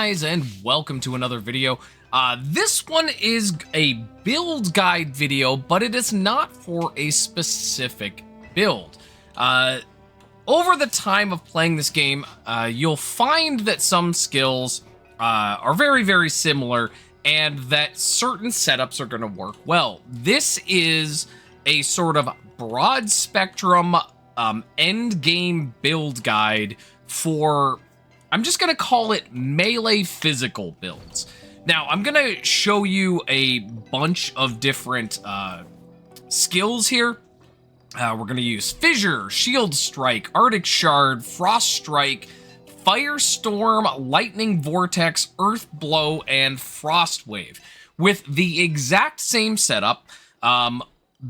guys, and welcome to another video. This one is a build guide video, but it is not for a specific build. Over the time of playing this game, you'll find that some skills are very similar and that certain setups are going to work well. This is a sort of broad spectrum end game build guide for, I'm just going to call it melee physical builds. Now, I'm going to show you a bunch of different skills here. We're going to use Fissure, Shield Strike, Arctic Shard, Frost Strike, Firestorm, Lightning Vortex, Earth Blow, and Frost Wave, with the exact same setup,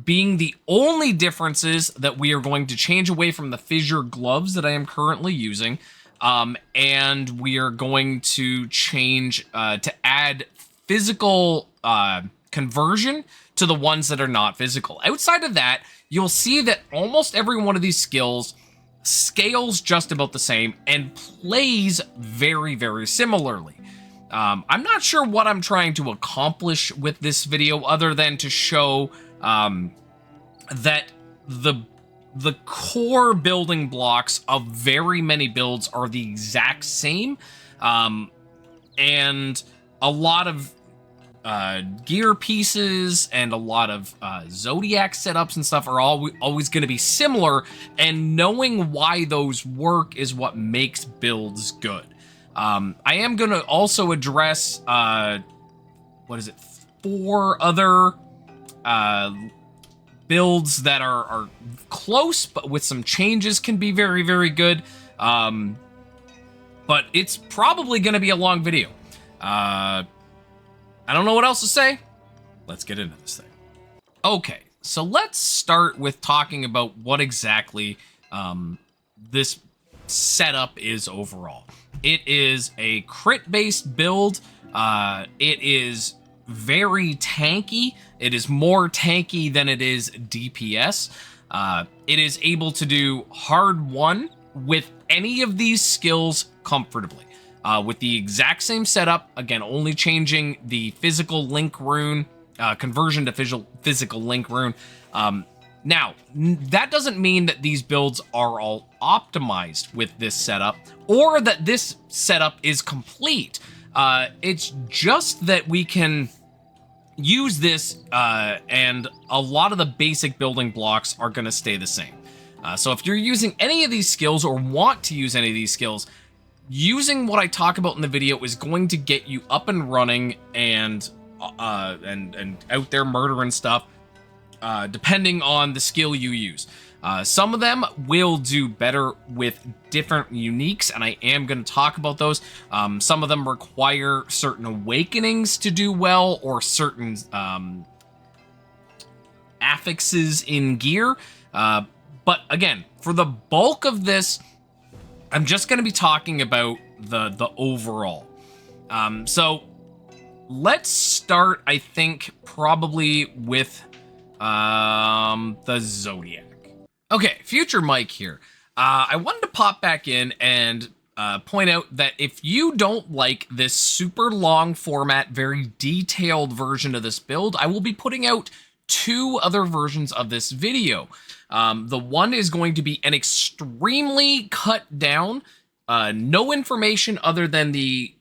being the only differences that we are going to change away from the Fissure gloves that I am currently using. And we are going to change to add physical conversion to the ones that are not physical. Outside of that, you'll see that almost every one of these skills scales just about the same and plays very similarly. I'm not sure what I'm trying to accomplish with this video other than to show that the core building blocks of very many builds are the exact same, and a lot of gear pieces and a lot of Zodiac setups and stuff are always going to be similar, and knowing why those work is what makes builds good. I am going to also address, 4 other builds that are close, but with some changes can be very good. But it's probably going to be a long video. I don't know what else to say. Let's get into this thing. Okay, so let's start with talking about what exactly this setup is overall. It is a crit-based build. It is very tanky. It is more tanky than it is DPS. It is able to do hard 1 with any of these skills comfortably. With the exact same setup, again, only changing the physical link rune, conversion to physical link rune. Now, that doesn't mean that these builds are all optimized with this setup, or that this setup is complete. It's just that we can use this, and a lot of the basic building blocks are going to stay the same. So if you're using any of these skills or want to use any of these skills, using what I talk about in the video is going to get you up and running and out there murdering stuff, depending on the skill you use. Some of them will do better with different uniques, and I am going to talk about those. Some of them require certain awakenings to do well, or certain affixes in gear. But again, for the bulk of this, I'm just going to be talking about the overall. So let's start, I think, probably with the Zodiac. Okay, Future Mike here. I wanted to pop back in and point out that if you don't like this super long format, very detailed version of this build, I will be putting out 2 other versions of this video. The one is going to be an extremely cut down, no information other than the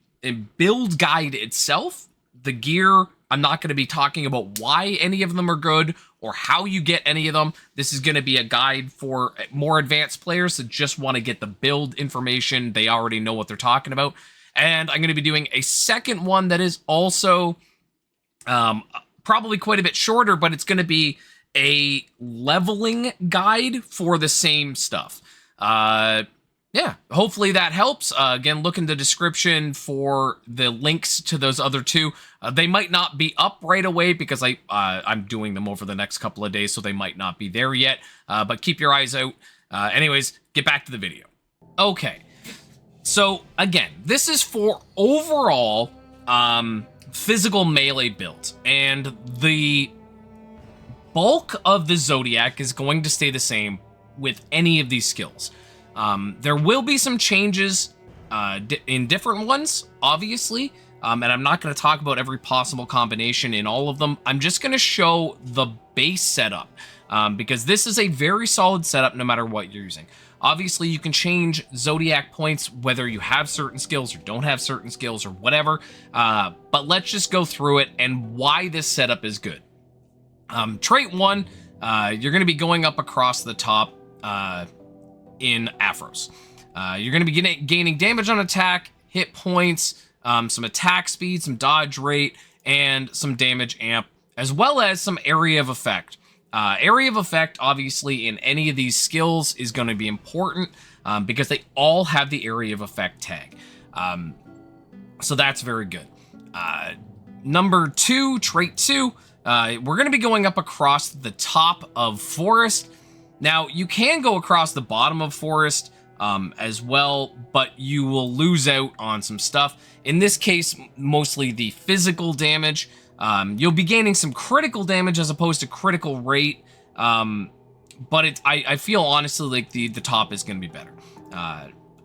build guide itself. The gear, I'm not going to be talking about why any of them are good or how you get any of them. This is going to be a guide for more advanced players that just want to get the build information. They already know what they're talking about. And I'm going to be doing a second one that is also probably quite a bit shorter, but it's going to be a leveling guide for the same stuff. Yeah, hopefully that helps. Again, look in the description for the links to those other 2. They might not be up right away because I'm doing them over the next couple of days, so they might not be there yet. But keep your eyes out. Anyways, get back to the video. Okay, so again, this is for overall physical melee builds, and the bulk of the Zodiac is going to stay the same with any of these skills. There will be some changes in different ones, obviously. And I'm not going to talk about every possible combination in all of them. I'm just going to show the base setup, because this is a very solid setup no matter what you're using. Obviously, you can change Zodiac points whether you have certain skills or don't have certain skills or whatever. But let's just go through it and why this setup is good. Trait 1, you're going to be going up across the top in Afros. You're going to be gaining damage on attack, hit points, some attack speed, some dodge rate, and some damage amp, as well as some area of effect. Area of effect, obviously, in any of these skills is going to be important because they all have the area of effect tag. So that's very good. Number 2, trait 2, we're going to be going up across the top of forest. Now, you can go across the bottom of forest as well, but you will lose out on some stuff. In this case, mostly the physical damage. You'll be gaining some critical damage as opposed to critical rate, but I feel honestly like the top is going to be better.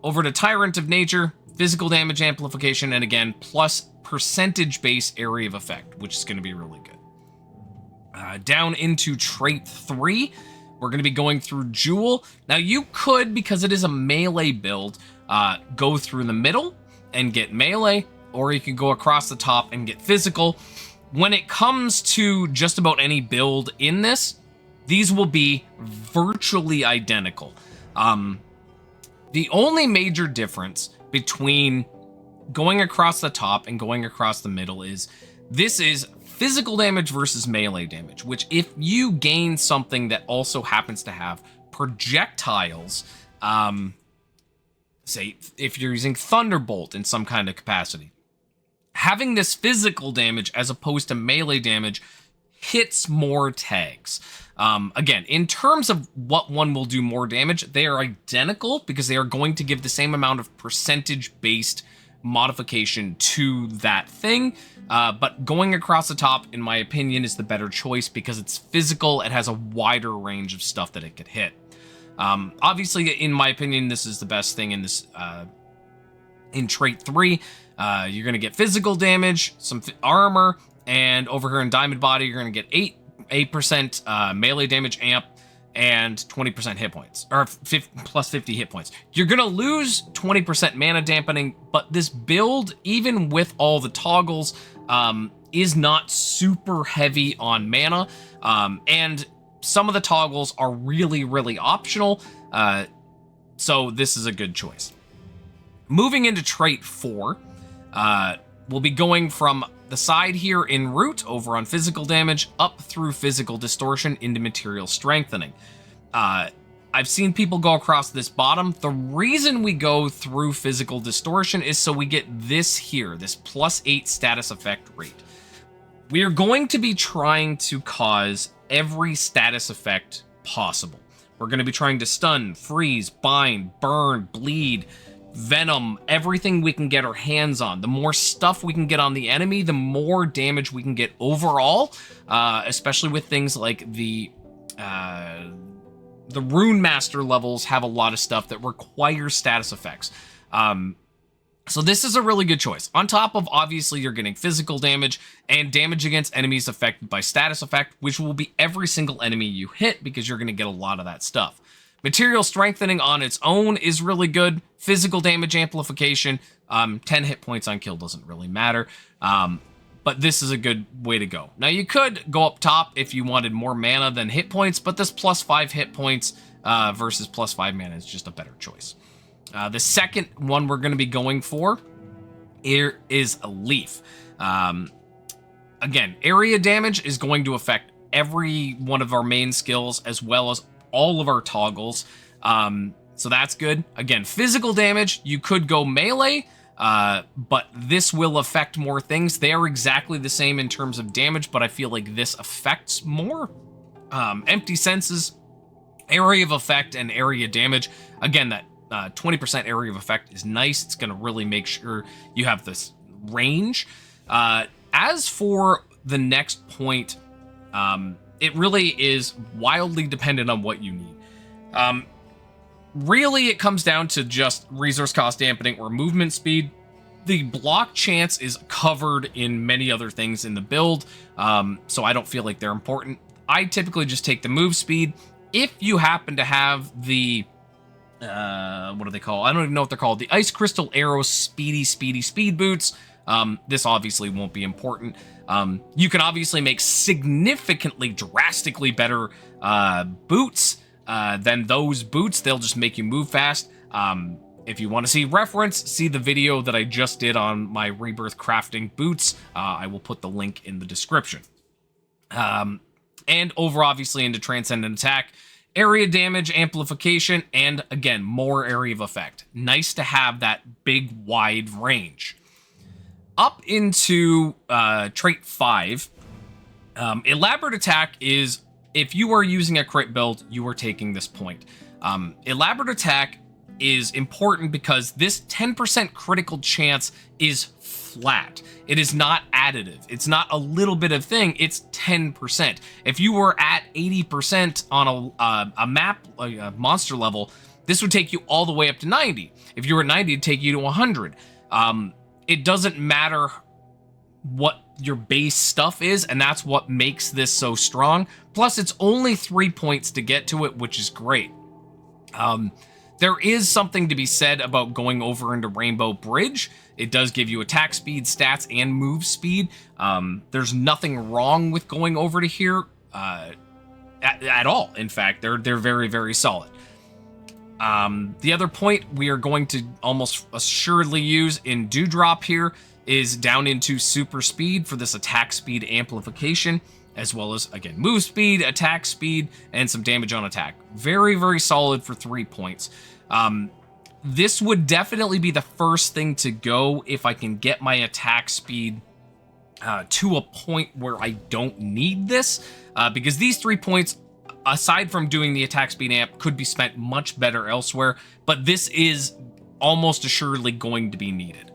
Over to Tyrant of Nature, physical damage amplification, and again, plus percentage base area of effect, which is going to be really good. Down into trait 3, we're going to be going through Jewel. Now, you could, because it is a melee build, go through the middle and get melee, or you can go across the top and get physical. When it comes to just about any build in this, these will be virtually identical. The only major difference between going across the top and going across the middle is this is physical damage versus melee damage, which if you gain something that also happens to have projectiles, say if you're using Thunderbolt in some kind of capacity, having this physical damage as opposed to melee damage hits more tags. Again, in terms of what one will do more damage, they are identical because they are going to give the same amount of percentage-based modification to that thing. But going across the top, in my opinion, is the better choice because it's physical. It has a wider range of stuff that it could hit. Obviously, in my opinion, this is the best thing in this in trait 3. You're going to get physical damage, some armor, and over here in Diamond Body, you're going to get 8% melee damage amp and 20% hit points, or plus 50 hit points. You're going to lose 20% mana dampening, but this build, even with all the toggles, is not super heavy on mana, and some of the toggles are really, really optional, so this is a good choice. Moving into trait 4, we'll be going from the side here in Root over on physical damage up through physical distortion into material strengthening. I've seen people go across this bottom. The reason we go through physical distortion is so we get this here, this +8 status effect rate. We are going to be trying to cause every status effect possible. We're going to be trying to stun, freeze, bind, burn, bleed, venom, everything we can get our hands on. The more stuff we can get on the enemy, the more damage we can get overall, especially with things like the Runemaster levels have a lot of stuff that requires status effects. So this is a really good choice. On top of, obviously, you're getting physical damage and damage against enemies affected by status effect, which will be every single enemy you hit because you're going to get a lot of that stuff. Material strengthening on its own is really good. Physical damage amplification, 10 hit points on kill doesn't really matter. But this is a good way to go. Now, you could go up top if you wanted more mana than hit points, but this +5 hit points versus +5 mana is just a better choice. The second one we're going to be going for here is a Leaf. Again, area damage is going to affect every one of our main skills as well as all of our toggles. So that's good. Again, physical damage, you could go melee, but this will affect more things. They are exactly the same in terms of damage, but I feel like this affects more. Empty senses, area of effect, and area damage. Again, that 20% area of effect is nice. It's going to really make sure you have this range. As for the next point, it really is wildly dependent on what you need. really, it comes down to just resource cost dampening or movement speed. The block chance is covered in many other things in the build, so I don't feel like they're important. I typically just take the move speed. If you happen to have the, what do they call? I don't even know what they're called. The Ice Crystal Arrow Speed boots. This obviously won't be important. You can obviously make significantly, drastically better boots than those boots. They'll just make you move fast. If you want to see reference, see the video that I just did on my Rebirth crafting boots. I will put the link in the description. And over, obviously, into Transcendent Attack, area damage, amplification, and, again, more area of effect. Nice to have that big, wide range. Up into trait 5, Elaborate Attack is, if you are using a crit build, you are taking this point. Elaborate Attack is important because this 10% critical chance is flat. It is not additive. It's not a little bit of thing. It's 10%. If you were at 80% on a map, like a monster level, this would take you all the way up to 90. If you were at 90, it'd take you to 100. It doesn't matter what your base stuff is, and that's what makes this so strong. Plus, it's only 3 points to get to it, which is great. There is something to be said about going over into Rainbow Bridge. It does give you attack speed, stats, and move speed. There's nothing wrong with going over to here at all. In fact, they're very, very solid. The other point we are going to almost assuredly use in Dewdrop here is down into super speed for this attack speed amplification, as well as, again, move speed, attack speed, and some damage on attack. Very, very solid for 3 points. This would definitely be the first thing to go if I can get my attack speed to a point where I don't need this, because these 3 points, aside from doing the attack speed amp, could be spent much better elsewhere, but this is almost assuredly going to be needed.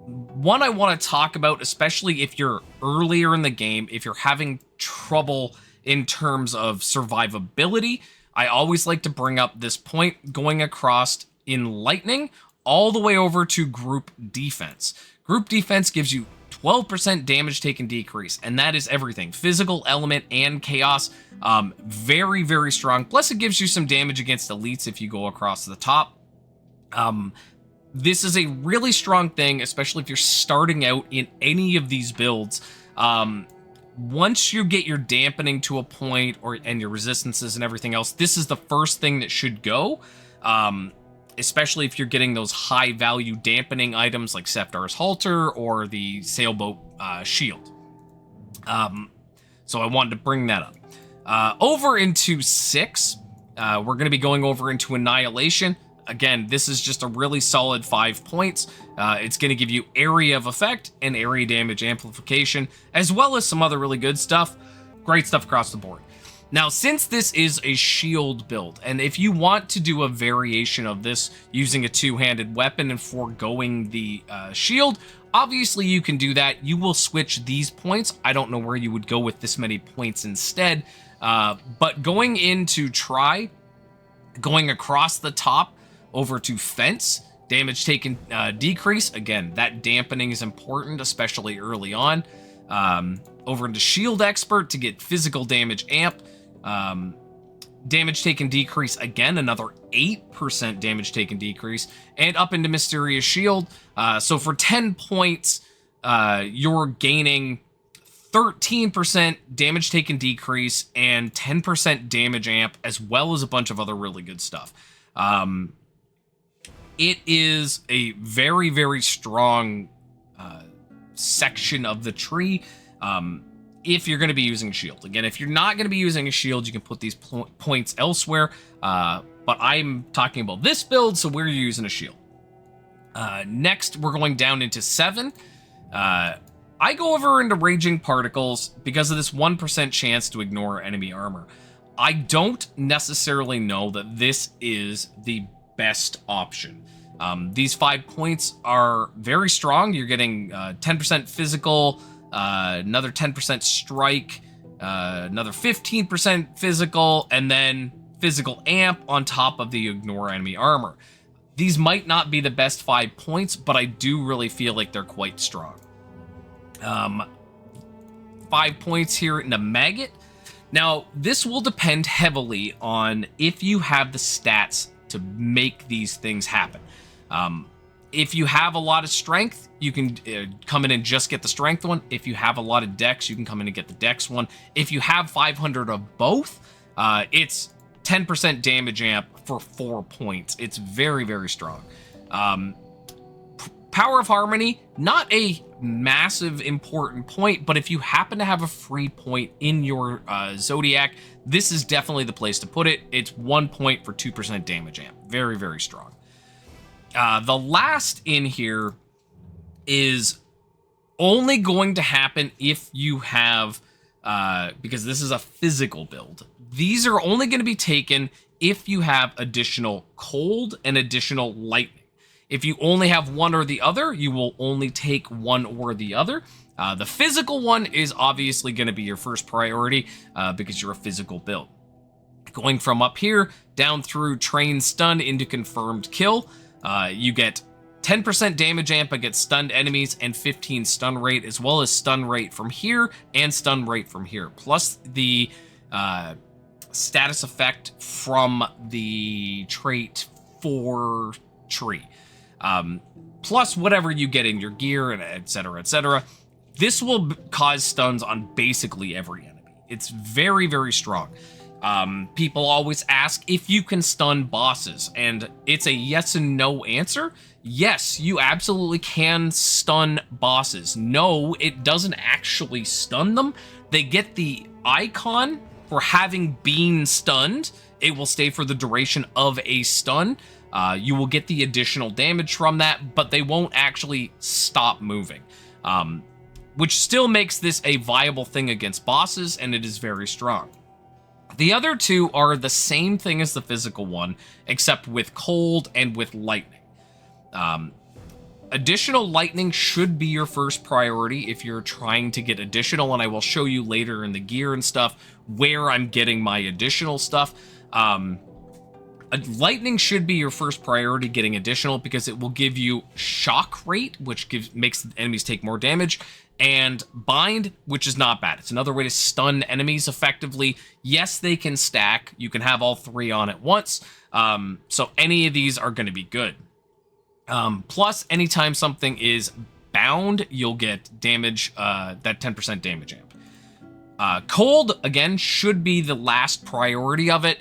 One I want to talk about, especially if you're earlier in the game, if you're having trouble in terms of survivability, I always like to bring up this point going across in Lightning all the way over to Group Defense. Group Defense gives you 12% damage taken decrease, and that is everything. Physical, element, and chaos. Very, very strong. Plus, it gives you some damage against elites if you go across the top. This is a really strong thing, especially if you're starting out in any of these builds. Once you get your dampening to a point, and your resistances and everything else, this is the first thing that should go. Especially if you're getting those high-value dampening items like Seftar's Halter or the Sailboat Shield. So I wanted to bring that up. Over into 6, we're going to be going over into Annihilation. Again, this is just a really solid 5 points. It's going to give you area of effect and area damage amplification, as well as some other really good stuff. Great stuff across the board. Now, since this is a shield build, and if you want to do a variation of this using a two-handed weapon and foregoing the shield, obviously you can do that. You will switch these points. I don't know where you would go with this many points instead, but going into try, going across the top over to fence, damage taken decrease. Again, that dampening is important, especially early on. Over into shield expert to get physical damage amp. Damage taken decrease, again, another 8% damage taken decrease, and up into Mysterious Shield. So for 10 points, you're gaining 13% damage taken decrease and 10% damage amp, as well as a bunch of other really good stuff. It is a very, very strong section of the tree. If you're going to be using a shield. Again, if you're not going to be using a shield, you can put these points elsewhere. But I'm talking about this build, so we're using a shield. Next, we're going down into 7. I go over into Raging Particles because of this 1% chance to ignore enemy armor. I don't necessarily know that this is the best option. These 5 points are very strong. You're getting 10% physical, another 10% strike, another 15% physical, and then physical amp on top of the ignore enemy armor. These might not be the best 5 points, but I do really feel like they're quite strong. 5 points here in the maggot. Now, this will depend heavily on if you have the stats to make these things happen. If you have a lot of strength, you can come in and just get the strength one. If you have a lot of dex, you can come in and get the dex one. If you have 500 of both, it's 10% damage amp for 4 points. It's very, very strong. Power of Harmony, not a massive important point, but if you happen to have a free point in your Zodiac, this is definitely the place to put it. It's 1 point for 2% damage amp. Very, very strong. The last in here is only going to happen if you have, because this is a physical build. These are only going to be taken if you have additional cold and additional lightning. If you only have one or the other, you will only take one or the other. The physical one is obviously going to be your first priority because you're a physical build. Going from up here down through train stun into confirmed kill, you get 10% damage amp against stunned enemies and 15 stun rate, as well as stun rate from here and stun rate from here, plus the status effect from the trait 4 tree. Plus whatever you get in your gear, and etc., etc. This will cause stuns on basically every enemy. It's very, very strong. People always ask if you can stun bosses, and it's a yes and no answer. Yes, you absolutely can stun bosses. No, it doesn't actually stun them. They get the icon for having been stunned. It will stay for the duration of a stun. You will get the additional damage from that, but they won't actually stop moving, which still makes this a viable thing against bosses, and it is very strong. The other two are the same thing as the physical one, except with cold and with lightning. Additional lightning should be your first priority if you're trying to get additional, and I will show you later in the gear and stuff where I'm getting my additional stuff. Lightning should be your first priority getting additional because it will give you shock rate, which makes the enemies take more damage, and bind, which is not bad. It's another way to stun enemies effectively. Yes, they can stack. You can have all three on at once. So any of these are going to be good. Plus, anytime something is bound, you'll get damage, that 10% damage amp. Cold, again, should be the last priority of it.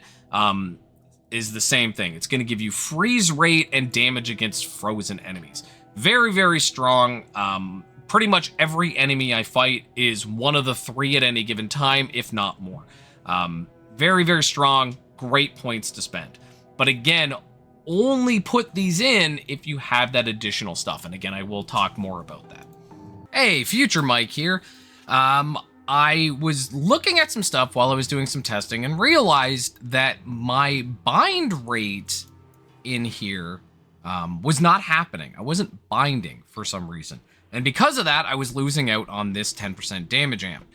Is the same thing. It's going to give you freeze rate and damage against frozen enemies. Very, very strong. Pretty much every enemy I fight is one of the three at any given time, if not more. Very, very strong. Great points to spend. But again, only put these in if you have that additional stuff. And again, I will talk more about that. Hey, Future Mike here. I was looking at some stuff while I was doing some testing and realized that my bind rate in here was not happening. I wasn't binding for some reason. And because of that, I was losing out on this 10% damage amp.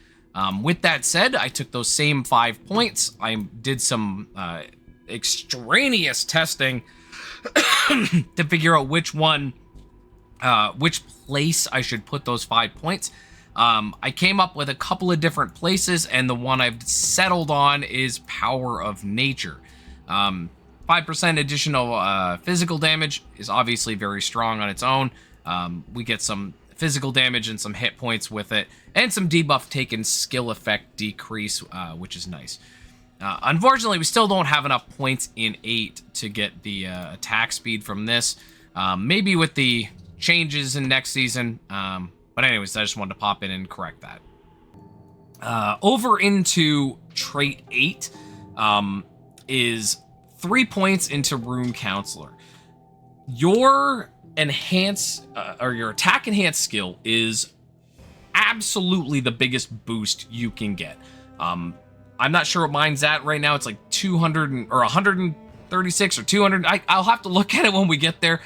With that said, I took those same 5 points. I did some extraneous testing to figure out which place I should put those 5 points. I came up with a couple of different places, and the one I've settled on is Power of Nature. 5% additional physical damage is obviously very strong on its own. We get some physical damage and some hit points with it, and some debuff taken skill effect decrease, which is nice. Unfortunately, we still don't have enough points in 8 to get the attack speed from this. Maybe with the changes in next season. But anyways, I just wanted to pop in and correct that. Over into trait 8 is 3 points into Rune Counselor. Your your attack enhance skill is absolutely the biggest boost you can get. I'm not sure what mine's at right now. It's like 200 or 136 or 200. I'll have to look at it when we get there.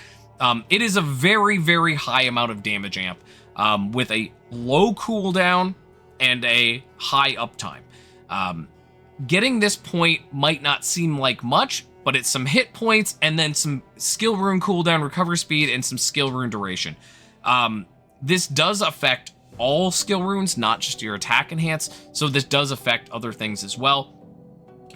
It is a very, very high amount of damage amp. With a low cooldown and a high uptime. getting this point might not seem like much, but it's some hit points and then some skill rune cooldown, recovery speed, and some skill rune duration. This does affect all skill runes, not just your attack enhance, so this does affect other things as well.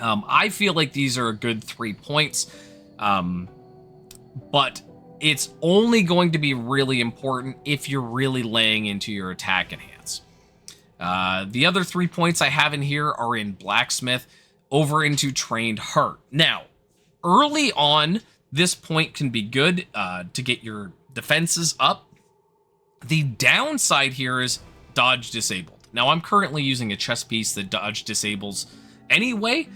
I feel like these are a good 3 points, but it's only going to be really important if you're really laying into your attack enhance. The other 3 points I have in here are in Blacksmith over into Trained Heart. Now, early on, this point can be good to get your defenses up. The downside here is dodge disabled. Now, I'm currently using a chest piece that dodge disables anyway,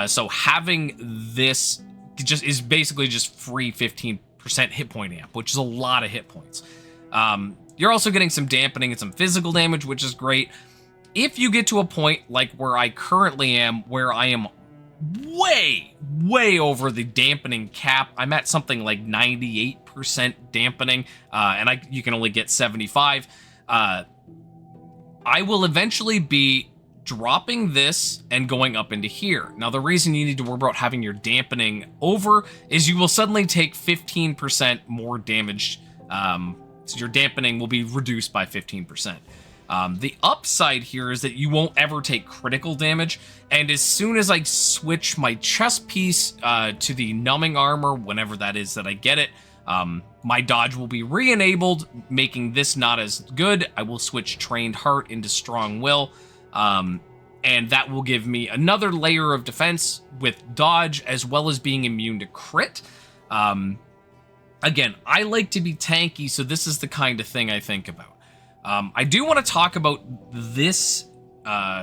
so having this just is basically just free 15% hit point amp, which is a lot of hit points. You're also getting some dampening and some physical damage, which is great. If you get to a point like where I currently am, where I am way over the dampening cap, I'm at something like 98% dampening, and you can only get 75. I will eventually be dropping this and going up into here. Now, the reason you need to worry about having your dampening over is you will suddenly take 15% more damage. So your dampening will be reduced by 15%. The upside here is that you won't ever take critical damage, and as soon as I switch my chest piece to the numbing armor, whenever that is that I get it, my dodge will be re-enabled, making this not as good. I will switch Trained Heart into Strong Will, and that will give me another layer of defense with dodge, as well as being immune to crit. Again, I like to be tanky, so this is the kind of thing I think about. I do want to talk about this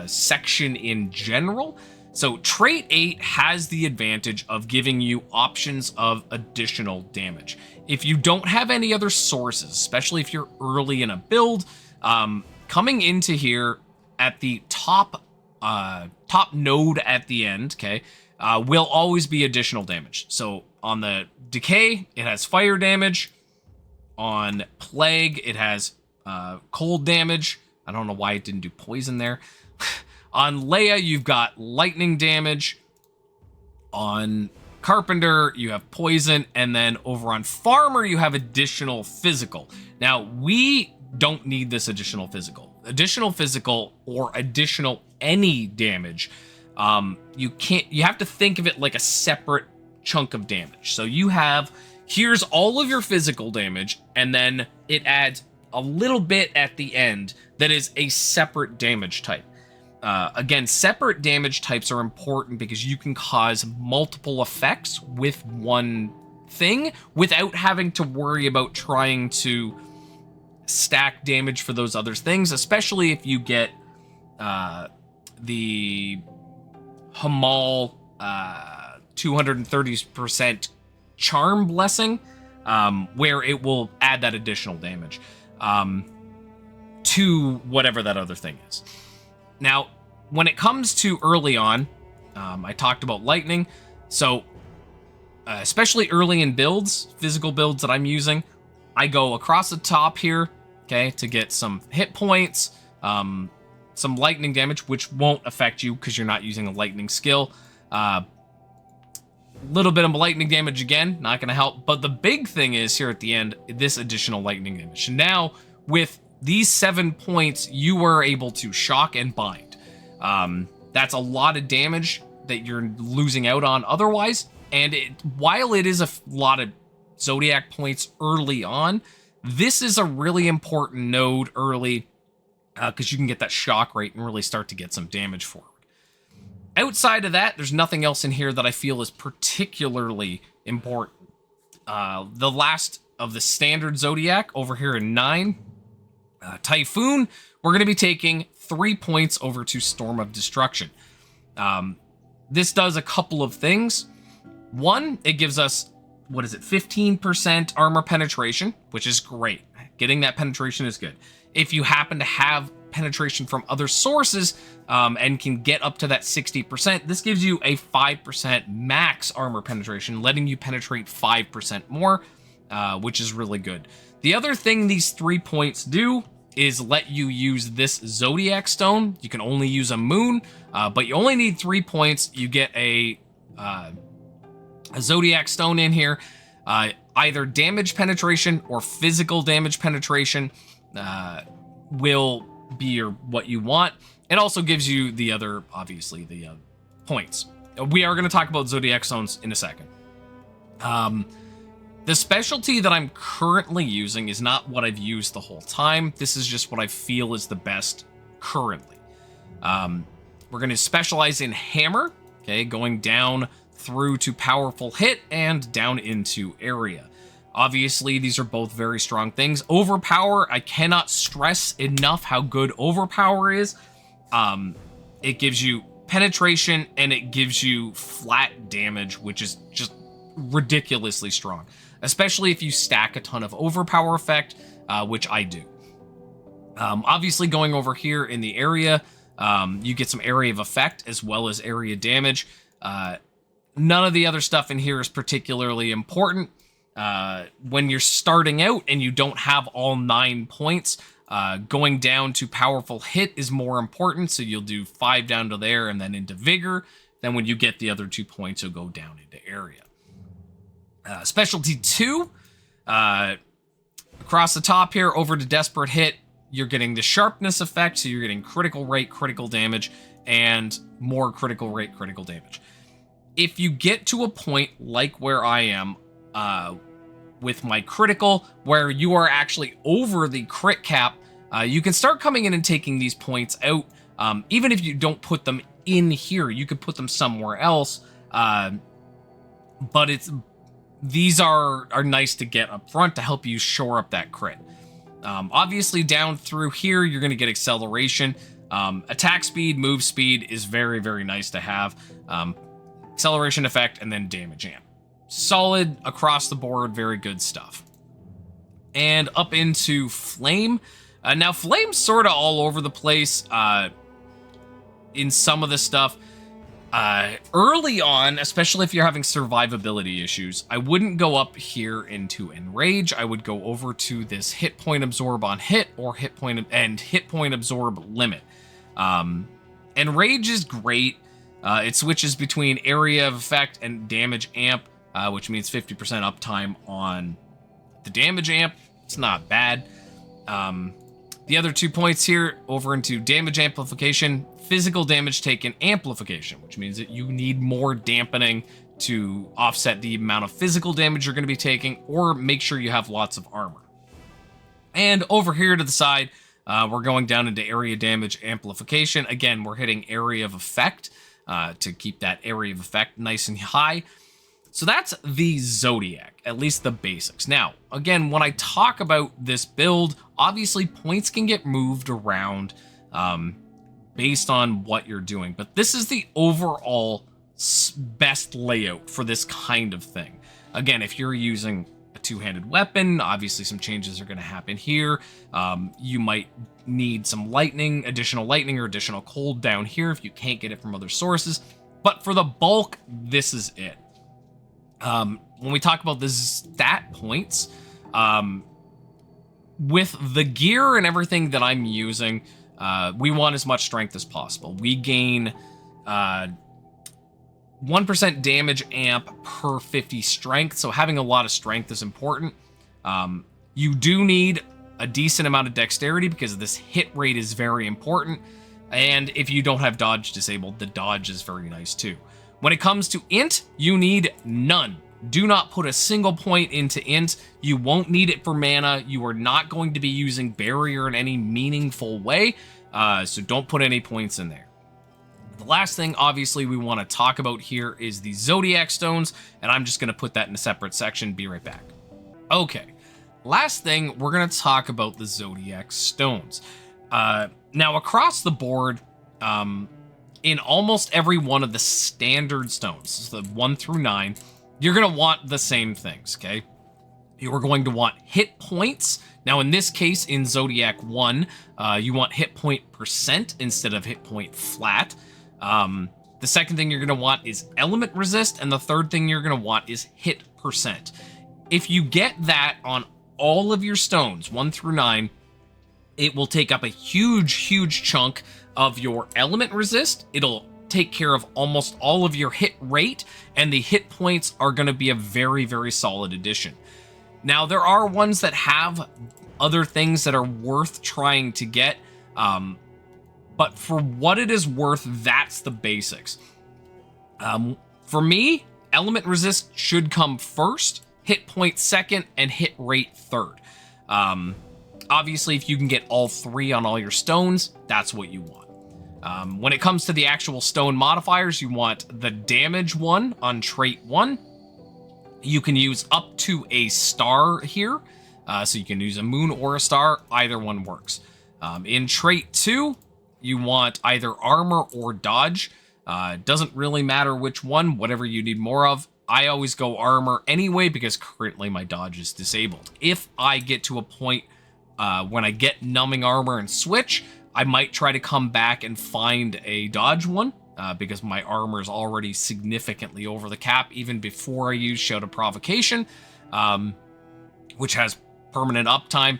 section in general. So Trait 8 has the advantage of giving you options of additional damage. If you don't have any other sources, especially if you're early in a build, coming into here at the top node at the end, okay, will always be additional damage. So on the Decay, it has fire damage. On Plague, it has cold damage. I don't know why it didn't do poison there. On Leia, you've got lightning damage. On Carpenter, you have poison. And then over on Farmer, you have additional physical. Now, we don't need this additional physical. Additional physical or additional any damage. You have to think of it like a separate chunk of damage. So you have, here's all of your physical damage, and then it adds a little bit at the end that is a separate damage type. Again, separate damage types are important because you can cause multiple effects with one thing without having to worry about trying to stack damage for those other things, especially if you get the Hamal 230% Charm Blessing, where it will add that additional damage to whatever that other thing is. Now, when it comes to early on, I talked about lightning. So, especially early in builds, physical builds that I'm using, I go across the top here, okay, to get some hit points, some lightning damage, which won't affect you because you're not using a lightning skill. Little bit of lightning damage again, not going to help. But the big thing is here at the end, this additional lightning damage. Now, with these 7 points, you are able to shock and bind. That's a lot of damage that you're losing out on otherwise. And while it is a lot of Zodiac points early on, this is a really important node early because you can get that shock rate and really start to get some damage forward. Outside of that, there's nothing else in here that I feel is particularly important. The last of the standard Zodiac over here in 9, Typhoon, we're going to be taking 3 points over to Storm of Destruction. This does a couple of things. One, it gives us, 15% armor penetration, which is great. Getting that penetration is good. If you happen to have penetration from other sources and can get up to that 60%, this gives you a 5% max armor penetration, letting you penetrate 5% more, which is really good. The other thing these 3 points do is let you use this Zodiac Stone. You can only use a moon, but you only need 3 points. You get a Zodiac Stone in here. Either damage penetration or physical damage penetration will be what you want. It also gives you the other, obviously, the points. We are going to talk about Zodiac Stones in a second. The specialty that I'm currently using is not what I've used the whole time. This is just what I feel is the best currently. We're going to specialize in Hammer, okay, going down through to Powerful Hit and down into Area. Obviously, these are both very strong things. Overpower, I cannot stress enough how good Overpower is. It gives you penetration and it gives you flat damage, which is just ridiculously strong, especially if you stack a ton of Overpower effect, which I do. Obviously, going over here in the area, you get some area of effect as well as area damage. None of the other stuff in here is particularly important. When you're starting out and you don't have all 9 points, going down to Powerful Hit is more important, so you'll do 5 down to there and then into Vigor. Then when you get the other 2 points, you'll go down into Area. Specialty 2, across the top here, over to Desperate Hit, you're getting the Sharpness effect, so you're getting critical rate, critical damage, and more critical rate, critical damage. If you get to a point like where I am with my critical, where you are actually over the crit cap, you can start coming in and taking these points out. Even if you don't put them in here, you could put them somewhere else. But these are nice to get up front to help you shore up that crit. Obviously, down through here, you're going to get acceleration. Attack speed, move speed is very, very nice to have. Acceleration effect, and then damage amp. Solid across the board, very good stuff. And up into Flame. Now, Flame's sort of all over the place in some of the stuff. Early on, especially if you're having survivability issues, I wouldn't go up here into Enrage. I would go over to this hit point absorb on hit or hit point absorb limit. Enrage is great. It switches between area of effect and damage amp, which means 50% uptime on the damage amp. It's not bad. The other 2 points here over into damage amplification, physical damage taken amplification, which means that you need more dampening to offset the amount of physical damage you're going to be taking, or make sure you have lots of armor. And over here to the side, we're going down into area damage amplification. Again, we're hitting area of effect to keep that area of effect nice and high. So that's the Zodiac, at least the basics. Now, again, when I talk about this build, obviously points can get moved around based on what you're doing, but this is the overall best layout for this kind of thing. Again, if you're using a two-handed weapon, obviously some changes are going to happen here. You might need some additional lightning or additional cold down here if you can't get it from other sources. But for the bulk, this is it. When we talk about the stat points, with the gear and everything that I'm using, we want as much strength as possible. We gain 1% damage amp per 50 strength, so having a lot of strength is important. You do need a decent amount of dexterity because this hit rate is very important, and if you don't have dodge disabled, the dodge is very nice too. When it comes to int, you need none. Do not put a single point into int. You won't need it for mana. You are not going to be using barrier in any meaningful way, so don't put any points in there. The last thing, obviously, we want to talk about here is the Zodiac Stones, and I'm just going to put that in a separate section. Be right back. Okay, last thing, we're going to talk about the Zodiac Stones. Now, across the board, in almost every one of the standard stones, so the 1 through 9, you're going to want the same things, okay? You are going to want hit points. Now, in this case, in Zodiac 1, you want hit point percent instead of hit point flat. The second thing you're going to want is element resist, and the third thing you're going to want is hit percent. If you get that on all of your stones, 1 through 9, it will take up a huge chunk of your element resist. It'll take care of almost all of your hit rate, and the hit points are going to be a very solid addition. Now, there are ones that have other things that are worth trying to get, but for what it is worth, that's the basics. For me, element resist should come first, hit point second, and hit rate third. Obviously, if you can get all three on all your stones, that's what you want. When it comes to the actual stone modifiers, you want the damage one on trait 1. You can use up to a star here, so you can use a moon or a star. Either one works. In trait 2, you want either armor or dodge. Doesn't really matter which one, whatever you need more of. I always go armor anyway because currently my dodge is disabled. If I get to a point when I get numbing armor and switch, I might try to come back and find a dodge one because my armor is already significantly over the cap even before I use Shout of Provocation, which has permanent uptime.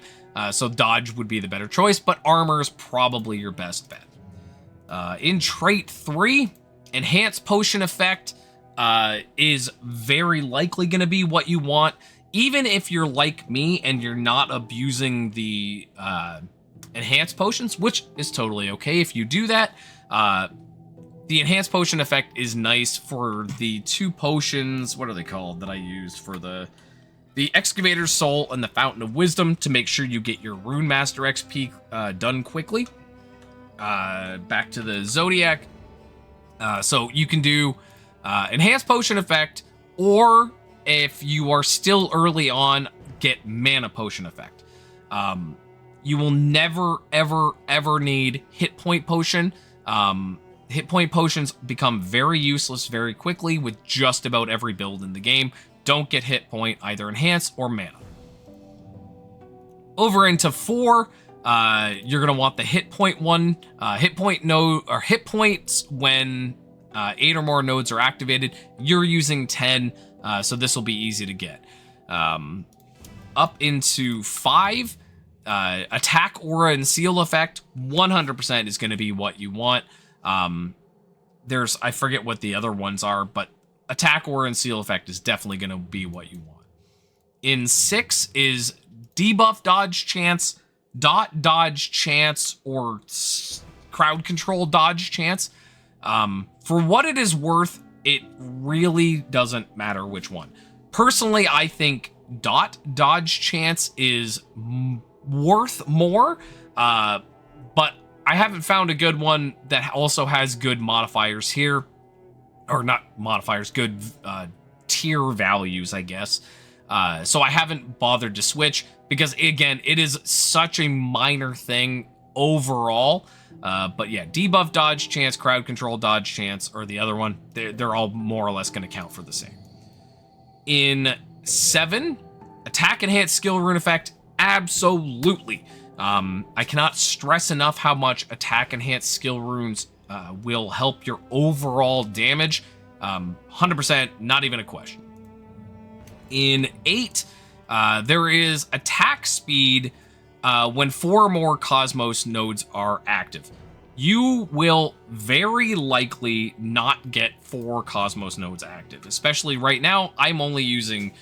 So dodge would be the better choice, but armor is probably your best bet. In trait 3, enhanced potion effect is very likely going to be what you want. Even if you're like me and you're not abusing the enhanced potions, which is totally okay if you do that. The enhanced potion effect is nice for the 2 potions, what are they called, that I used for the Excavator's Soul and the Fountain of Wisdom to make sure you get your Runemaster XP done quickly. Back to the Zodiac. So you can do enhanced potion effect, or if you are still early on, get mana potion effect. You will never, ever need hit point potion. Hit point potions become very useless very quickly with just about every build in the game. Don't get hit point, either enhance or mana. Over into 4, you're gonna want the hit point one, hit point node, or hit points when 8 or more nodes are activated. You're using 10, so this will be easy to get. Up into 5, attack, aura, and seal effect, 100% is going to be what you want. I forget what the other ones are, but attack, aura, and seal effect is definitely going to be what you want. In 6 is debuff dodge chance, dot dodge chance, or crowd control dodge chance. For what it is worth, it really doesn't matter which one. Personally, I think dot dodge chance is worth more, but I haven't found a good one that also has good modifiers here, or not modifiers, good tier values, I guess. So I haven't bothered to switch because, again, it is such a minor thing overall. But yeah, debuff dodge chance, crowd control dodge chance, or the other one, they're all more or less going to count for the same. In 7, attack enhanced skill rune effect, absolutely. I cannot stress enough how much attack enhanced skill runes will help your overall damage. 100%, not even a question. In 8, there is attack speed when 4 or more Cosmos nodes are active. You will very likely not get 4 Cosmos nodes active, especially right now. I'm only using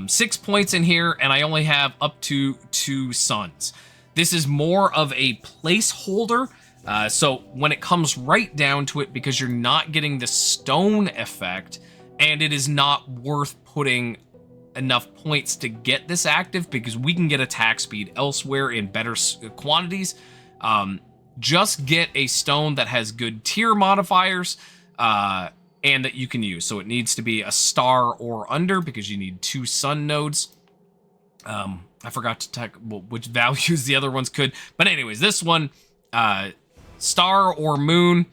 6 points in here, and I only have up to 2 suns. This is more of a placeholder, so when it comes right down to it, because you're not getting the stone effect, and it is not worth putting enough points to get this active, because we can get attack speed elsewhere in better quantities. Just get a stone that has good tier modifiers, and that you can use. So it needs to be a star or under, because you need 2 sun nodes. I forgot to check which values the other ones could. But anyways, this one, star or moon,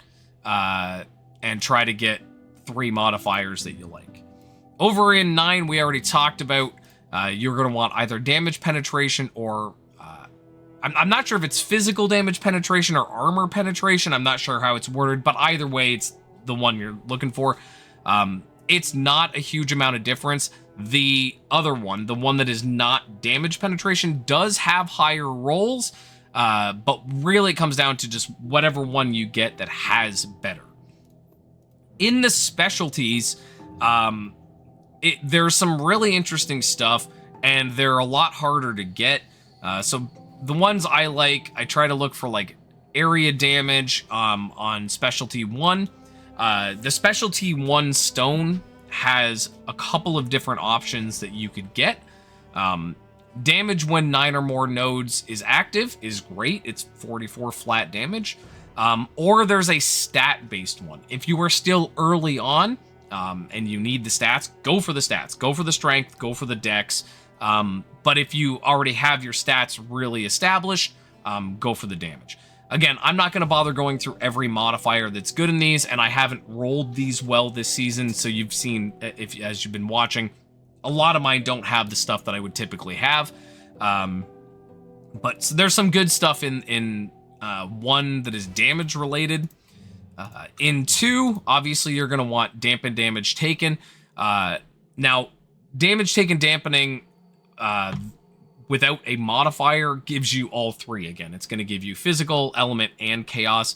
and try to get 3 modifiers that you like. Over in 9, we already talked about, you're going to want either damage penetration or... I'm not sure if it's physical damage penetration or armor penetration. I'm not sure how it's worded, but either way, it's the one you're looking for. It's not a huge amount of difference. The other one, the one that is not damage penetration, does have higher rolls, but really it comes down to just whatever one you get that has better. In the specialties, there's some really interesting stuff, and they're a lot harder to get. So the ones I like, I try to look for like area damage on specialty 1. The specialty 1 stone has a couple of different options that you could get. Damage when 9 or more nodes is active is great. It's 44 flat damage. Or there's a stat-based one. If you are still early on and you need the stats, go for the stats. Go for the strength, go for the dex. But if you already have your stats really established, go for the damage. Again, I'm not going to bother going through every modifier that's good in these, and I haven't rolled these well this season, so you've seen, as you've been watching, a lot of mine don't have the stuff that I would typically have. But there's some good stuff in 1 that is damage related. In 2, obviously you're going to want dampen damage taken. Now, damage taken dampening without a modifier gives you all 3 again. It's going to give you physical, element, and chaos.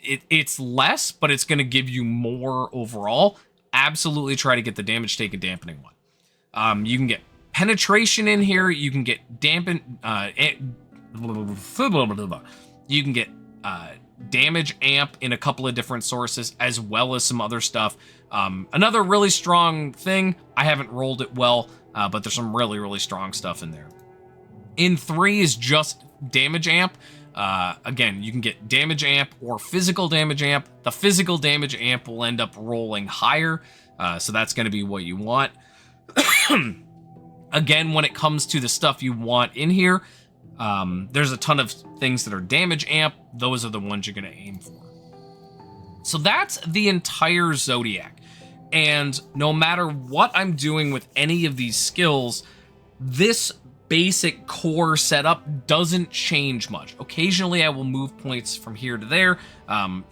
It's less, but it's going to give you more overall. Absolutely try to get the damage taken dampening one. You can get penetration in here. You can get dampen... you can get damage amp in a couple of different sources, as well as some other stuff. Another really strong thing, I haven't rolled it well, but there's some really, really strong stuff in there. In 3 is just damage amp. Again, you can get damage amp or physical damage amp. The physical damage amp will end up rolling higher, so that's going to be what you want. Again, when it comes to the stuff you want in here, there's a ton of things that are damage amp. Those are the ones you're going to aim for. So that's the entire Zodiac. And no matter what I'm doing with any of these skills, this basic core setup doesn't change much. Occasionally, I will move points from here to there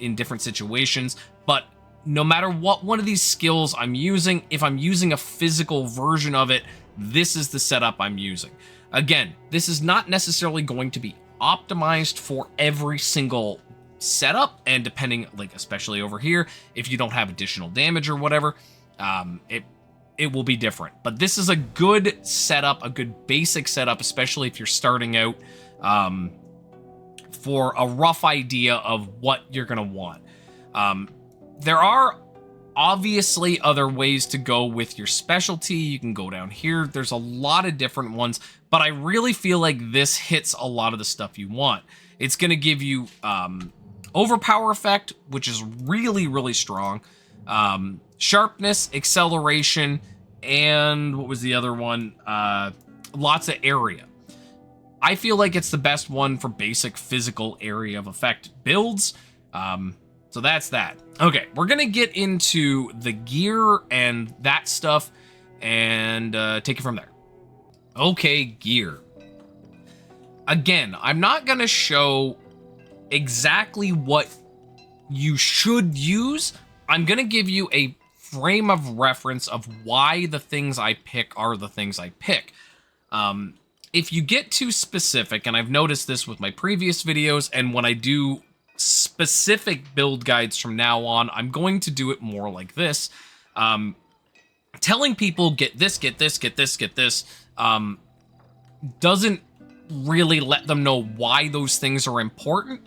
in different situations, but no matter what one of these skills I'm using, if I'm using a physical version of it, this is the setup I'm using. Again, this is not necessarily going to be optimized for every single setup, and depending, like especially over here, if you don't have additional damage or whatever, it will be different. But this is a good setup, a good basic setup, especially if you're starting out, for a rough idea of what you're gonna want. There are obviously other ways to go with your specialty. You can go down here. There's a lot of different ones, but I really feel like this hits a lot of the stuff you want. It's going to give you overpower effect, which is really, really strong. Sharpness, acceleration, and what was the other one? Lots of area. I feel like it's the best one for basic physical area of effect builds. So that's that. Okay, we're going to get into the gear and that stuff and take it from there. Okay, gear. Again, I'm not going to show exactly what you should use. I'm going to give you a frame of reference of why the things I pick are the things I pick. If you get too specific, and I've noticed this with my previous videos, and when I do specific build guides from now on, I'm going to do it more like this. Telling people get this, get this, get this, get this, doesn't really let them know why those things are important.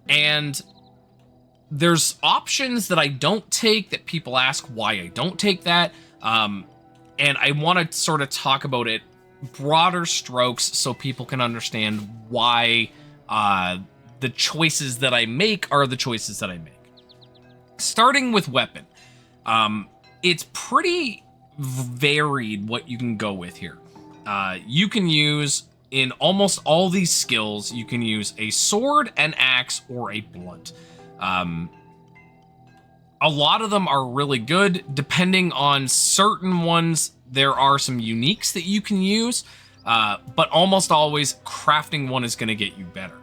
And there's options that I don't take that people ask why I don't take that. And I want to sort of talk about it broader strokes so people can understand why the choices that I make are the choices that I make. Starting with weapon. It's pretty varied what you can go with here. You can use, in almost all these skills, you can use a sword, an axe, or a blunt. A lot of them are really good. Depending on certain ones, there are some uniques that you can use, but almost always crafting one is going to get you better.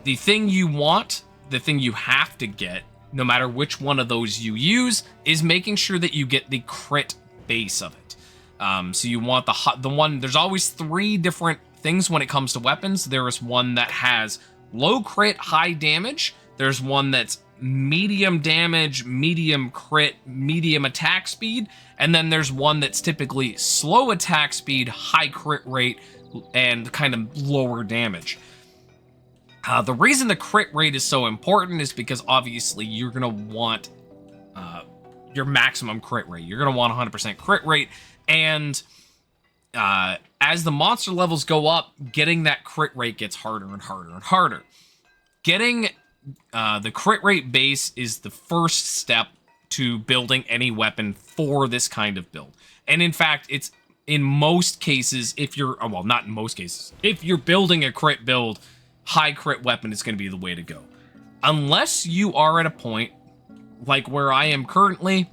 The thing you want, the thing you have to get, no matter which one of those you use, is making sure that you get the crit base of it. So you want the one, there's always 3 different things when it comes to weapons. There is one that has low crit, high damage. There's one that's medium damage, medium crit, medium attack speed. And then there's one that's typically slow attack speed, high crit rate, and kind of lower damage. The reason the crit rate is so important is because obviously you're going to want your maximum crit rate. You're going to want 100% crit rate. And as the monster levels go up, getting that crit rate gets harder and harder and harder. Getting the crit rate base is the first step to building any weapon for this kind of build. And in fact, it's in most cases, if you're, well, not in most cases, if you're building a crit build, high crit weapon is going to be the way to go. Unless you are at a point, like where I am currently,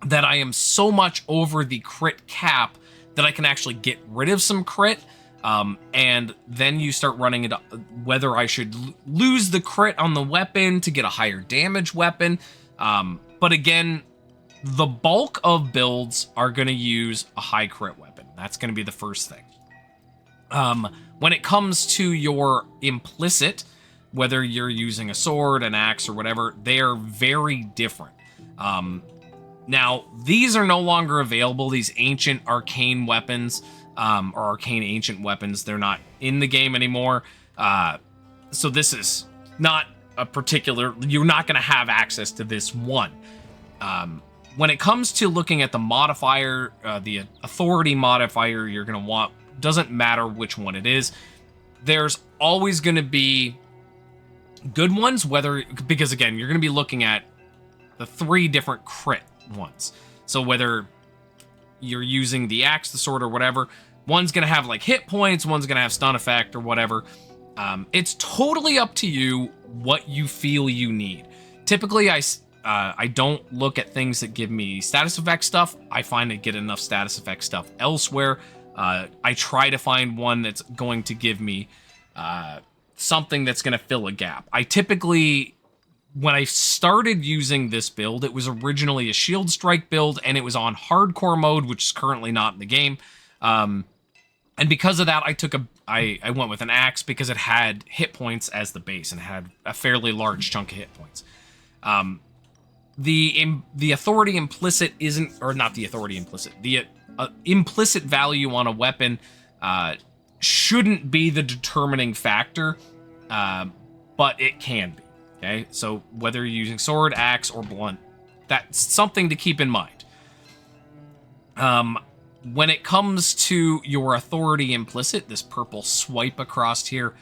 that I am so much over the crit cap that I can actually get rid of some crit, and then you start running it up, whether I should lose the crit on the weapon to get a higher damage weapon. But again, the bulk of builds are going to use a high crit weapon. That's going to be the first thing. When it comes to your implicit, whether you're using a sword, an axe, or whatever, they are very different. Now, these are no longer available, these ancient arcane weapons, or arcane ancient weapons. They're not in the game anymore. So this is not a particular, you're not going to have access to this one. When it comes to looking at the modifier, the authority modifier you're going to want, doesn't matter which one it is. There's always going to be good ones, because again, you're going to be looking at the 3 different crit ones. So whether you're using the axe, the sword, or whatever, one's going to have like hit points, one's going to have stun effect or whatever. It's totally up to you what you feel you need. Typically, I don't look at things that give me status effect stuff. I find I get enough status effect stuff elsewhere. I try to find one that's going to give me something that's going to fill a gap. I typically, when I started using this build, it was originally a shield strike build, and it was on hardcore mode, which is currently not in the game. And because of that, I went with an axe because it had hit points as the base and had a fairly large chunk of hit points. The authority implicit isn't, or not the authority implicit, the implicit value on a weapon shouldn't be the determining factor, but it can be. Okay, so whether you're using sword, axe, or blunt, that's something to keep in mind. When it comes to your authority implicit, this purple swipe across here,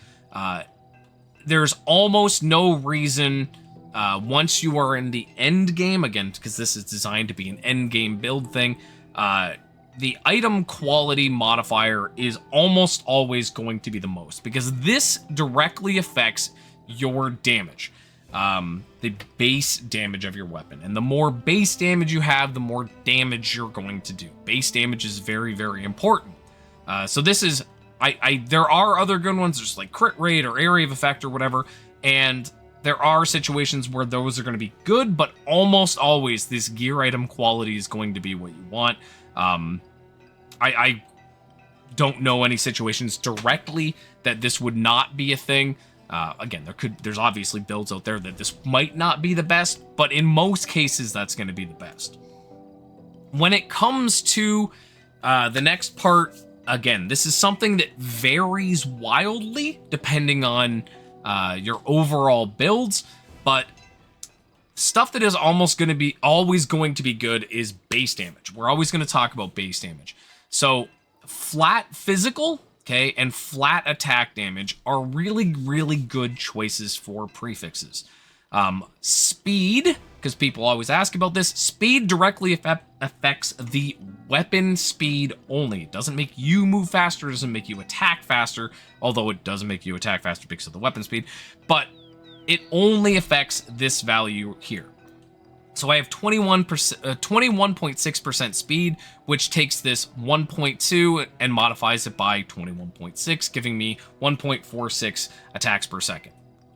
there's almost no reason, once you are in the end game, again, because this is designed to be an end game build thing, the item quality modifier is almost always going to be the most, because this directly affects your damage. The base damage of your weapon. And the more base damage you have, the more damage you're going to do. Base damage is very, very important. So this is, there are other good ones, just like crit rate or area of effect or whatever, and there are situations where those are going to be good, but almost always this gear item quality is going to be what you want. I don't know any situations directly that this would not be a thing. Again, there's obviously builds out there that this might not be the best, but in most cases, that's going to be the best. When it comes to the next part, again, this is something that varies wildly depending on your overall builds, but stuff that is always going to be good is base damage. We're always going to talk about base damage. So flat physical, okay, and flat attack damage are really, really good choices for prefixes. Speed, because people always ask about this, speed directly affects the weapon speed only. It doesn't make you move faster, it doesn't make you attack faster, although it does make you attack faster because of the weapon speed, but it only affects this value here. So I have 21.6% speed, which takes this 1.2 and modifies it by 21.6, giving me 1.46 attacks per second.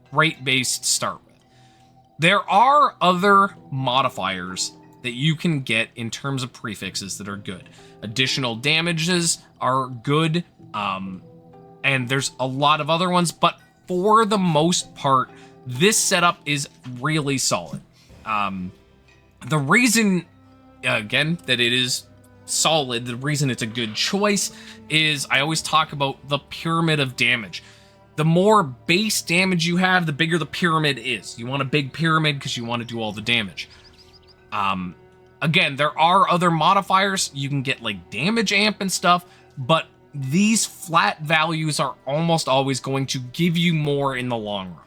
Great base to start with. There are other modifiers that you can get in terms of prefixes that are good. Additional damages are good. and there's a lot of other ones, but for the most part, this setup is really solid. The reason, again, that it is solid, the reason it's a good choice is I always talk about the pyramid of damage. The more base damage you have, the bigger the pyramid is. You want a big pyramid because you want to do all the damage. Again, there are other modifiers. You can get like damage amp and stuff, but these flat values are almost always going to give you more in the long run.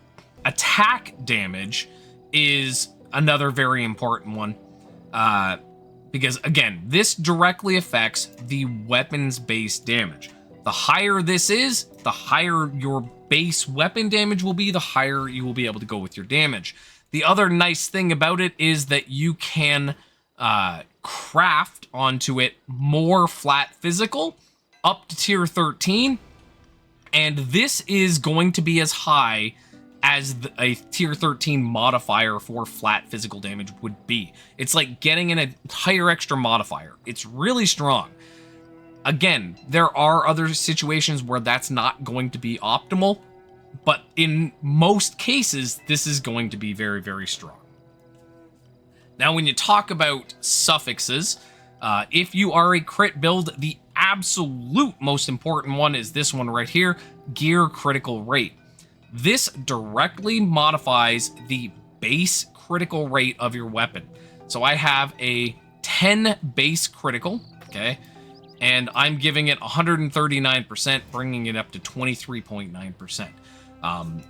Attack damage is another very important one, because again, this directly affects the weapon's base damage. The higher this is, the higher your base weapon damage will be, the higher you will be able to go with your damage. The other nice thing about it is that you can craft onto it more flat physical up to tier 13, and this is going to be as high as a tier 13 modifier for flat physical damage would be. It's like getting an entire extra modifier. It's really strong. Again, there are other situations where that's not going to be optimal, but in most cases, this is going to be very, very strong. Now, when you talk about suffixes, if you are a crit build, the absolute most important one is this one right here, gear critical rate. This directly modifies the base critical rate of your weapon. So I have a 10 base critical, okay? And I'm giving it 139%, bringing it up to 23.9%.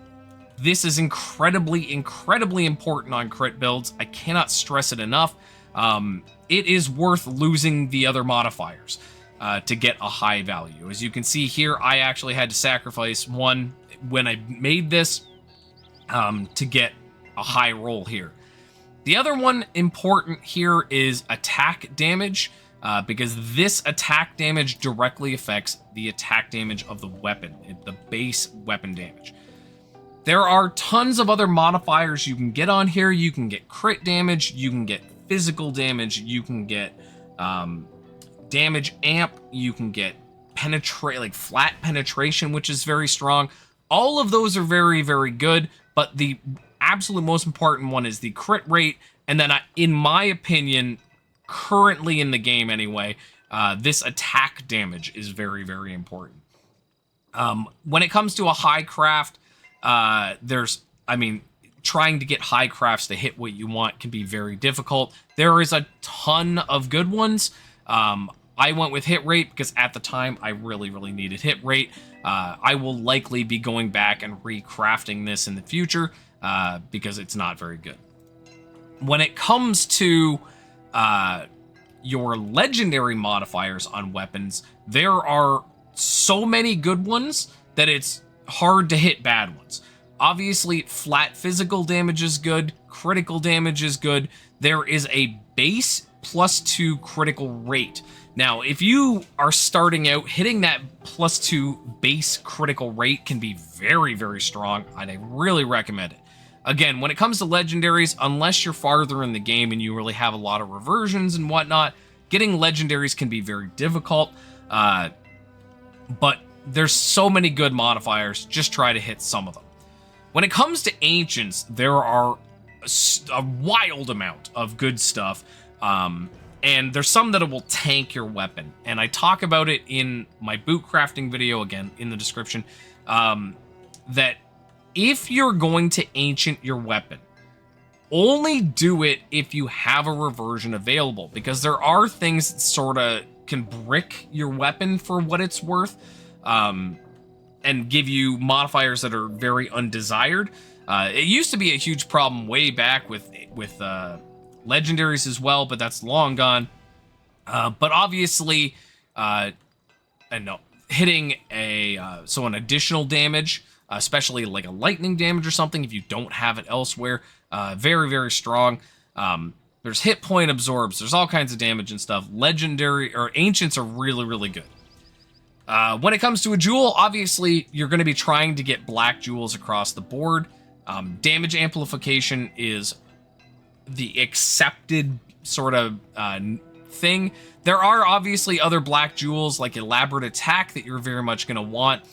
This is incredibly, incredibly important on crit builds. I cannot stress it enough. It is worth losing the other modifiers to get a high value. As you can see here, I actually had to sacrifice one when I made this to get a high roll here. The other one important here is attack damage, because this attack damage directly affects the attack damage of the weapon, the base weapon damage. There are tons of other modifiers you can get on here. You can get crit damage, you can get physical damage, you can get damage amp, you can get flat penetration, which is very strong. All of those are very, very good, but the absolute most important one is the crit rate, and then in my opinion, currently in the game anyway, this attack damage is very, very important. When it comes to a high craft, trying to get high crafts to hit what you want can be very difficult. There is a ton of good ones. I went with hit rate because at the time I really, really needed hit rate. I will likely be going back and recrafting this in the future because it's not very good. When it comes to your legendary modifiers on weapons, there are so many good ones that it's hard to hit bad ones. Obviously, flat physical damage is good, critical damage is good. There is a base +2 critical rate. Now, if you are starting out, hitting that +2 base critical rate can be very, very strong, and I really recommend it. Again, when it comes to legendaries, unless you're farther in the game and you really have a lot of reversions and whatnot, getting legendaries can be very difficult, but there's so many good modifiers, just try to hit some of them. When it comes to ancients, there are a wild amount of good stuff, and there's some that will tank your weapon, and I talk about it in my boot crafting video, again, in the description, that if you're going to ancient your weapon, only do it if you have a reversion available, because there are things that sort of can brick your weapon for what it's worth, and give you modifiers that are very undesired. It used to be a huge problem way back with legendaries as well, but that's long gone. But obviously, hitting an additional damage, especially like a lightning damage or something, if you don't have it elsewhere, very, very strong. There's hit point absorbs, there's all kinds of damage and stuff. Legendary or ancients are really, really good. When it comes to a jewel, obviously you're going to be trying to get black jewels across the board. Damage amplification is the accepted sort of thing. There are obviously other black jewels like elaborate attack that you're very much going to want.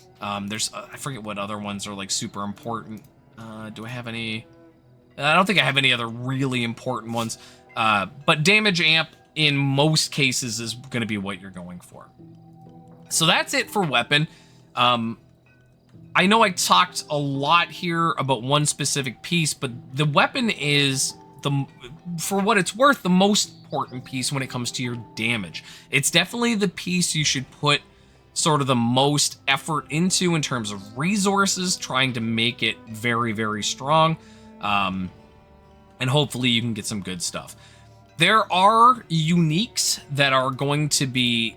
There's I forget what other ones are like super important. Do I have any? I don't think I have any other really important ones. But damage amp in most cases is going to be what you're going for. So that's it for weapon. I know I talked a lot here about one specific piece, but the weapon is, for what it's worth, the most important piece when it comes to your damage. It's definitely the piece you should put sort of the most effort into in terms of resources, trying to make it very, very strong. And hopefully you can get some good stuff. There are uniques that are going to be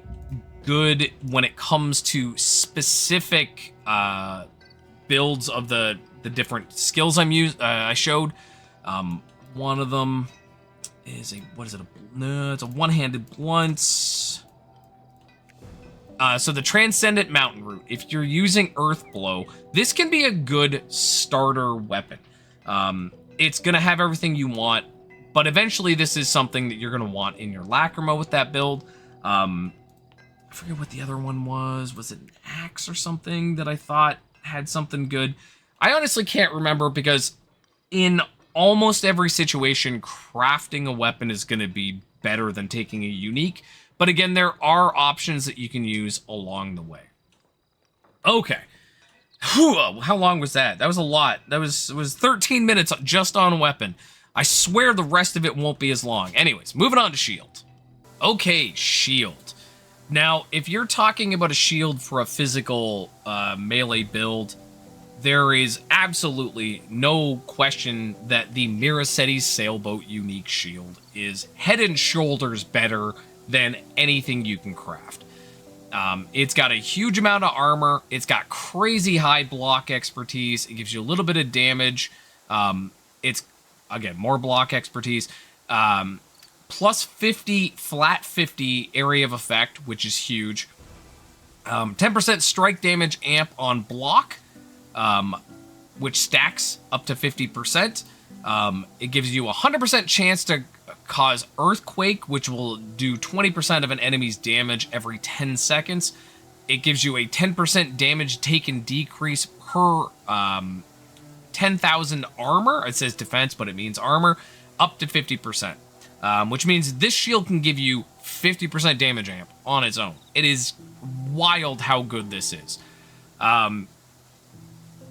good when it comes to specific builds of the different skills I showed. One of them is it's a one-handed blunt. So the Transcendent Mountain Root. If you're using Earth Blow, this can be a good starter weapon. It's gonna have everything you want, but eventually this is something that you're gonna want in your Lacrima with that build. I forget what the other one was. Was it an axe or something that I thought had something good? I honestly can't remember, because in almost every situation, crafting a weapon is going to be better than taking a unique. But again, there are options that you can use along the way. Okay. Whew, how long was that? That was a lot. It was 13 minutes just on weapon. I swear the rest of it won't be as long. Anyways, moving on to shield. Okay, shield. Now, if you're talking about a shield for a physical melee build, there is absolutely no question that the Miracetti Sailboat Unique Shield is head and shoulders better than anything you can craft. It's got a huge amount of armor. It's got crazy high block expertise. It gives you a little bit of damage. It's, again, more block expertise. Plus 50, flat 50 area of effect, which is huge. 10% strike damage amp on block, which stacks up to 50%. It gives you a 100% chance to cause Earthquake, which will do 20% of an enemy's damage every 10 seconds. It gives you a 10% damage taken decrease per 10,000 armor. It says defense, but it means armor, up to 50%. Which means this shield can give you 50% damage amp on its own. It is wild how good this is.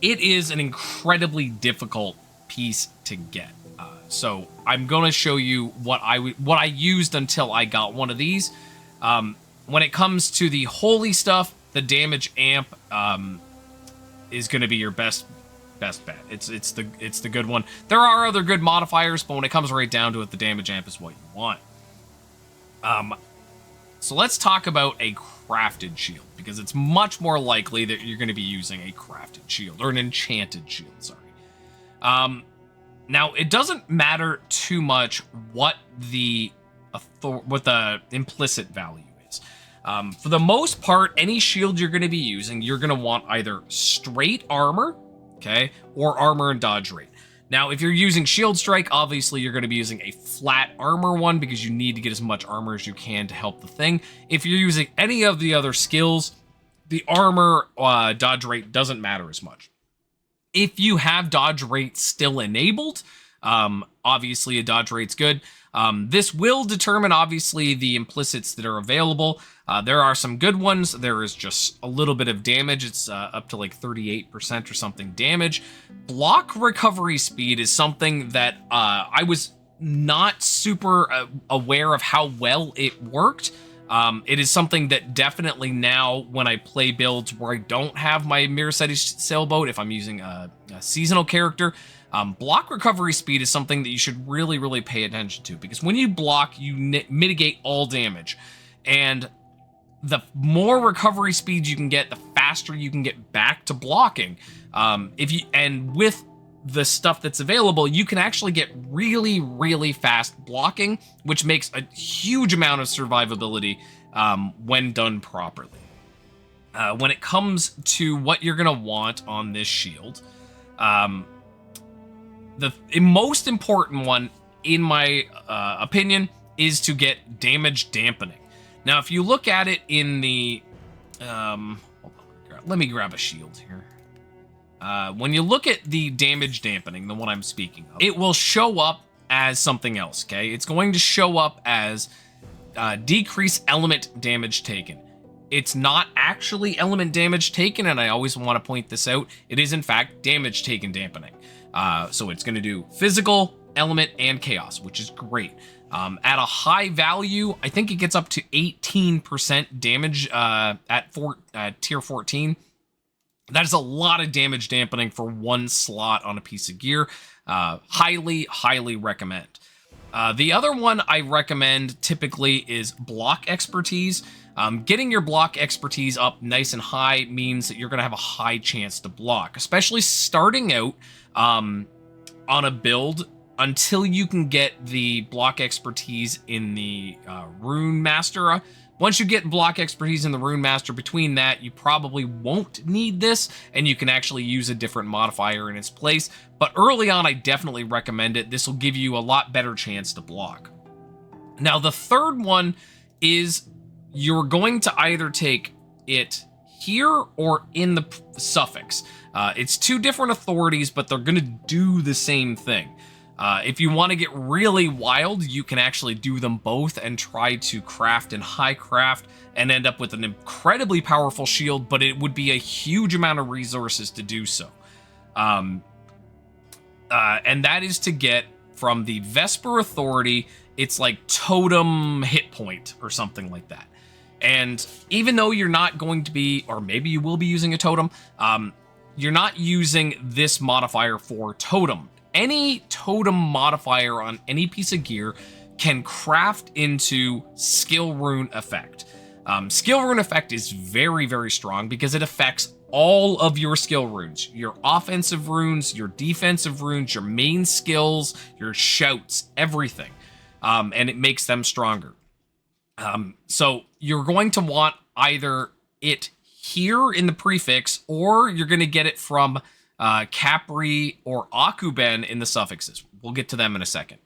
It is an incredibly difficult piece to get. So I'm going to show you what I used until I got one of these. When it comes to the holy stuff, the damage amp is going to be your best bet. It's the good one. There are other good modifiers, but when it comes right down to it, the damage amp is what you want. So let's talk about a crafted shield, because it's much more likely that you're going to be using a crafted shield, or an enchanted shield, sorry. Now, it doesn't matter too much what the implicit value is. For the most part, any shield you're going to be using, you're going to want either straight armor, okay, or armor and dodge rate. Now, if you're using shield strike, obviously you're going to be using a flat armor one, because you need to get as much armor as you can to help the thing. If you're using any of the other skills, the armor dodge rate doesn't matter as much. If you have dodge rate still enabled, obviously a dodge rate's good. This will determine, obviously, the implicits that are available. There are some good ones. There is just a little bit of damage. It's up to like 38% or something damage. Block recovery speed is something that I was not super aware of how well it worked. It is something that definitely now, when I play builds where I don't have my Miracetti Sailboat, if I'm using a seasonal character, block recovery speed is something that you should really, really pay attention to, because when you block, you mitigate all damage. And the more recovery speed you can get, the faster you can get back to blocking. And with the stuff that's available, you can actually get really, really fast blocking, which makes a huge amount of survivability when done properly. When it comes to what you're going to want on this shield, the most important one, in my opinion, is to get damage dampening. Now, if you look at it in the... hold on, let me grab a shield here. When you look at the damage dampening, the one I'm speaking of, it will show up as something else, okay? It's going to show up as decrease element damage taken. It's not actually element damage taken, and I always want to point this out. It is, in fact, damage taken dampening. So it's going to do physical, element, and chaos, which is great. At a high value, I think it gets up to 18% damage at tier 14. That is a lot of damage dampening for one slot on a piece of gear. Highly, highly recommend. The other one I recommend typically is block expertise. Getting your block expertise up nice and high means that you're going to have a high chance to block, especially starting out on a build until you can get the block expertise in the Runemaster. Once you get block expertise in the Runemaster, between that, you probably won't need this, and you can actually use a different modifier in its place. But early on, I definitely recommend it. This will give you a lot better chance to block. Now, the third one is you're going to either take it here or in the suffix. It's two different authorities, but they're going to do the same thing. If you want to get really wild, you can actually do them both and try to craft and high craft and end up with an incredibly powerful shield, but it would be a huge amount of resources to do so. And that is to get from the Vesper Authority, it's like totem hit point or something like that. And even though you're not going to be, or maybe you will be using a totem, you're not using this modifier for totem. Any totem modifier on any piece of gear can craft into skill rune effect. Skill rune effect is very, very strong because it affects all of your skill runes, your offensive runes, your defensive runes, your main skills, your shouts, everything. And it makes them stronger. So you're going to want either it here in the prefix, or you're going to get it from Capri or Akuben in the suffixes. We'll get to them in a second.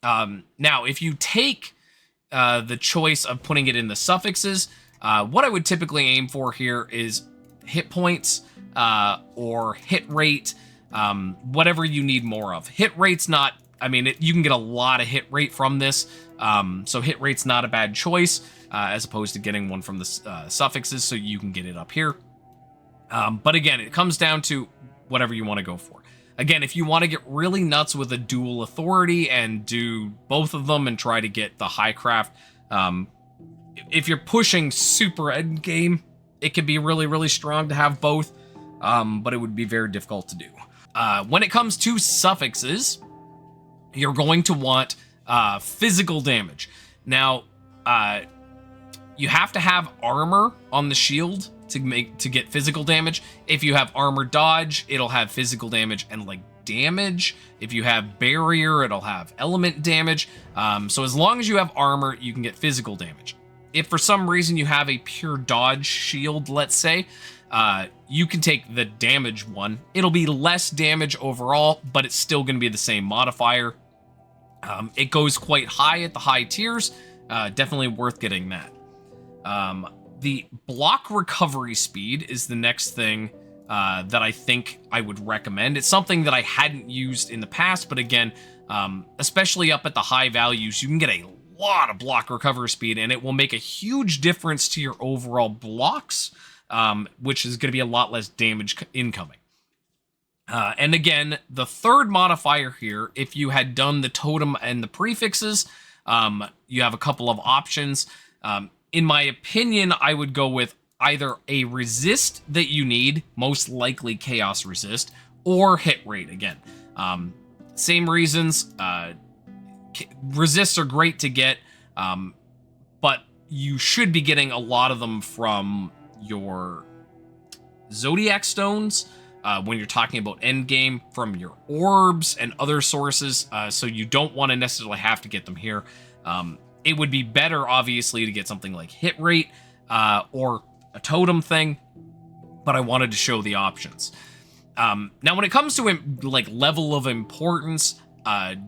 Now, if you take the choice of putting it in the suffixes, what I would typically aim for here is hit points or hit rate, whatever you need more of. Hit rate's not, I mean, you can get a lot of hit rate from this, so hit rate's not a bad choice, as opposed to getting one from the suffixes, so you can get it up here. But again, it comes down to whatever you want to go for. Again, if you want to get really nuts with a dual authority and do both of them and try to get the high craft, if you're pushing super end game, it can be really, really strong to have both, but it would be very difficult to do. When it comes to suffixes, you're going to want physical damage. Now, you have to have armor on the shield to get physical damage. If you have armor dodge, it'll have physical damage and like damage. If you have barrier, it'll have element damage. So as long as you have armor, you can get physical damage. If for some reason you have a pure dodge shield, let's say, you can take the damage one. It'll be less damage overall, but it's still going to be the same modifier. It goes quite high at the high tiers. Definitely worth getting that. The block recovery speed is the next thing that I think I would recommend. It's something that I hadn't used in the past, but again, especially up at the high values, you can get a lot of block recovery speed, and it will make a huge difference to your overall blocks, which is going to be a lot less damage incoming. And again, the third modifier here, if you had done the totem and the prefixes, you have a couple of options. In my opinion, I would go with either a resist that you need, most likely chaos resist, or hit rate again. Same reasons. Resists are great to get, but you should be getting a lot of them from your Zodiac Stones when you're talking about endgame, from your orbs and other sources, so you don't want to necessarily have to get them here. It would be better, obviously, to get something like hit rate or a totem thing, but I wanted to show the options. Now, when it comes to like level of importance,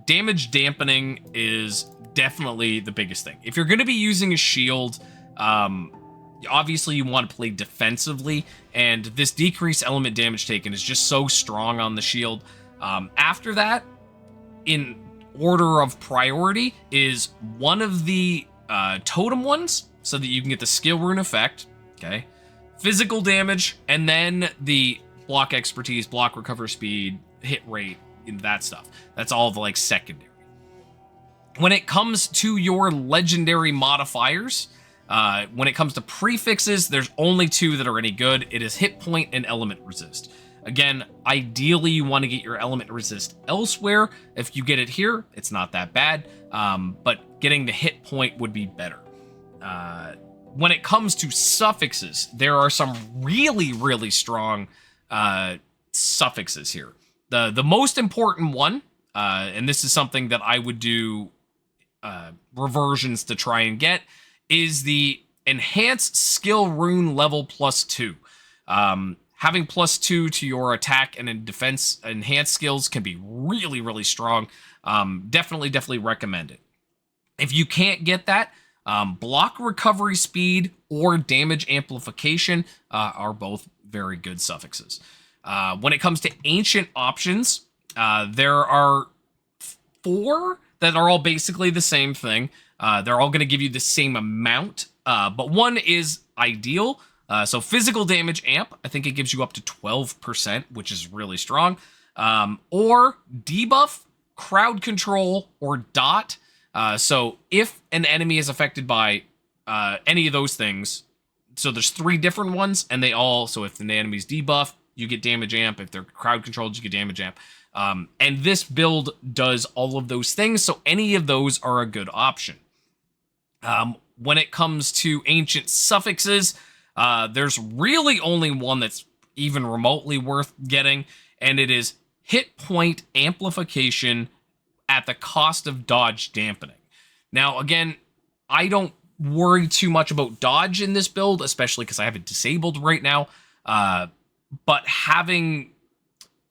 damage dampening is definitely the biggest thing. If you're going to be using a shield, obviously you want to play defensively, and this decreased element damage taken is just so strong on the shield. After that, in order of priority, is one of the totem ones, so that you can get the skill rune effect, okay? Physical damage, and then the block expertise, block recover speed, hit rate, and that stuff. That's all the, like, secondary. When it comes to your legendary modifiers, when it comes to prefixes, there's only two that are any good. It is hit point and element resist. Again, ideally you want to get your element resist elsewhere. If you get it here, it's not that bad, but getting the hit point would be better. When it comes to suffixes, there are some really, really strong suffixes here. The most important one, and this is something that I would do reversions to try and get, is the enhanced skill rune level +2. Having +2 to your attack and in defense enhanced skills can be really, really strong. Definitely recommend it. If you can't get that, block recovery speed or damage amplification are both very good suffixes. When it comes to ancient options, there are 4 that are all basically the same thing. They're all going to give you the same amount, but one is ideal. So physical damage amp, I think it gives you up to 12%, which is really strong. Or debuff, crowd control, or dot. So if an enemy is affected by any of those things, so there's 3 different ones, and they all, so if the enemy's debuff, you get damage amp. If they're crowd controlled, you get damage amp. And this build does all of those things, so any of those are a good option. When it comes to ancient suffixes, there's really only one that's even remotely worth getting, and it is hit point amplification at the cost of dodge dampening. Now, again, I don't worry too much about dodge in this build, especially because I have it disabled right now. But having,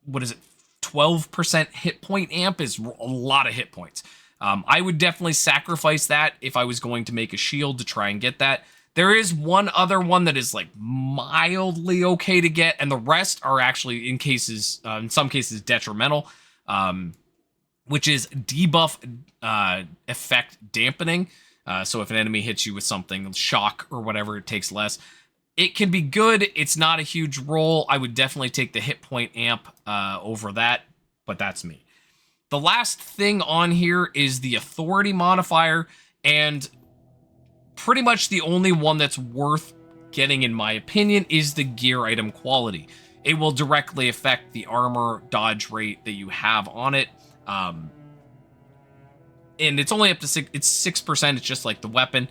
12% hit point amp is a lot of hit points. I would definitely sacrifice that if I was going to make a shield to try and get that. There is one other one that is like mildly okay to get, and the rest are actually in some cases detrimental, which is debuff effect dampening. So if an enemy hits you with something, shock or whatever, it takes less. It can be good. It's not a huge roll. I would definitely take the hit point amp over that, but that's me. The last thing on here is the authority modifier, and pretty much the only one that's worth getting, in my opinion, is the gear item quality. It will directly affect the armor dodge rate that you have on it. And it's only up to 6%. It's just like the weapon.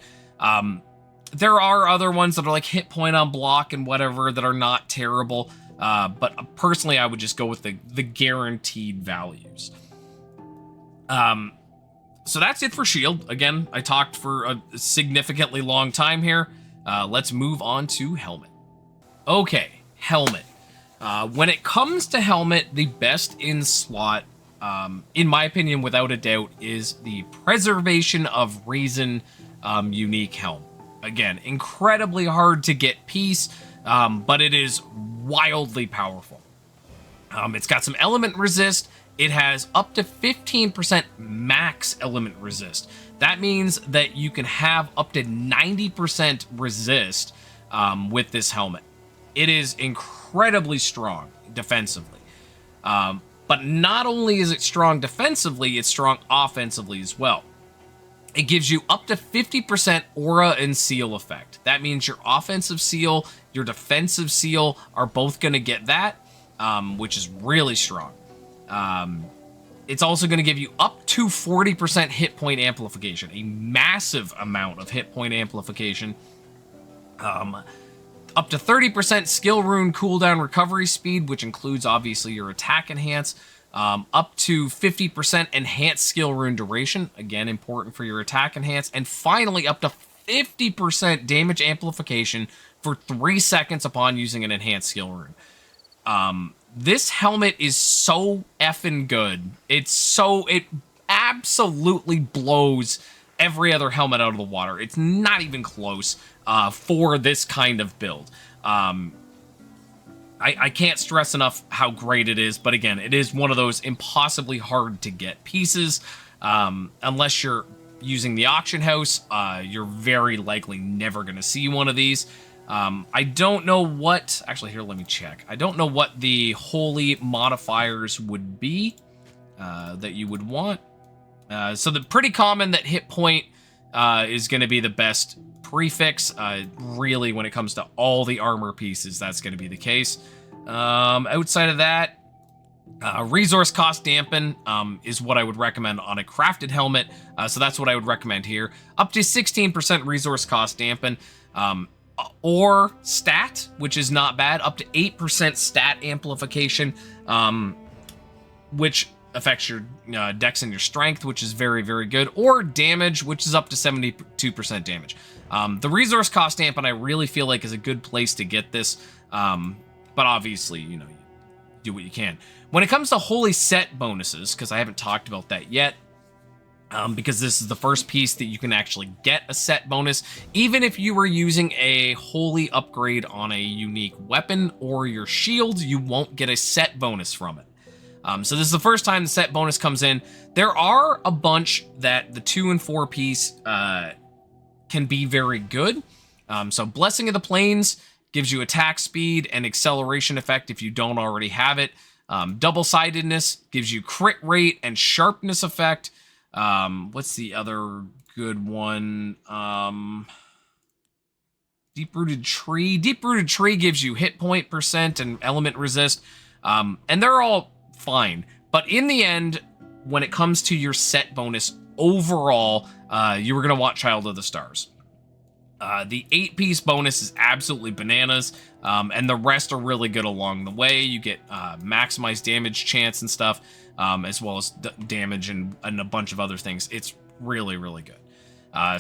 There are other ones that are like hit point on block and whatever that are not terrible. But personally, I would just go with the guaranteed values. So that's it for shield. Again, I talked for a significantly long time here. Let's move on to helmet. Okay, helmet. When it comes to helmet, the best in slot, in my opinion, without a doubt, is the Preservation of Reason unique helmet. Again, incredibly hard to get piece, but it is wildly powerful. It's got some element resist. It has up to 15% max element resist. That means that you can have up to 90% resist with this helmet. It is incredibly strong defensively. But not only is it strong defensively, it's strong offensively as well. It gives you up to 50% aura and seal effect. That means your offensive seal, your defensive seal are both going to get that, which is really strong. It's also going to give you up to 40% hit point amplification, a massive amount of hit point amplification. Up to 30% skill rune cooldown recovery speed, which includes obviously your attack enhance. Up to 50% enhanced skill rune duration, again important for your attack enhance. And finally, up to 50% damage amplification for 3 seconds upon using an enhanced skill rune. This helmet is so effing good. It absolutely blows every other helmet out of the water. It's not even close for this kind of build. I can't stress enough how great it is, but again, it is one of those impossibly hard to get pieces. Unless you're using the auction house, you're very likely never going to see one of these. I don't know what... Actually, here, let me check. I don't know what the holy modifiers would be that you would want. So the pretty common that hit point is going to be the best prefix. Really, when it comes to all the armor pieces, that's going to be the case. Outside of that, resource cost dampen is what I would recommend on a crafted helmet. So that's what I would recommend here. Up to 16% resource cost dampen. Or stat, which is not bad, up to 8% stat amplification, which affects your dex and your strength, which is very, very good, or damage, which is up to 72% damage. The resource cost dampen, I really feel like is a good place to get this, but obviously, you know, you do what you can. When it comes to holy set bonuses, because I haven't talked about that yet, because this is the first piece that you can actually get a set bonus. Even if you were using a holy upgrade on a unique weapon or your shield, you won't get a set bonus from it. So this is the first time the set bonus comes in. There are a bunch that the 2 and 4 piece can be very good. So Blessing of the Plains gives you attack speed and acceleration effect if you don't already have it. Double-sidedness gives you crit rate and sharpness effect. What's the other good one? Deep-Rooted Tree. Deep-Rooted Tree gives you hit point % and element resist. And they're all fine. But in the end, when it comes to your set bonus overall, you were going to want Child of the Stars. The 8-piece bonus is absolutely bananas, and the rest are really good along the way. You get maximized damage chance and stuff, as well as damage and a bunch of other things. It's really, really good.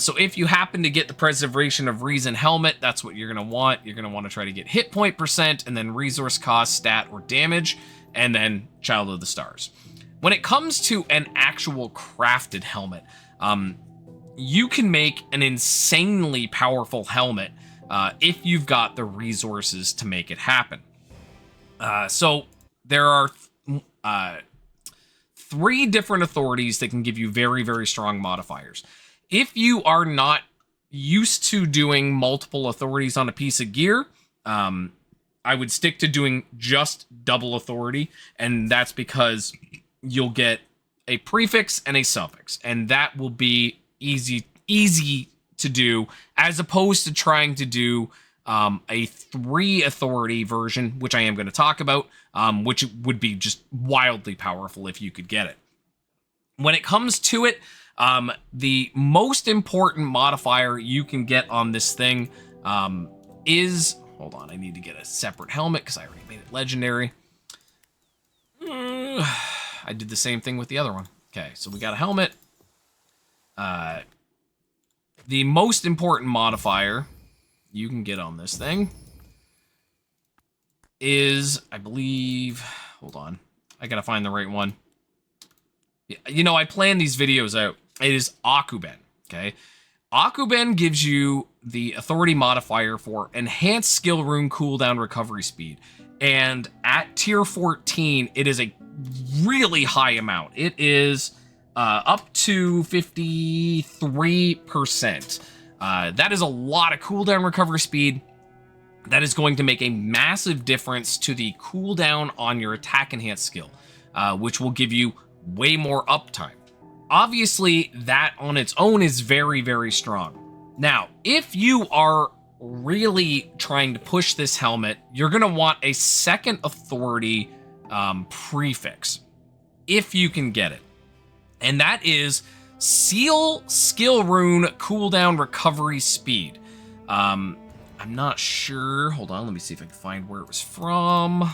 So if you happen to get the Preservation of Reason helmet, that's what you're going to want. You're going to want to try to get hit point %, and then resource cost, stat, or damage, and then Child of the Stars. When it comes to an actual crafted helmet, you can make an insanely powerful helmet if you've got the resources to make it happen. So there are 3 different authorities that can give you very, very strong modifiers. If you are not used to doing multiple authorities on a piece of gear, I would stick to doing just double authority, and that's because you'll get a prefix and a suffix, and that will be easy to do, as opposed to trying to do a 3 authority version, which I am going to talk about, which would be just wildly powerful if you could get it. When it comes to it, the most important modifier you can get on this thing is... Hold on, I need to get a separate helmet because I already made it legendary. I did the same thing with the other one. Okay, so we got a helmet. The most important modifier you can get on this thing is, I believe... Hold on. I gotta find the right one. You know, I plan these videos out. It is Akuben, okay? Akuben gives you the authority modifier for enhanced skill rune cooldown recovery speed. And at tier 14, it is a really high amount. It is up to 53%. That is a lot of cooldown recovery speed. That is going to make a massive difference to the cooldown on your attack enhanced skill, which will give you way more uptime. Obviously, that on its own is very, very strong. Now, if you are really trying to push this helmet, you're going to want a second authority prefix, if you can get it. And that is Seal Skill Rune Cooldown Recovery Speed. I'm not sure. Hold on, let me see if I can find where it was from.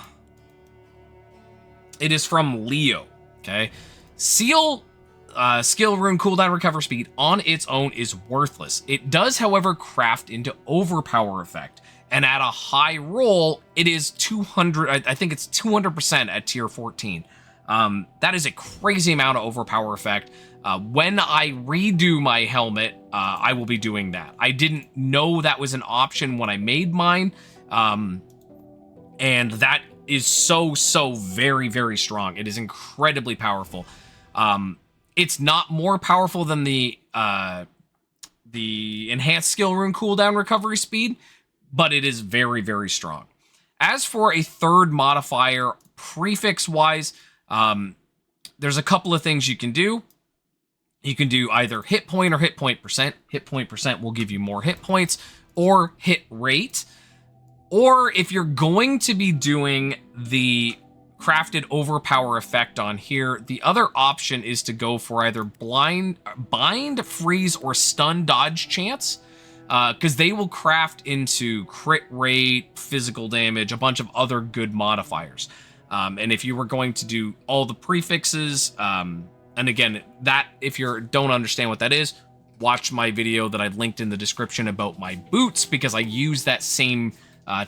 It is from Leo, okay? Seal Skill Rune Cooldown Recovery Speed on its own is worthless. It does, however, craft into Overpower effect, And at a high roll, it is 200, I think it's 200% at tier 14. That is a crazy amount of overpower effect. When I redo my helmet, I will be doing that. I didn't know that was an option when I made mine. And that is so very, very strong. It is incredibly powerful. It's not more powerful than the enhanced skill rune cooldown recovery speed, but it is very, very strong. As for a third modifier, prefix-wise, there's a couple of things you can do. You can do either hit point or hit point percent. Hit point percent will give you more hit points, or hit rate. Or if you're going to be doing the crafted overpower effect on here, the other option is to go for either bind, freeze, or stun dodge chance, because they will craft into crit rate, physical damage, a bunch of other good modifiers. And if you were going to do all the prefixes, and again, that if you don't understand what that is, watch my video that I linked in the description about my boots, because I use that same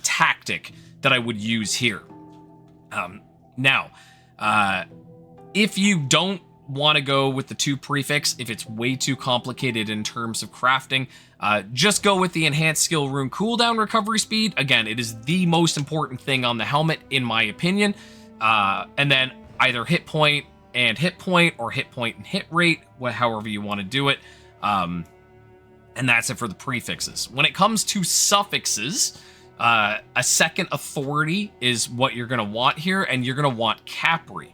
tactic that I would use here. Now, if you don't want to go with the 2 prefix, if it's way too complicated in terms of crafting, just go with the enhanced skill rune cooldown recovery speed. Again, it is the most important thing on the helmet, in my opinion. And then either hit point and hit point, or hit point and hit rate, however you want to do it. And that's it for the prefixes. When it comes to suffixes, a second authority is what you're going to want here, and you're going to want Capri.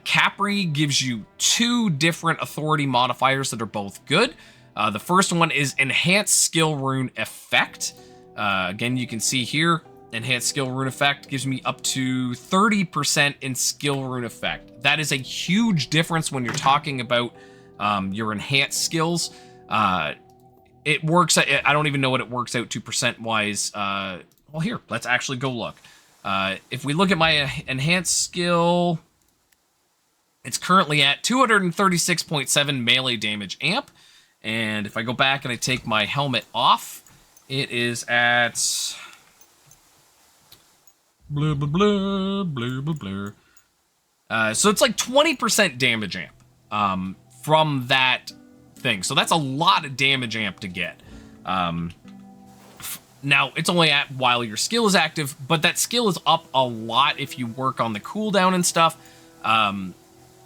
Capri gives you 2 different authority modifiers that are both good. The first one is Enhanced Skill Rune Effect. Again, you can see here, Enhanced Skill Rune Effect gives me up to 30% in Skill Rune Effect. That is a huge difference when you're talking about your enhanced skills. It works, I don't even know what it works out to percent-wise. Well, here, let's actually go look. If we look at my enhanced skill, it's currently at 236.7 melee damage amp. And if I go back and I take my helmet off, it is at... blah, blah, blah, blah, blah, blah. So it's like 20% damage amp from that thing. So that's a lot of damage amp to get. Now, it's only at while your skill is active, but that skill is up a lot if you work on the cooldown and stuff.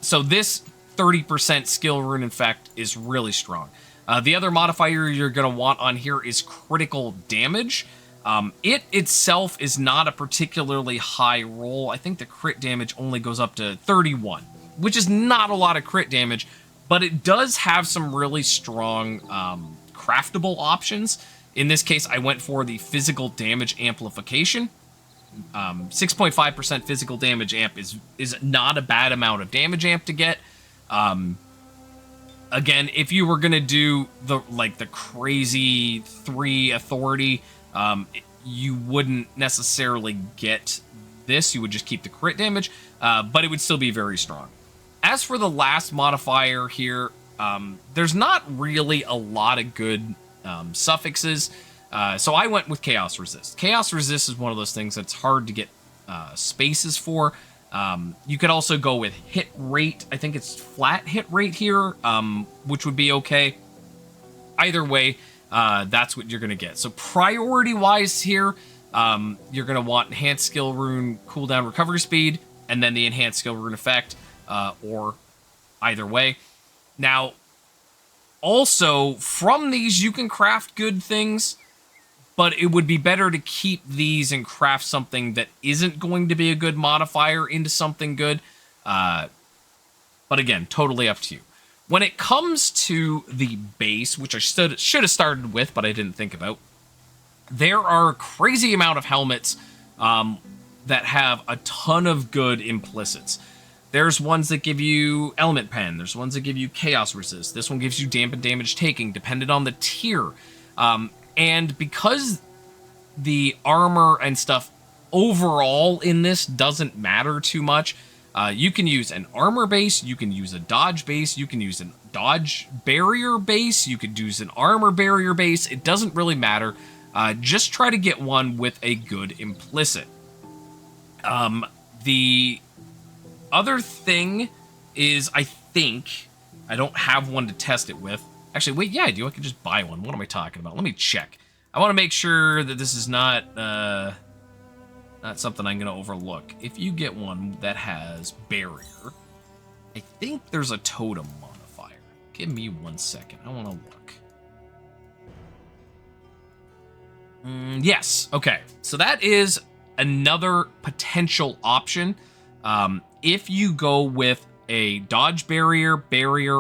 So this 30% skill rune effect is really strong. The other modifier you're going to want on here is critical damage. It itself is not a particularly high roll. I think the crit damage only goes up to 31, which is not a lot of crit damage, but it does have some really strong craftable options. In this case, I went for the physical damage amplification. 6.5% physical damage amp is not a bad amount of damage amp to get. Again, if you were gonna do the crazy 3 authority, you wouldn't necessarily get this. You would just keep the crit damage, but it would still be very strong. As for the last modifier here, there's not really a lot of good suffixes. So I went with Chaos Resist. Chaos Resist is one of those things that's hard to get spaces for. You could also go with hit rate. I think it's flat hit rate here, which would be okay. Either way, that's what you're going to get. So priority-wise here, you're going to want Enhanced Skill Rune cooldown recovery speed, and then the Enhanced Skill Rune effect, or either way. Now, also, from these, you can craft good things, but it would be better to keep these and craft something that isn't going to be a good modifier into something good. But again, totally up to you. When it comes to the base, which I should have started with, but I didn't think about, there are a crazy amount of helmets that have a ton of good implicits. There's ones that give you Element Pen. There's ones that give you Chaos Resist. This one gives you Dampened Damage Taking, depending on the tier. And because the armor and stuff overall in this doesn't matter too much, you can use an armor base, you can use a dodge base, you can use a dodge barrier base, you could use an armor barrier base. It doesn't really matter. just try to get one with a good implicit. The other thing is, I think, I don't have one to test it with. Actually, wait, yeah, I do. I can just buy one. What am I talking about? Let me check. I want to make sure that this is not something I'm going to overlook. If you get one that has barrier, I think there's a totem modifier. Give me 1 second. I want to look. Yes. Okay. So that is another potential option. If you go with a dodge barrier,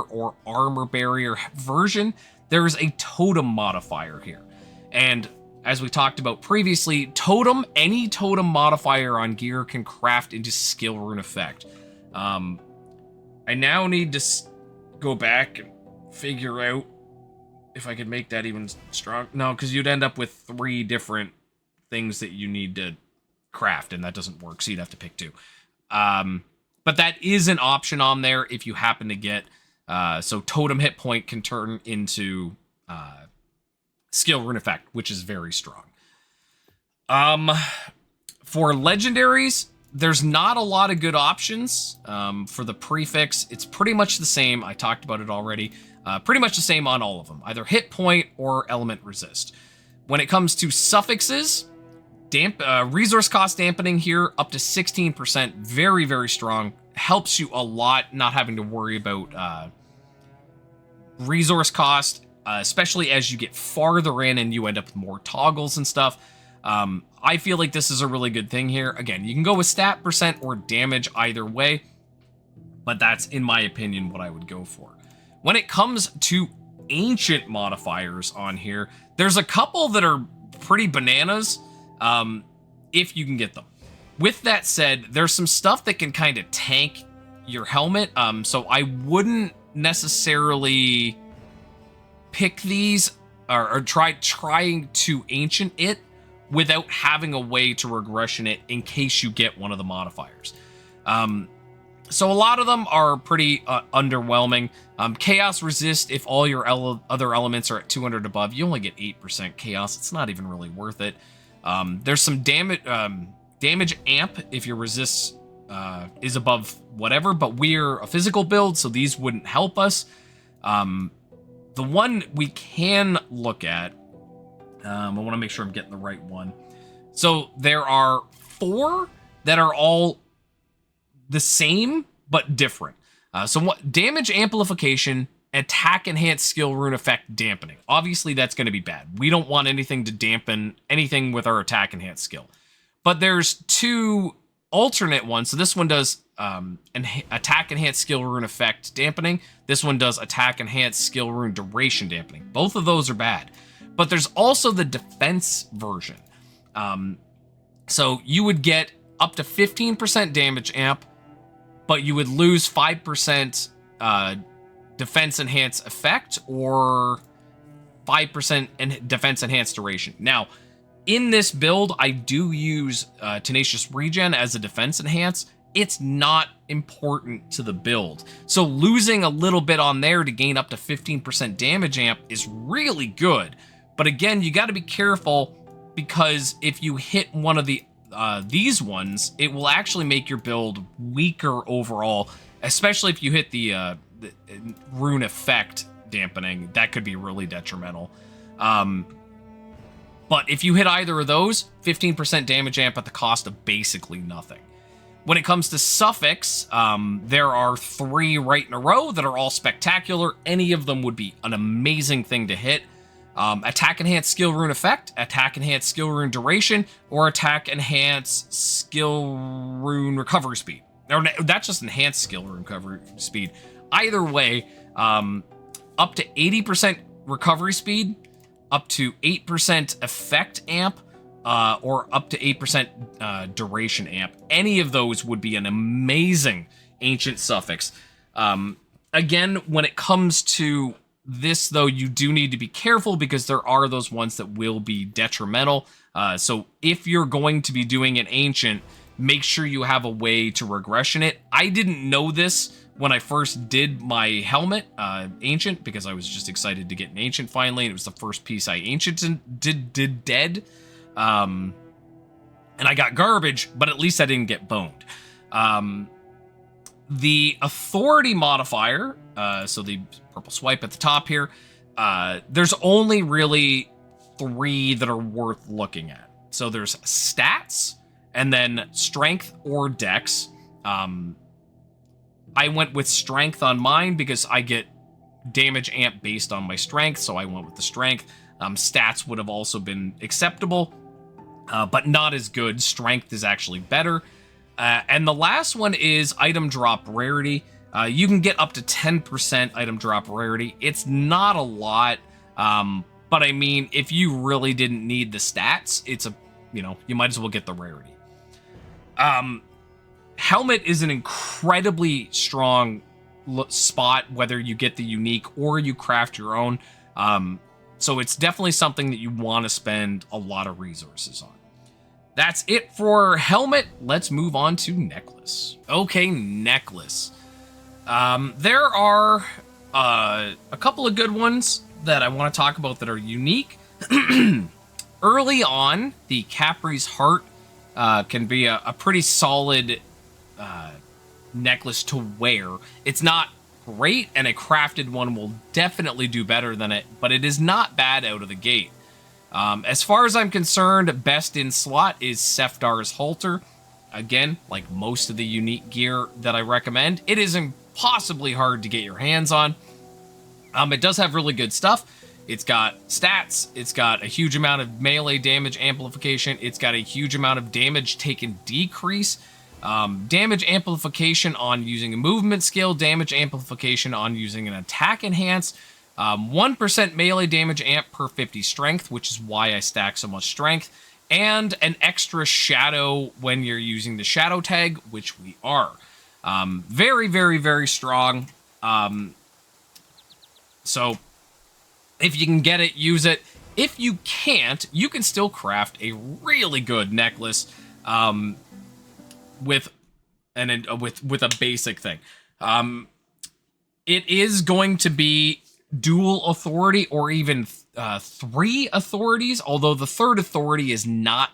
or armor barrier version, there's a totem modifier here. And as we talked about previously, totem, any totem modifier on gear can craft into skill rune effect. I now need to go back and figure out if I could make that even strong. No, because you'd end up with 3 different things that you need to craft, and that doesn't work, so you'd have to pick 2. But that is an option on there if you happen to get... so totem hit point can turn into skill rune effect, which is very strong. For legendaries, there's not a lot of good options. For the prefix, it's pretty much the same. I talked about it already. Pretty much the same on all of them, either hit point or element resist. When it comes to suffixes, resource cost dampening here up to 16%, very, very strong. Helps you a lot not having to worry about resource cost, especially as you get farther in and you end up with more toggles and stuff. I feel like this is a really good thing here. Again, you can go with stat percent or damage either way, but that's, in my opinion, what I would go for. When it comes to ancient modifiers on here, there's a couple that are pretty bananas, if you can get them. With that said, there's some stuff that can kind of tank your helmet, so I wouldn't necessarily pick these or trying to ancient it without having a way to regression it in case you get one of the modifiers. So a lot of them are pretty underwhelming. Chaos resist, if all your other elements are at 200 above, you only get 8% chaos. It's not even really worth it. There's some damage amp if your resist is above whatever, but we're a physical build, so these wouldn't help us. The one we can look at, I want to make sure I'm getting the right one. So there are 4 that are all the same, but different. So what damage amplification, attack enhanced skill rune effect dampening. Obviously, that's going to be bad. We don't want anything to dampen anything with our attack enhanced skill. But there's 2 alternate ones. So this one does attack enhanced skill rune effect dampening. This one does attack enhanced skill rune duration dampening. Both of those are bad. But there's also the defense version. So you would get up to 15% damage amp, but you would lose 5% defense enhanced effect or 5% defense enhanced duration. Now, in this build, I do use Tenacious Regen as a defense enhance. It's not important to the build. So losing a little bit on there to gain up to 15% damage amp is really good. But again, you got to be careful, because if you hit one of these ones, it will actually make your build weaker overall, especially if you hit the rune effect dampening. That could be really detrimental. But if you hit either of those, 15% damage amp at the cost of basically nothing. When it comes to suffix, there are 3 right in a row that are all spectacular. Any of them would be an amazing thing to hit. Attack enhanced skill rune effect, attack enhanced skill rune duration, or attack enhanced skill rune recovery speed. Or that's just enhanced skill rune recovery speed. Either way, up to 80% recovery speed, up to 8% effect amp, or up to 8% duration amp. Any of those would be an amazing ancient suffix. Again, when it comes to this, though, you do need to be careful, because there are those ones that will be detrimental. So if you're going to be doing an ancient, make sure you have a way to regression it. I didn't know this when I first did my helmet, Ancient, because I was just excited to get an Ancient finally, and it was the first piece I Anciented did dead. And I got garbage, but at least I didn't get boned. The authority modifier, so the purple swipe at the top here, there's only really 3 that are worth looking at. So there's stats, and then strength or dex. I went with strength on mine because I get damage amp based on my strength, so I went with the strength. Stats would have also been acceptable, but not as good. Strength is actually better. And the last one is item drop rarity. You can get up to 10% item drop rarity. It's not a lot, but I mean, if you really didn't need the stats, it's a, you might as well get the rarity. Helmet is an incredibly strong spot, whether you get the unique or you craft your own. So it's definitely something that you want to spend a lot of resources on. That's it for helmet. Let's move on to necklace. Okay, necklace. There are a couple of good ones that I want to talk about that are unique. Early on, the Capri's Heart can be a pretty solid necklace to wear. It's not great, and a crafted one will definitely do better than it, but it is not bad out of the gate. As far as I'm concerned, best in slot is Sefdar's Halter. Again, like most of the unique gear that I recommend, it is impossibly hard to get your hands on. It does have really good stuff. It's got stats, it's got a huge amount of melee damage amplification, it's got a huge amount of damage taken decrease, damage amplification on using a movement skill, damage amplification on using an attack enhance, 1% melee damage amp per 50 strength, which is why I stack so much strength, and an extra shadow when you're using the shadow tag, which we are. Very, very, very strong. So if you can get it, use it. If you can't, you can still craft a really good necklace with a basic thing. It is going to be dual authority or even 3 authorities, although the 3rd authority is not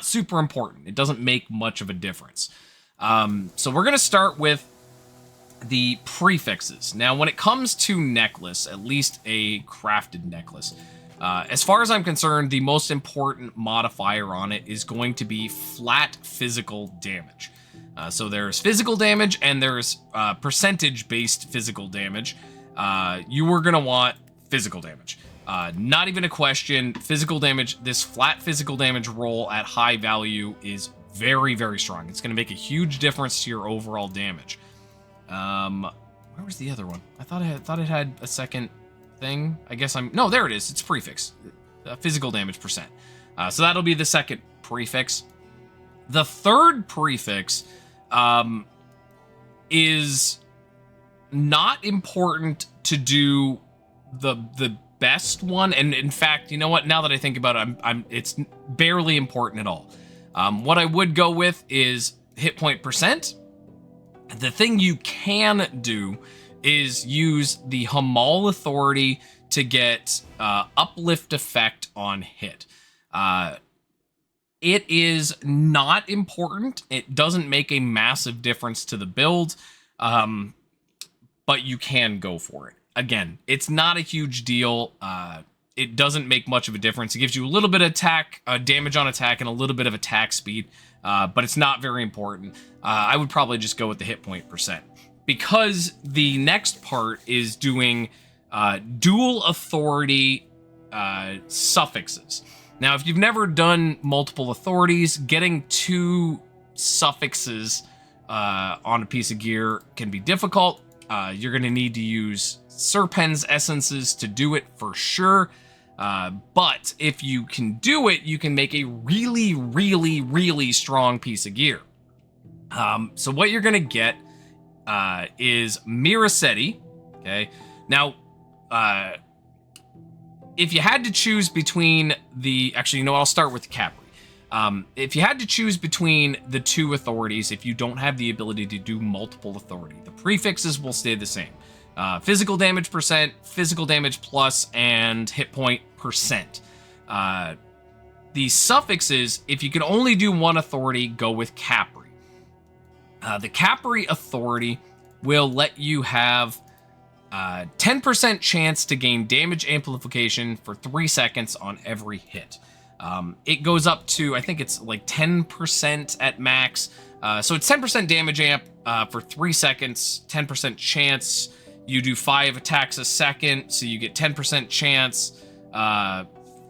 super important. It doesn't make much of a difference. So we're going to start with the prefixes. Now, when it comes to necklace, at least a crafted necklace, as far as I'm concerned, the most important modifier on it is going to be flat physical damage. So there's physical damage and there's percentage-based physical damage. You are going to want physical damage. Not even a question. Physical damage, this flat physical damage roll at high value is very, very strong. It's going to make a huge difference to your overall damage. Where was the other one? I thought it had a second thing. I guess no, there it is. It's prefix. Physical damage percent. So that'll be the second prefix. The third prefix is not important to do the best one, and in fact, you know what? Now that I think about it, it's barely important at all. What I would go with is hit point percent. The thing you can do is use the Hamal Authority to get uplift effect on hit. It is not important. It doesn't make a massive difference to the build, but you can go for it. Again, it's not a huge deal. It doesn't make much of a difference. It gives you a little bit of attack, damage on attack, and a little bit of attack speed, but it's not very important. I would probably just go with the hit point percent, because the next part is doing dual authority suffixes. Now, if you've never done multiple authorities, getting 2 suffixes on a piece of gear can be difficult. You're going to need to use Serpent's essences to do it for sure. But if you can do it, you can make a really, really, really strong piece of gear. So what you're going to get is Miracetti. Okay. Now, if you had to choose between actually, you know what? I'll start with Capri. If you had to choose between the two authorities, if you don't have the ability to do multiple authority, the prefixes will stay the same. Physical damage percent, physical damage plus, and hit point percent. The suffixes, if you can only do one authority, go with Capri. The Capri authority will let you have 10% chance to gain damage amplification for 3 seconds on every hit. It goes up to, I think it's like 10% at max. So it's 10% damage amp for 3 seconds, 10% chance. You do 5 attacks a second, so you get 10% chance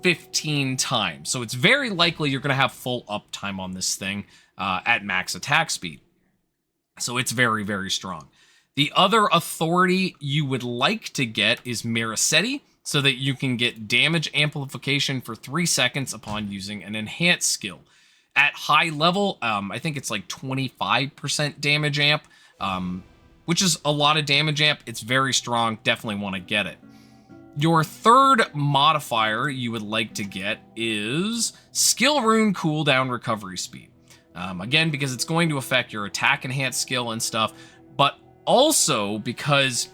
15 times. So it's very likely you're going to have full uptime on this thing at max attack speed. So it's very, very strong. The other authority you would like to get is Miracetti, so that you can get damage amplification for 3 seconds upon using an enhanced skill. At high level, I think it's like 25% damage amp, which is a lot of damage amp. It's very strong. Definitely want to get it. Your third modifier you would like to get is Skill Rune Cooldown Recovery Speed. Again, because it's going to affect your attack enhanced skill and stuff, but also because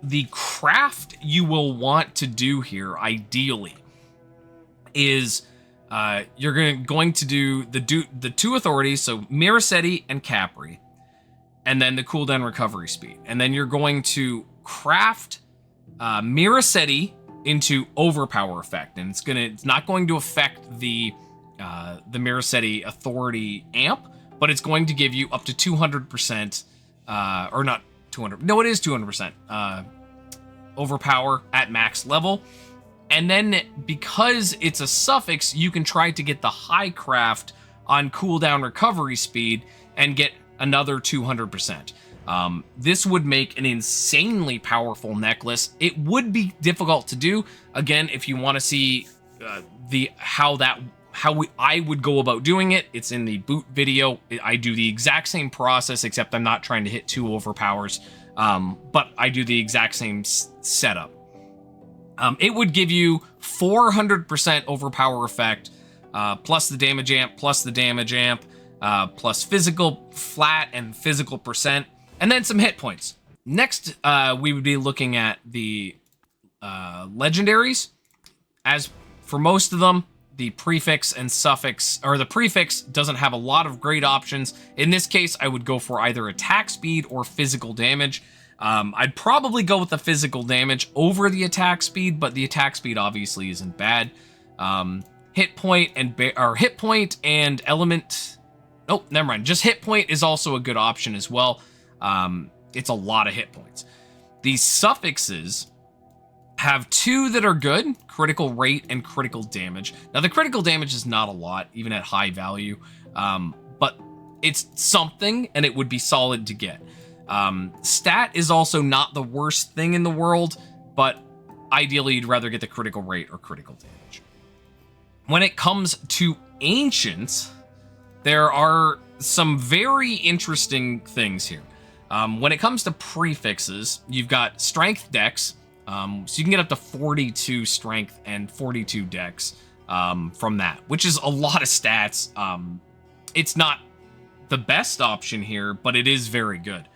the craft you will want to do here, ideally, is you're going to do the two authorities, so Miracetti and Capri, and then the cooldown recovery speed. And then you're going to craft Miracetti into overpower effect, and it's not going to affect the Miracetti authority amp, but it's going to give you up to 200%, or not 200, no, it is 200% overpower at max level. And then because it's a suffix, you can try to get the high craft on cooldown recovery speed and get another 200%. This would make an insanely powerful necklace. It would be difficult to do. Again, if you want to see how I would go about doing it, it's in the boot video. I do the exact same process, except I'm not trying to hit 2 overpowers, but I do the exact same setup. It would give you 400% overpower effect, plus the damage amp, plus the damage amp, plus physical flat and physical percent, and then some hit points. Next, we would be looking at the legendaries. As for most of them, the prefix and suffix, or the prefix doesn't have a lot of great options. In this case, I would go for either attack speed or physical damage. I'd probably go with the physical damage over the attack speed, but the attack speed obviously isn't bad. Hit point and element. Nope, never mind. Just hit point is also a good option as well. It's a lot of hit points. These suffixes have 2 that are good: critical rate and critical damage. Now, the critical damage is not a lot, even at high value, but it's something, and it would be solid to get. Stat is also not the worst thing in the world, but ideally you'd rather get the critical rate or critical damage. When it comes to ancients, there are some very interesting things here. When it comes to prefixes, you've got strength dex, so you can get up to 42 strength and 42 dex from that, which is a lot of stats. It's not the best option here, but it is very good.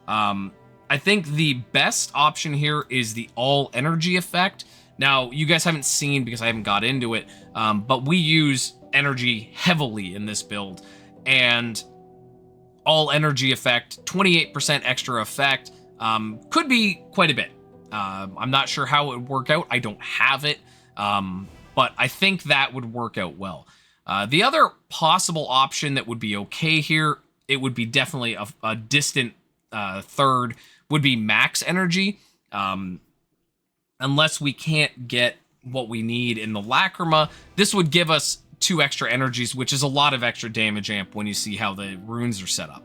I think the best option here is the all energy effect. Now, you guys haven't seen because I haven't got into it, but we use energy heavily in this build, and all energy effect, 28% extra effect, could be quite a bit. I'm not sure how it would work out. I don't have it, but I think that would work out well. The other possible option that would be okay here, it would be definitely a distant third, would be max energy. Unless we can't get what we need in the Lacrima, this would give us 2 extra energies, which is a lot of extra damage amp when you see how the runes are set up.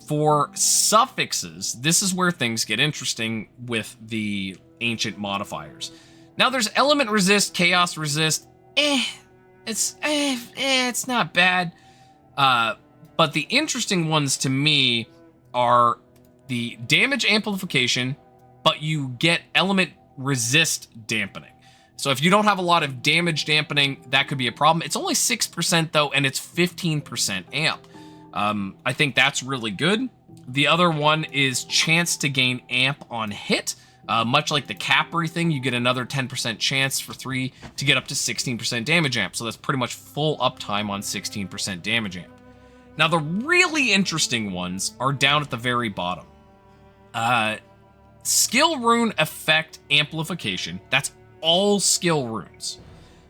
For suffixes, this is where things get interesting with the ancient modifiers. Now, there's element resist, chaos resist. It's not bad. But the interesting ones to me are the damage amplification, but you get element resist dampening. So if you don't have a lot of damage dampening, that could be a problem. It's only 6% though, and it's 15% amp. I think that's really good. The other one is chance to gain amp on hit. Much like the Capri thing, you get another 10% chance for 3 to get up to 16% damage amp. So that's pretty much full uptime on 16% damage amp. Now the really interesting ones are down at the very bottom. Skill rune effect amplification. That's all skill runes.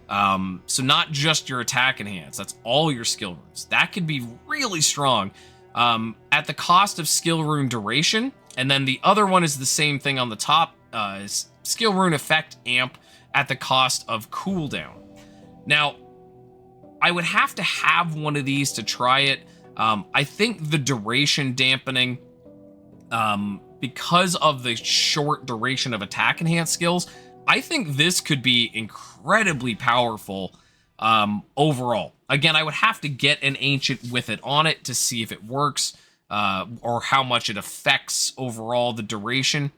So not just your attack enhance, that's all your skill runes. That could be really strong at the cost of skill rune duration. And then the other one is the same thing on the top, is skill rune effect amp at the cost of cooldown. Now, I would have to have one of these to try it. I think the duration dampening, because of the short duration of attack enhanced skills, I think this could be incredibly powerful overall. Again, I would have to get an ancient with it on it to see if it works, or how much it affects overall the duration.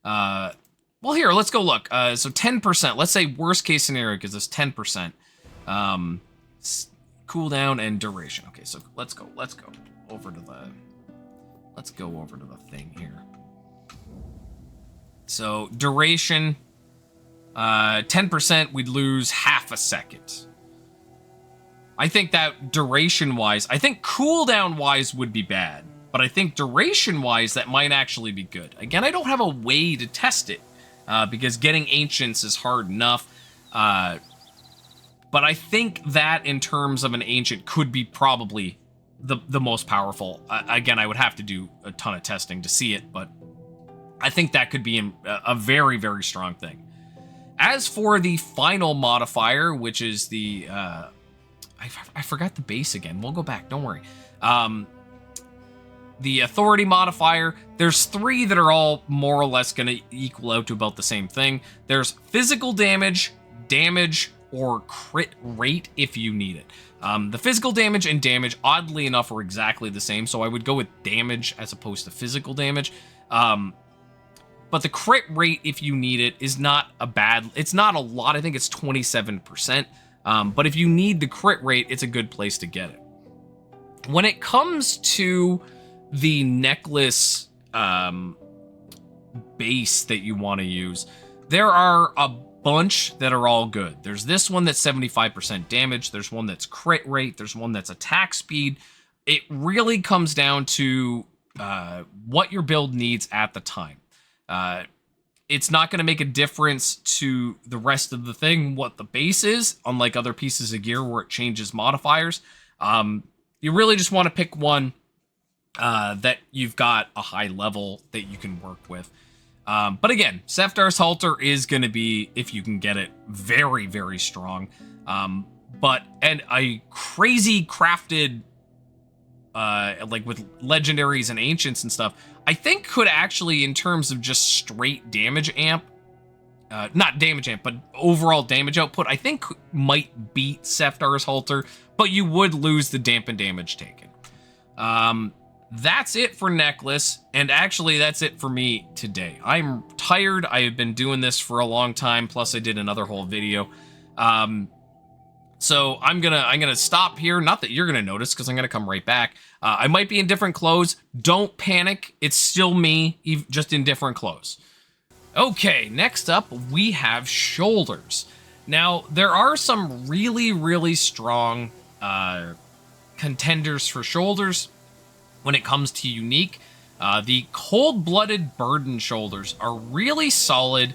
Well, here, let's go look. So 10%, let's say worst case scenario gives us 10%. Cooldown and duration. Okay, so let's go over to the thing here. So duration, 10%, we'd lose half a second. I think that duration-wise, I think cooldown-wise would be bad, but I think duration-wise, that might actually be good. Again, I don't have a way to test it, because getting ancients is hard enough, but I think that in terms of an ancient could be probably the most powerful. Again, I would have to do a ton of testing to see it, but I think that could be a very, very strong thing. As for the final modifier, which is the... I forgot the base again. We'll go back. Don't worry. The authority modifier, there's 3 that are all more or less going to equal out to about the same thing. There's physical damage, or crit rate if you need it. The physical damage and damage, oddly enough, are exactly the same, so I would go with damage as opposed to physical damage. But the crit rate, if you need it, is not a bad... It's not a lot. I think it's 27%. But if you need the crit rate, it's a good place to get it. When it comes to the necklace base that you want to use, there are a bunch that are all good. There's this one that's 75% damage. There's one that's crit rate. There's one that's attack speed. It really comes down to what your build needs at the time. It's not going to make a difference to the rest of the thing what the base is, unlike other pieces of gear where it changes modifiers. You really just want to pick one that you've got a high level that you can work with. But again, Seftar's Halter is going to be, if you can get it, very, very strong. And a crazy crafted, like with legendaries and ancients and stuff, I think could actually, in terms of just straight damage amp, not damage amp, but overall damage output, I think might beat Seftar's Halter, but you would lose the dampen damage taken. That's it for Necklace, and actually that's it for me today. I'm tired. I have been doing this for a long time, plus I did another whole video. So I'm gonna stop here. Not that you're gonna notice, because I'm gonna come right back. I might be in different clothes. Don't panic. It's still me, just in different clothes. Okay, next up we have shoulders. Now there are some really, really strong contenders for shoulders when it comes to unique. The cold-blooded burden shoulders are really solid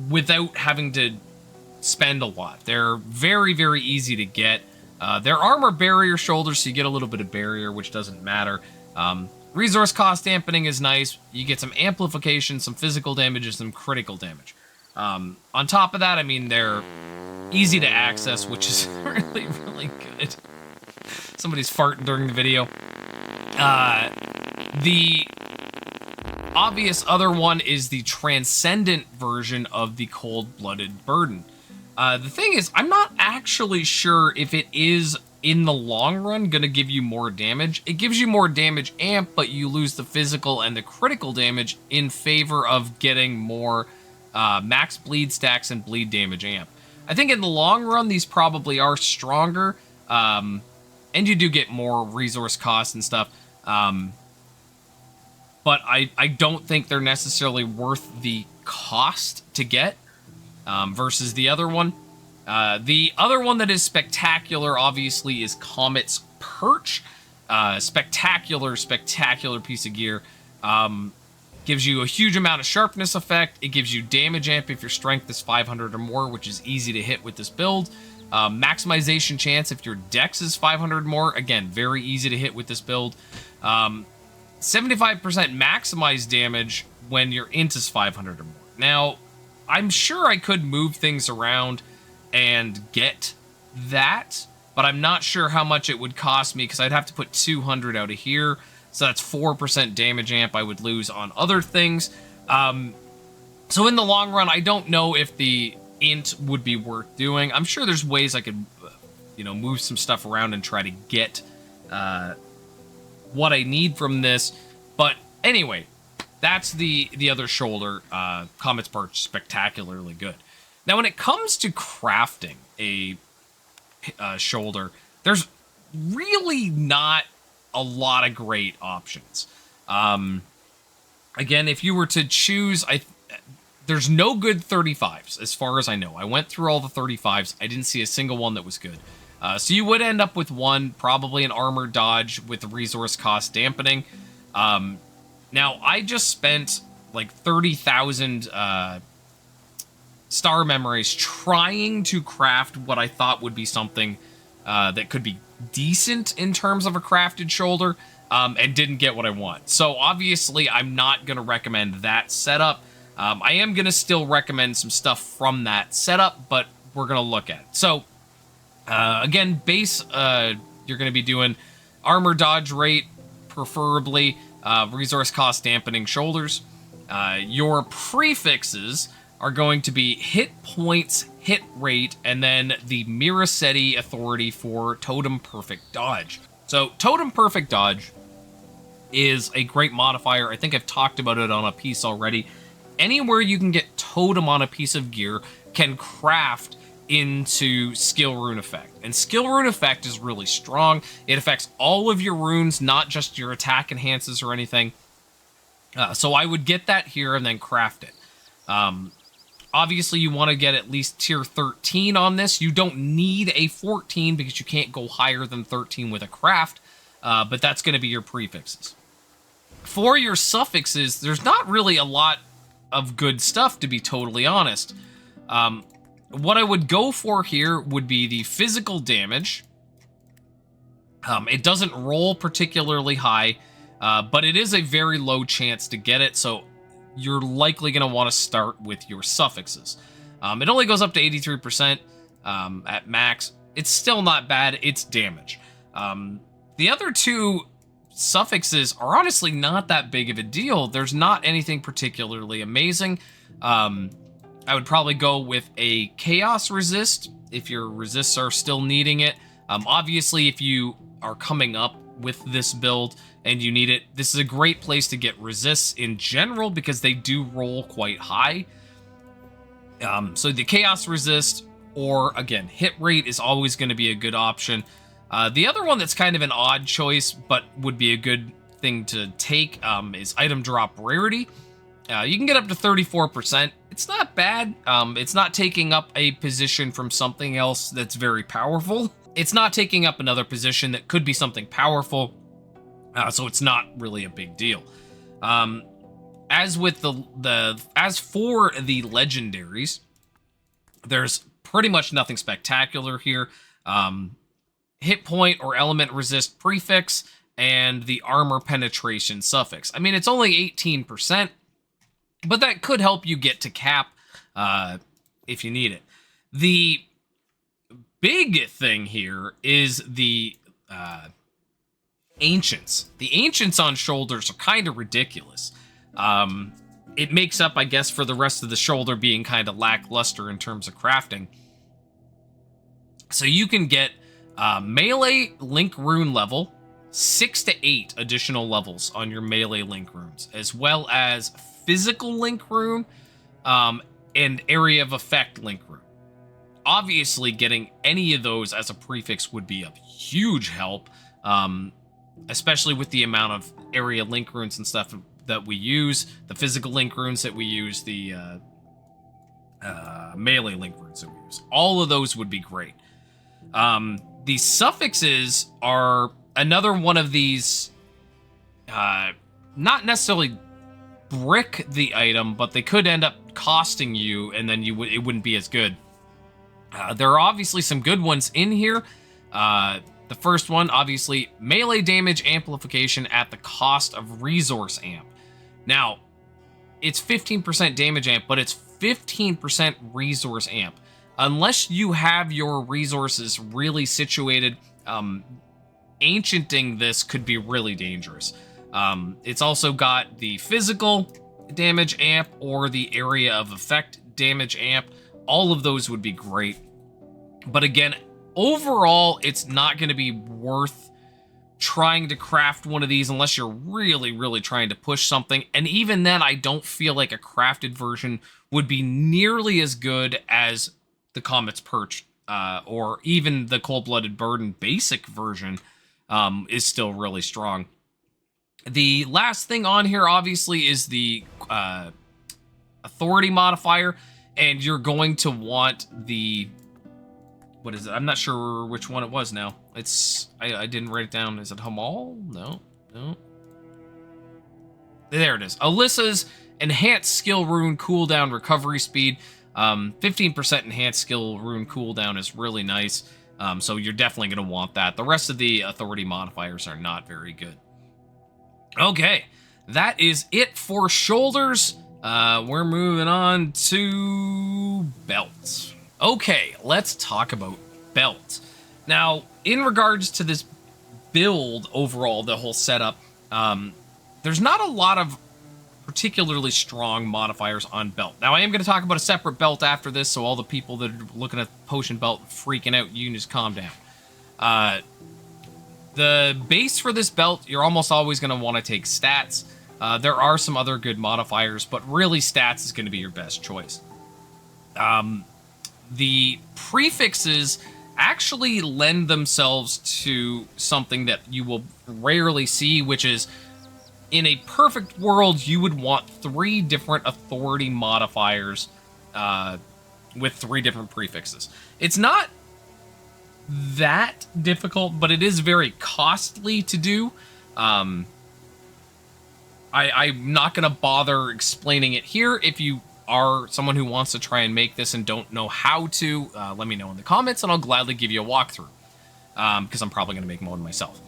without having to spend a lot. They're very, very easy to get. They're armor barrier shoulders, so you get a little bit of barrier, which doesn't matter. Resource cost dampening is nice. You get some amplification, some physical damage, and some critical damage. On top of that, I mean, they're easy to access, which is really, really good. Somebody's farting during the video. The obvious other one is the transcendent version of the cold-blooded burden. The thing is, I'm not actually sure if it is, in the long run, going to give you more damage. It gives you more damage amp, but you lose the physical and the critical damage in favor of getting more max bleed stacks, and bleed damage amp. I think in the long run, these probably are stronger, and you do get more resource costs and stuff. But I don't think they're necessarily worth the cost to get versus the other one. The other one that is spectacular, obviously, is Comet's Perch. Spectacular piece of gear. Gives you a huge amount of sharpness effect. It gives you damage amp if your strength is 500 or more, which is easy to hit with this build. Maximization chance if your dex is 500 more. Again, very easy to hit with this build. 75% maximized damage when your int is 500 or more. Now, I'm sure I could move things around and get that, but I'm not sure how much it would cost me because I'd have to put 200 out of here. So that's 4% damage amp I would lose on other things. So in the long run, I don't know if the int would be worth doing. I'm sure there's ways I could, move some stuff around and try to get what I need from this. But anyway, that's the other shoulder. Comet's Perch, spectacularly good. Now, when it comes to crafting a shoulder, there's really not a lot of great options. Again, if you were to choose, there's no good 35s as far as I know. I went through all the 35s. I didn't see a single one that was good. So you would end up with one, probably an armor dodge with resource cost dampening. Now, I just spent like 30,000 star memories trying to craft what I thought would be something that could be decent in terms of a crafted shoulder, and didn't get what I want. So obviously, I'm not going to recommend that setup. I am going to still recommend some stuff from that setup, but we're going to look at it. So again, base, you're going to be doing armor dodge rate, preferably resource cost dampening shoulders. Your prefixes are going to be hit points, hit rate, and then the Miraceti authority for Totem Perfect Dodge. So Totem Perfect Dodge is a great modifier. I think I've talked about it on a piece already. Anywhere you can get Totem on a piece of gear can craft into Skill Rune Effect. And Skill Rune Effect is really strong. It affects all of your runes, not just your attack enhances or anything. So I would get that here and then craft it. Obviously, you want to get at least tier 13 on this. You don't need a 14 because you can't go higher than 13 with a craft, but that's going to be your prefixes. For your suffixes, there's not really a lot of good stuff, to be totally honest. What I would go for here would be the physical damage. It doesn't roll particularly high, but it is a very low chance to get it, so you're likely going to want to start with your suffixes. It only goes up to 83% at max. It's still not bad. It's damage. The other two suffixes are honestly not that big of a deal. There's not anything particularly amazing. I would probably go with a chaos resist if your resists are still needing it. Obviously, if you are coming up with this build and you need it, this is a great place to get resists in general because they do roll quite high. So the chaos resist, or again, hit rate is always going to be a good option. The other one that's kind of an odd choice but would be a good thing to take is item drop rarity. You can get up to 34%. It's not bad. It's not taking up a position from something else that's very powerful. It's not taking up another position that could be something powerful. So it's not really a big deal. As for the legendaries, there's pretty much nothing spectacular here. Hit point or element resist prefix and the armor penetration suffix. I mean, it's only 18%, but that could help you get to cap if you need it. The big thing here is the ancients. The ancients on shoulders are kind of ridiculous. It makes up, I guess, for the rest of the shoulder being kind of lackluster in terms of crafting. So you can get melee link rune level, 6 to 8 additional levels on your melee link runes, as well as physical link rune, and area of effect link rune. Obviously, getting any of those as a prefix would be a huge help, especially with the amount of area link runes and stuff that we use, the physical link runes that we use, the melee link runes that we use. All of those would be great. The suffixes are another one of these, not necessarily brick the item, but they could end up costing you, and then it wouldn't be as good. There are obviously some good ones in here. The first one, obviously, melee damage amplification at the cost of resource amp. Now, it's 15% damage amp, but it's 15% resource amp. Unless you have your resources really situated, enchanting this could be really dangerous. It's also got the physical damage amp or the area of effect damage amp. All of those would be great. But again, overall, it's not going to be worth trying to craft one of these unless you're really, really trying to push something. And even then, I don't feel like a crafted version would be nearly as good as the Comet's Perch, or even the Cold-Blooded Burden basic version is still really strong. The last thing on here, obviously, is the authority modifier, and you're going to want the... What is it? I'm not sure which one it was now. I didn't write it down. Is it Hamal? No. There it is. Alyssa's Enhanced Skill Rune Cooldown Recovery Speed. 15% Enhanced Skill Rune Cooldown is really nice. So you're definitely going to want that. The rest of the authority modifiers are not very good. Okay. That is it for shoulders. We're moving on to belts. Okay, let's talk about belt. Now, in regards to this build overall, the whole setup, there's not a lot of particularly strong modifiers on belt. Now, I am going to talk about a separate belt after this, so all the people that are looking at potion belt freaking out, you can just calm down. The base for this belt, you're almost always going to want to take stats. There are some other good modifiers, but really stats is going to be your best choice. The prefixes actually lend themselves to something that you will rarely see, which is, in a perfect world, you would want 3 different authority modifiers with 3 different prefixes. It's not that difficult, but it is very costly to do. I'm not going to bother explaining it here. If you are someone who wants to try and make this and don't know how to, let me know in the comments, and I'll gladly give you a walkthrough, because I'm probably going to make one myself.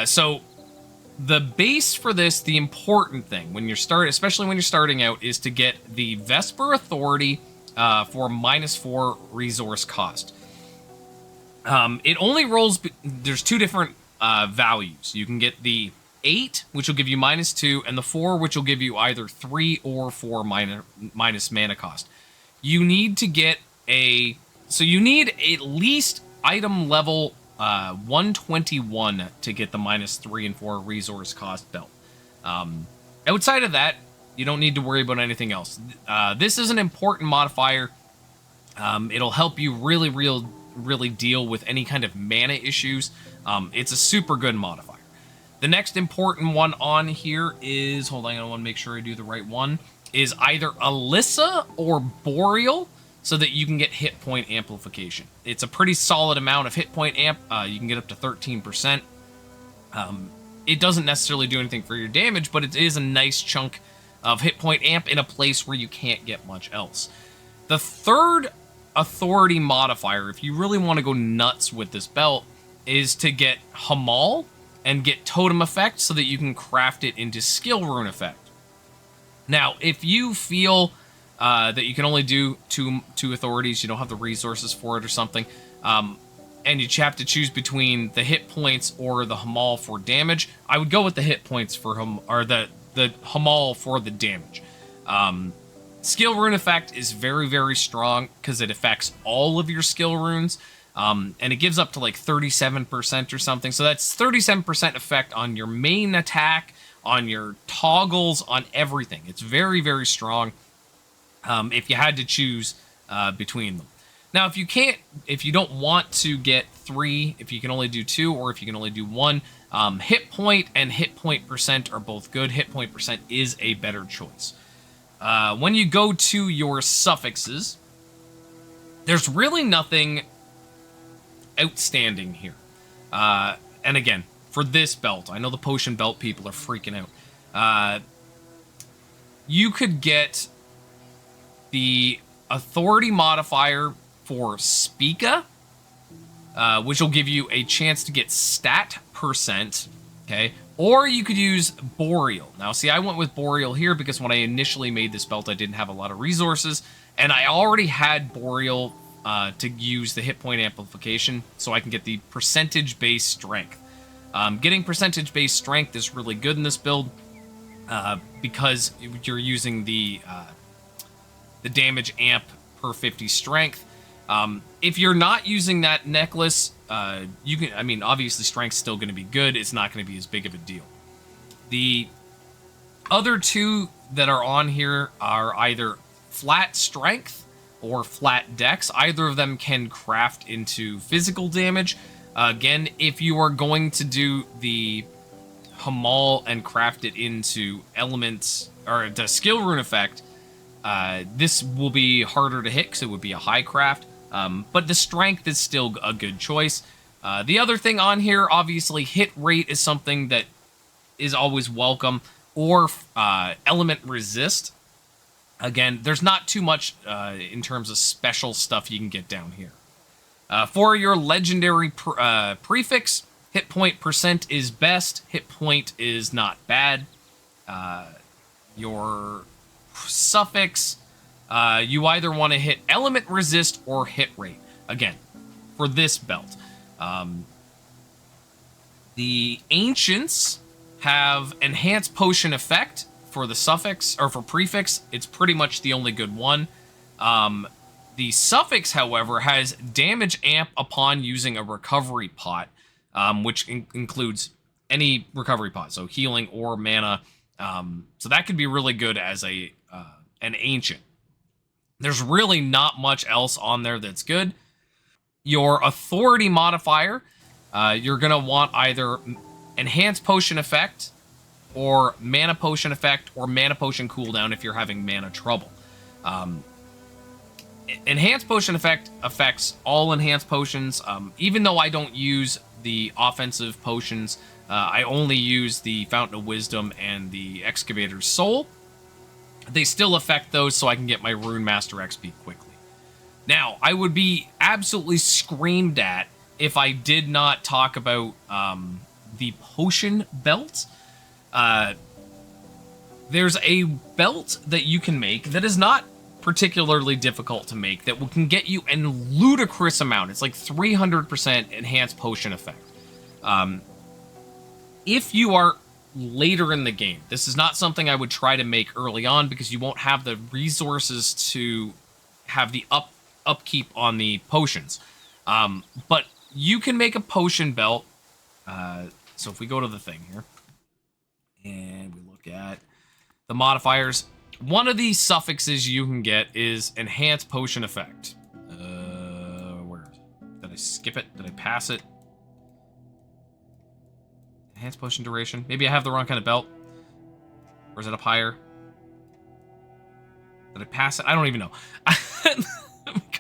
So the base for this, the important thing when you're especially when you're starting out, is to get the Vesper Authority for -4 resource cost. It only rolls, there's 2 different values. You can get the 8, which will give you -2, and the 4, which will give you either 3 or 4 minus mana cost. You need to get so you need at least item level 121 to get the -3 and 4 resource cost belt. Outside of that, you don't need to worry about anything else. This is an important modifier. It'll help you really deal with any kind of mana issues. It's a super good modifier. The next important one on here is, hold on, I want to make sure I do the right one, is either Alyssa or Boreal, so that you can get hit point amplification. It's a pretty solid amount of hit point amp. You can get up to 13%. It doesn't necessarily do anything for your damage, but it is a nice chunk of hit point amp in a place where you can't get much else. The third authority modifier, if you really want to go nuts with this belt, is to get Hamal and get totem effect so that you can craft it into skill rune effect. Now, if you feel that you can only do two authorities, you don't have the resources for it or something, and you have to choose between the hit points or the Hamal for damage, I would go with the hit points for the Hamal for the damage. Skill rune effect is very, very strong because it affects all of your skill runes, and it gives up to like 37% or something. So that's 37% effect on your main attack, on your toggles, on everything. It's very, very strong. if you had to choose between them. Now, if you don't want to get 3, if you can only do 2, or if you can only do 1, hit point and hit point percent are both good. Hit point percent is a better choice. When you go to your suffixes, there's really nothing outstanding here. And again, for this belt, I know the potion belt people are freaking out. You could get the authority modifier for Spica, which will give you a chance to get stat percent, okay? Or you could use Boreal. Now, see, I went with Boreal here because when I initially made this belt, I didn't have a lot of resources, and I already had Boreal to use the hit point amplification, so I can get the percentage-based strength. Getting percentage-based strength is really good in this build because you're using the damage amp per 50 strength. If you're not using that necklace, you can, I mean, obviously strength's still going to be good. It's not going to be as big of a deal. The other 2 that are on here are either flat strength or flat dex. Either of them can craft into physical damage. Again, if you are going to do the Hamal and craft it into elements, or the skill rune effect, this will be harder to hit because it would be a high craft. But the strength is still a good choice. The other thing on here, obviously, hit rate is something that is always welcome, or element resist. Again, there's not too much in terms of special stuff you can get down here. For your legendary prefix, hit point percent is best. Hit point is not bad. Your suffix, you either want to hit element resist or hit rate. Again, for this belt. The ancients have enhanced potion effect for the suffix, or for prefix. It's pretty much the only good one. The suffix, however, has damage amp upon using a recovery pot, which includes any recovery pot, so healing or mana. So that could be really good as an ancient. There's really not much else on there that's good. Your authority modifier, you're going to want either enhanced potion effect, or mana potion effect, or mana potion cooldown if you're having mana trouble. Enhanced potion effect affects all enhanced potions. Even though I don't use the offensive potions, I only use the Fountain of Wisdom and the Excavator's Soul. They still affect those, so I can get my Runemaster XP quickly. Now, I would be absolutely screamed at if I did not talk about the potion belt. There's a belt that you can make that is not particularly difficult to make, that can get you a ludicrous amount. It's like 300% enhanced potion effect. If you are later in the game, this is not something I would try to make early on because you won't have the resources to have the upkeep on the potions. But you can make a potion belt. So if we go to the thing here and we look at the modifiers, one of these suffixes you can get is enhanced potion effect. Where is it? Did I skip it? Did I pass it? Enhanced potion duration. Maybe I have the wrong kind of belt. Or is it up higher? Did I pass it? I don't even know.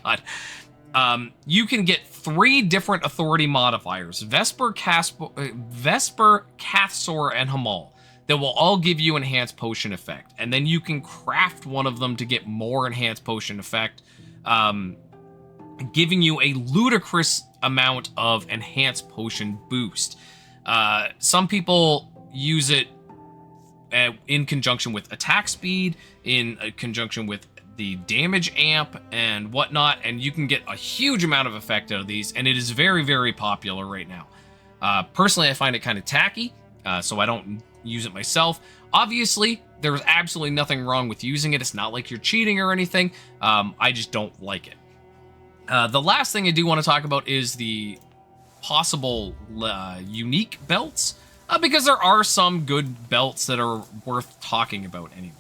God. You can get 3 different authority modifiers: Vesper, Cathsor, and Hamal, that will all give you enhanced potion effect. And then you can craft one of them to get more enhanced potion effect, giving you a ludicrous amount of enhanced potion boost. Some people use it in conjunction with attack speed, in conjunction with the damage amp and whatnot, and you can get a huge amount of effect out of these, and it is very, very popular right now. Personally, I find it kind of tacky, so I don't use it myself. Obviously, there's absolutely nothing wrong with using it. It's not like you're cheating or anything. I just don't like it. The last thing I do want to talk about is the possible unique belts, because there are some good belts that are worth talking about anyway.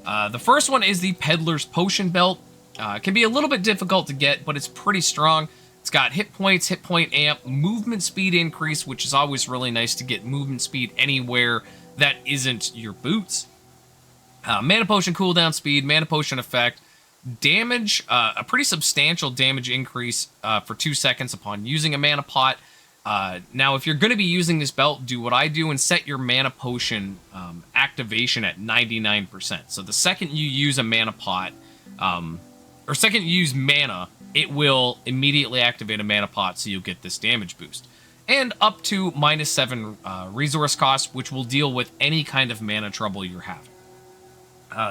The first one is the Peddler's Potion Belt. It can be a little bit difficult to get, but it's pretty strong. It's got hit points, hit point amp, movement speed increase, which is always really nice to get movement speed anywhere that isn't your boots. Mana potion cooldown speed, mana potion effect, damage, a pretty substantial damage increase for 2 seconds upon using a mana pot. Now, if you're going to be using this belt, do what I do and set your mana potion activation at 99%. So the second you use a mana pot, or second you use mana, it will immediately activate a mana pot, so you'll get this damage boost. And up to -7 resource cost, which will deal with any kind of mana trouble you're having.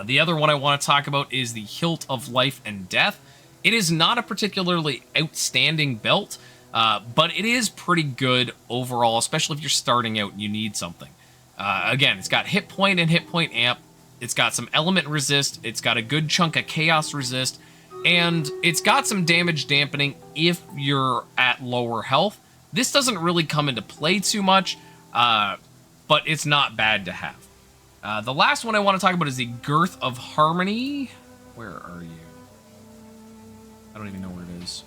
The other one I want to talk about is the Hilt of Life and Death. It is not a particularly outstanding belt, but it is pretty good overall, especially if you're starting out and you need something. Again, it's got hit point and hit point amp. It's got some element resist. It's got a good chunk of chaos resist. And it's got some damage dampening if you're at lower health. This doesn't really come into play too much, but it's not bad to have. The last one I want to talk about is the Girth of Harmony. Where are you? I don't even know where it is.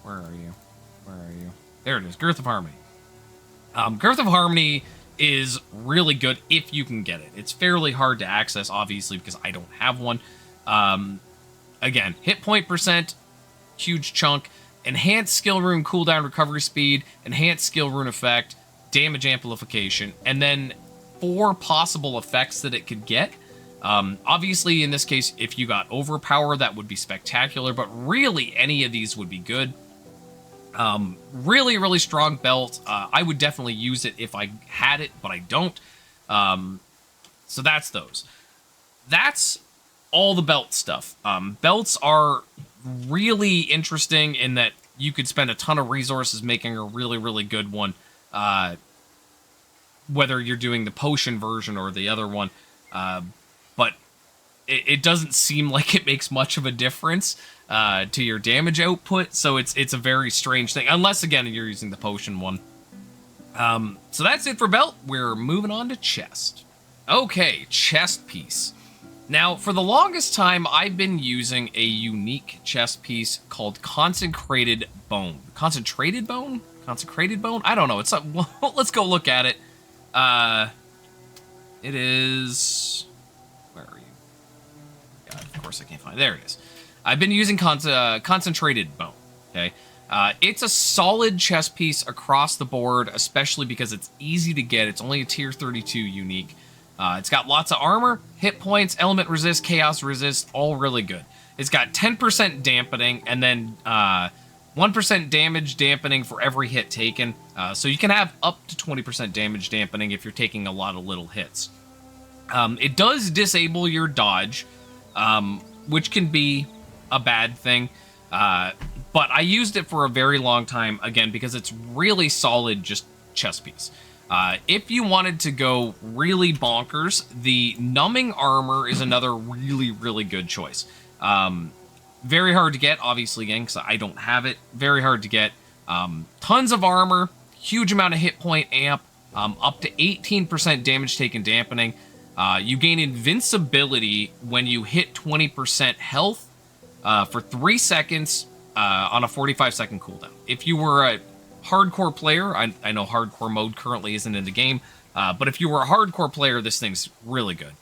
Where are you? Where are you? There it is, Girth of Harmony. Girth of Harmony is really good if you can get it. It's fairly hard to access, obviously, because I don't have one. Again, hit point percent, huge chunk, enhanced skill rune cooldown recovery speed, enhanced skill rune effect, damage amplification, and then 4 possible effects that it could get. Obviously, in this case, if you got overpower, that would be spectacular, but really any of these would be good. Really, really strong belt. I would definitely use it if I had it, but I don't. So that's those. That's all the belt stuff. Belts are really interesting in that you could spend a ton of resources making a really, really good one, whether you're doing the potion version or the other one. But it doesn't seem like it makes much of a difference to your damage output, so it's a very strange thing, unless, again, you're using the potion one. So that's it for belt. We're moving on to chest. Okay, chest piece. Now, for the longest time, I've been using a unique chest piece called Consecrated Bone. Concentrated Bone? Consecrated Bone? I don't know. It's well, let's go look at it. It is... Where are you? God, of course I can't find it. There it is. I've been using Concentrated Bone, okay? It's a solid chest piece across the board, especially because it's easy to get. It's only a tier 32 unique. It's got lots of armor, hit points, element resist, chaos resist, all really good. It's got 10% dampening, and then 1% damage dampening for every hit taken. So you can have up to 20% damage dampening if you're taking a lot of little hits. It does disable your dodge, which can be a bad thing. But I used it for a very long time, again, because it's really solid, just chest piece. If you wanted to go really bonkers, the numbing armor is another really, really good choice. Very hard to get, obviously, again, because I don't have it. Very hard to get. Tons of armor, huge amount of hit point amp, up to 18% damage taken dampening. You gain invincibility when you hit 20% health for 3 seconds on a 45-second cooldown. If you were a hardcore player, I know hardcore mode currently isn't in the game, but if you were a hardcore player, this thing's really good.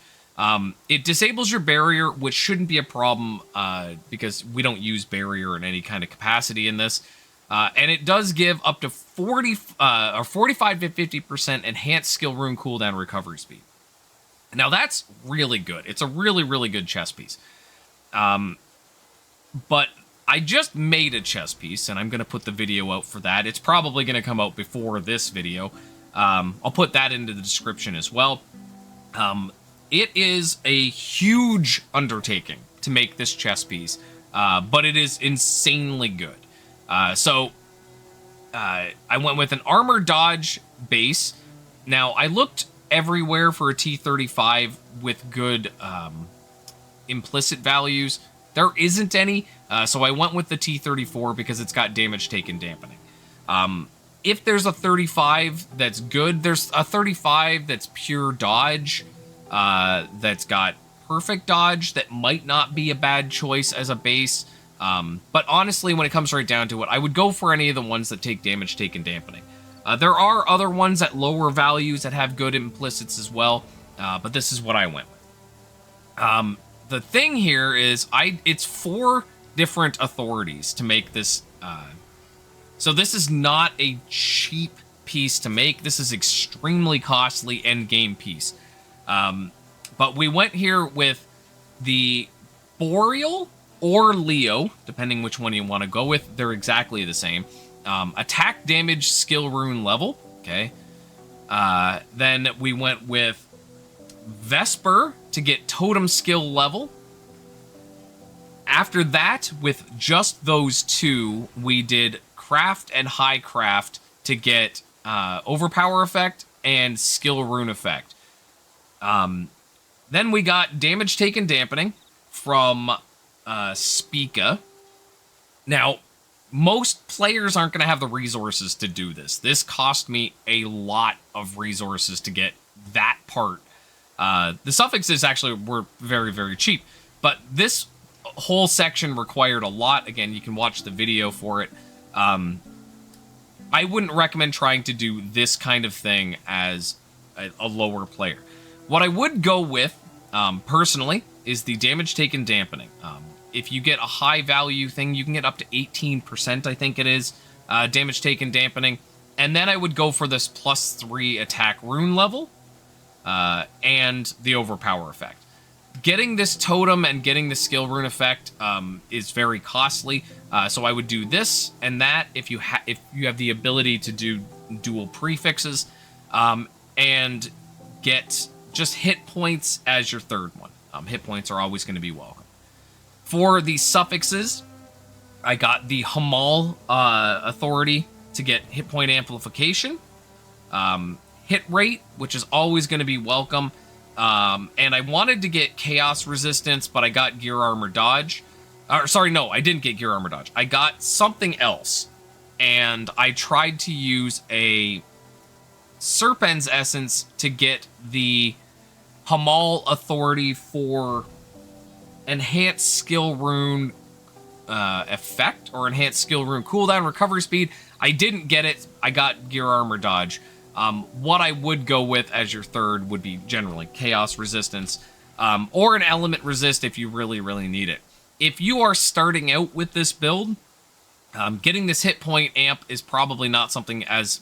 It disables your barrier, which shouldn't be a problem because we don't use barrier in any kind of capacity in this. And it does give up to 45 to 50% enhanced skill rune cooldown recovery speed. Now that's really good. It's a really, really good chest piece. But I just made a chest piece, and I'm going to put the video out for that. It's probably going to come out before this video. I'll put that into the description as well. It is a huge undertaking to make this chest piece, but it is insanely good. So I went with an armor dodge base. Now, I looked everywhere for a T35 with good implicit values. There isn't any, so I went with the T34 because it's got damage taken dampening. If there's a 35 that's good, there's a 35 that's pure dodge. that's got perfect dodge that might not be a bad choice as a base. But honestly, when it comes right down to it, I would go for any of the ones that take damage taken dampening. There are other ones at lower values that have good implicits as well, but this is what I went with. The thing here is, it's 4 different authorities to make this. So this is not a cheap piece to make. This is extremely costly end game piece. But we went here with the Boreal or Leo, depending which one you want to go with. They're exactly the same. Attack damage skill rune level. Okay. Then we went with Vesper to get totem skill level. After that, with just those 2, we did craft and high craft to get overpower effect and skill rune effect. Then we got damage taken dampening from Spica. Now, most players aren't going to have the resources to do this. This cost me a lot of resources to get that part. The suffixes actually were very, very cheap, but this whole section required a lot. Again, you can watch the video for it. I wouldn't recommend trying to do this kind of thing as a lower player. What I would go with, personally, is the damage taken dampening. If you get a high value thing, you can get up to 18%, I think it is, damage taken dampening. And then I would go for this +3 attack rune level, and the overpower effect. Getting this totem and getting the skill rune effect is very costly, so I would do this and that if you have the ability to do dual prefixes, and get just hit points as your third one. Hit points are always going to be welcome. For the suffixes, I got the Hamal authority to get hit point amplification, hit rate, which is always going to be welcome. And I wanted to get chaos resistance, but I got gear armor dodge. Sorry, no, I didn't get gear armor dodge. I got something else, and I tried to use a Serpent's essence to get the Hamal authority for enhanced skill rune effect, or enhanced skill rune cooldown recovery speed. I didn't get it. I got gear armor dodge. What I would go with as your third would be generally chaos resistance, or an element resist if you really, really need it. If you are starting out with this build, getting this hit point amp is probably not something as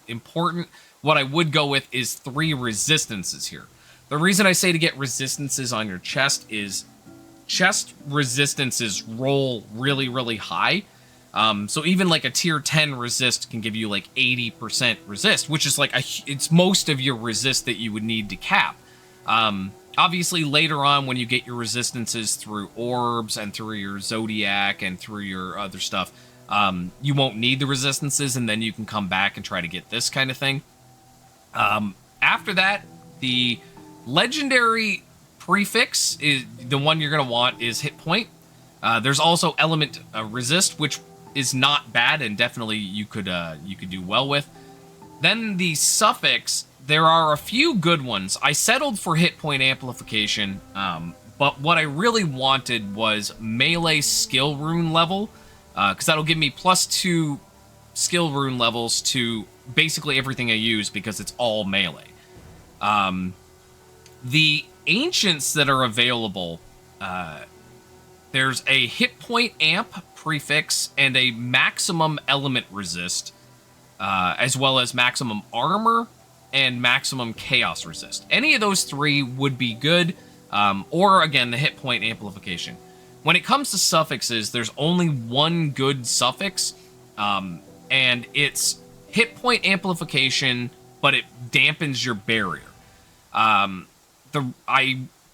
important. What I would go with is 3 resistances here. The reason I say to get resistances on your chest is chest resistances roll really, really high. So even like a tier 10 resist can give you like 80% resist, which is like it's most of your resist that you would need to cap. Obviously later on when you get your resistances through orbs and through your Zodiac and through your other stuff, you won't need the resistances, and then you can come back and try to get this kind of thing. After that, the legendary prefix is the one you're going to want is hit point. There's also element resist, which is not bad and definitely you could do well with. Then the suffix, there are a few good ones. I settled for hit point amplification, but what I really wanted was melee skill rune level, because that'll give me +2 skill rune levels to basically everything I use because it's all melee. The ancients that are available, there's a hit point amp prefix and a maximum element resist, as well as maximum armor and maximum chaos resist. Any of those 3 would be good, or again, the hit point amplification. When it comes to suffixes, there's only one good suffix, and it's hit point amplification, but it dampens your barrier.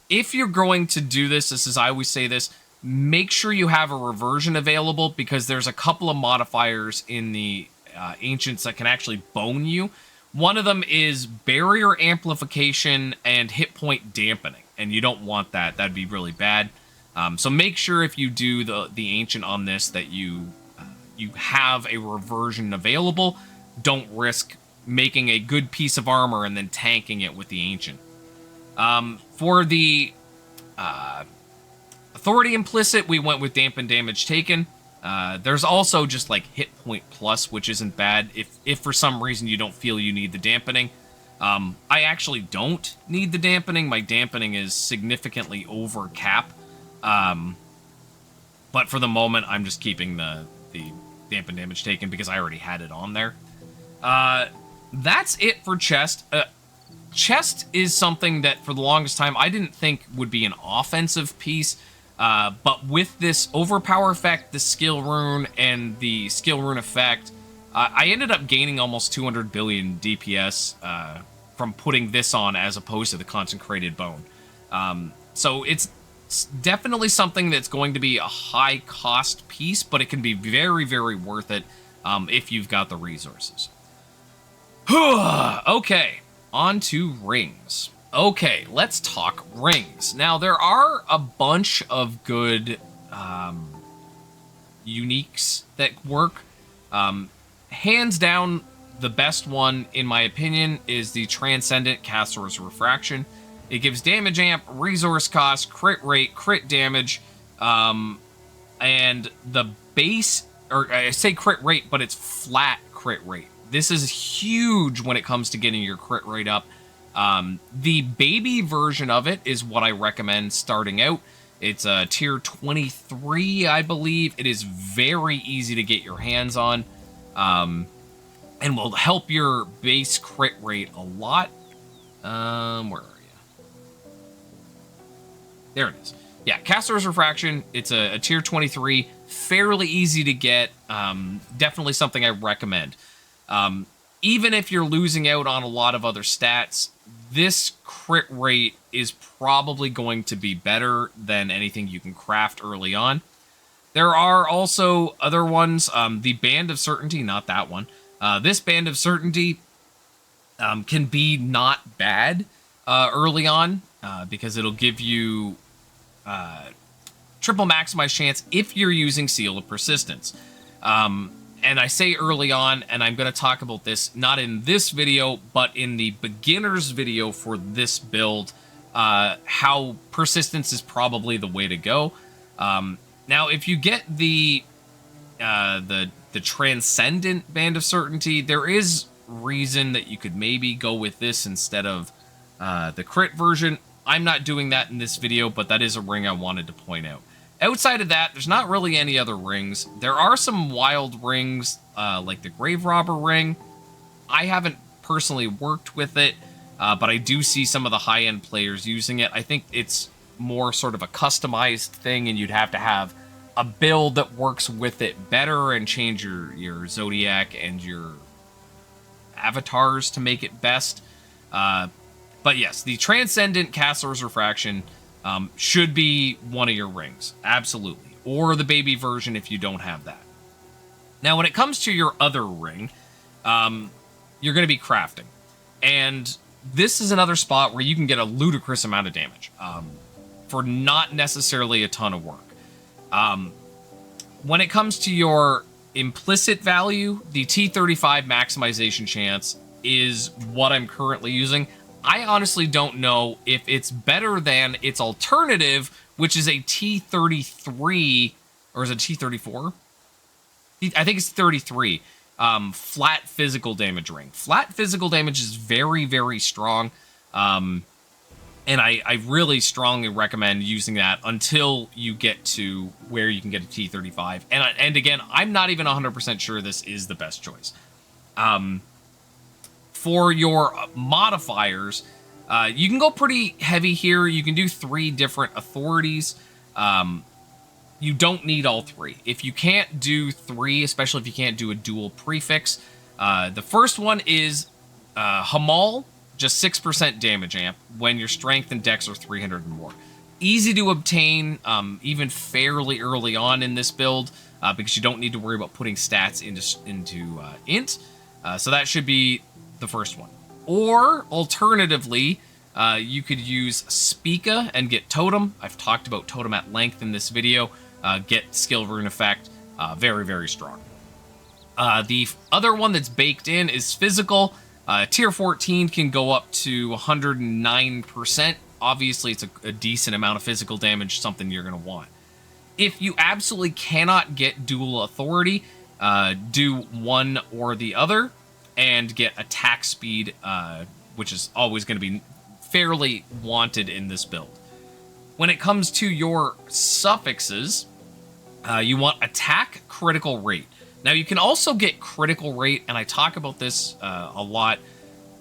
If you're going to do this, I always say this, make sure you have a reversion available, because there's a couple of modifiers in the ancients that can actually bone you. One of them is barrier amplification and hit point dampening, and you don't want that. That'd be really bad. So make sure if you do the ancient on this that you have a reversion available. Don't risk making a good piece of armor and then tanking it with the ancient. For the authority implicit, we went with dampen damage taken. There's also just like hit point plus, which isn't bad if for some reason you don't feel you need the dampening. I actually don't need the dampening. My dampening is significantly over cap. But for the moment, I'm just keeping the dampen damage taken because I already had it on there. That's it for chest. Chest is something that for the longest time I didn't think would be an offensive piece. But with this overpower effect, the skill rune, and the skill rune effect, I ended up gaining almost 200 billion DPS from putting this on as opposed to the consecrated bone. So it's definitely something that's going to be a high cost piece, but it can be very, very worth it if you've got the resources. Okay, on to rings. Okay, let's talk rings. Now, there are a bunch of good uniques that work. Hands down, the best one, in my opinion, is the Transcendent Caster's Refraction. It gives damage amp, resource cost, crit rate, crit damage, and the base, or I say crit rate, but it's flat crit rate. This is huge when it comes to getting your crit rate up. The baby version of it is what I recommend starting out. It's a tier 23, I believe. It is very easy to get your hands on, and will help your base crit rate a lot. Where are you? There it is. Yeah, Caster's Refraction. It's a tier 23, fairly easy to get. Definitely something I recommend. Even if you're losing out on a lot of other stats, this crit rate is probably going to be better than anything you can craft early on. There are also other ones. The Band of Certainty, not that one. This Band of Certainty can be not bad early on because it'll give you triple maximize chance if you're using Seal of Persistence. And I say early on, and I'm going to talk about this not in this video, but in the beginner's video for this build, how persistence is probably the way to go. Now, if you get the Transcendent Band of Certainty, there is reason that you could maybe go with this instead of the crit version. I'm not doing that in this video, but that is a ring I wanted to point out. Outside of that, there's not really any other rings. There are some wild rings, like the Grave Robber ring. I haven't personally worked with it, but I do see some of the high-end players using it. I think it's more sort of a customized thing, and you'd have to have a build that works with it better and change your Zodiac and your avatars to make it best. But yes, the Transcendent Caster's Refraction should be one of your rings, absolutely. Or the baby version if you don't have that. Now, when it comes to your other ring, you're going to be crafting. And this is another spot where you can get a ludicrous amount of damage for not necessarily a ton of work. When it comes to your implicit value, the T35 maximization chance is what I'm currently using. I honestly don't know if it's better than its alternative, which is a T33, or is it T34? I think it's 33, flat physical damage ring. Flat physical damage is very, very strong, and I really strongly recommend using that until you get to where you can get a T35. And again, I'm not even 100% sure this is the best choice. For your modifiers, you can go pretty heavy here. You can do 3 different authorities. You don't need all 3. If you can't do 3, especially if you can't do a dual prefix, the first one is Hamal, just 6% damage amp when your strength and dex are 300 or more. Easy to obtain, even fairly early on in this build, because you don't need to worry about putting stats into int. So that should be the first one. Or alternatively, you could use Spica and get Totem. I've talked about Totem at length in this video. Get skill rune effect, very, very strong. The other one that's baked in is physical. Tier 14 can go up to 109%. obviously it's a decent amount of physical damage, something you're going to want. If you absolutely cannot get dual authority, do one or the other and get attack speed, which is always going to be fairly wanted in this build. When it comes to your suffixes, you want attack critical rate. Now, you can also get critical rate, and I talk about this a lot.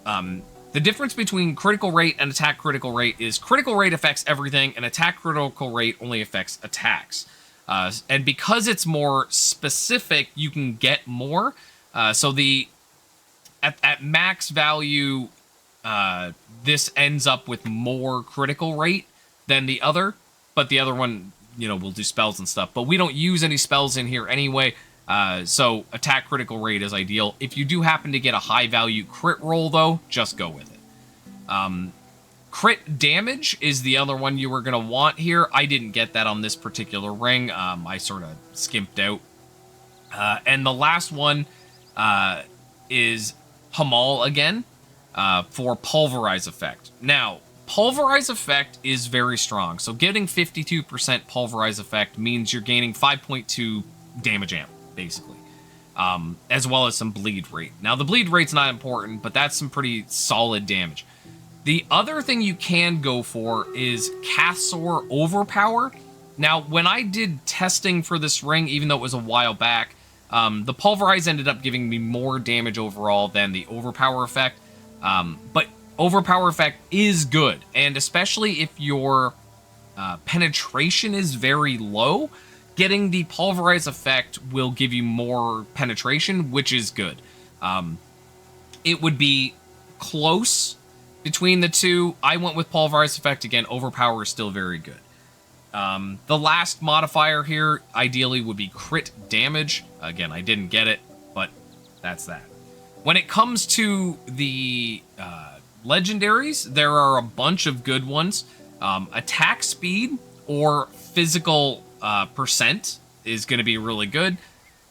The difference between critical rate and attack critical rate is critical rate affects everything, and attack critical rate only affects attacks. And because it's more specific, you can get more. So at max value, this ends up with more critical rate than the other, but the other one, will do spells and stuff. But we don't use any spells in here anyway, so attack critical rate is ideal. If you do happen to get a high value crit roll, though, just go with it. Crit damage is the other one you were going to want here. I didn't get that on this particular ring. I sort of skimped out. And the last one is Hamal again for Pulverize effect. Now, Pulverize effect is very strong. So getting 52% Pulverize effect means you're gaining 5.2 damage amp, basically. As well as some bleed rate. Now, the bleed rate's not important, but that's some pretty solid damage. The other thing you can go for is Cathsor Overpower. Now, when I did testing for this ring, even though it was a while back, the Pulverize ended up giving me more damage overall than the Overpower effect. But Overpower effect is good, and especially if your penetration is very low, getting the Pulverize effect will give you more penetration, which is good. It would be close between the two. I went with Pulverize effect. Again, Overpower is still very good. The last modifier here, ideally, would be crit damage. Again, I didn't get it, but that's that. When it comes to the legendaries, there are a bunch of good ones. Attack speed or physical percent is going to be really good.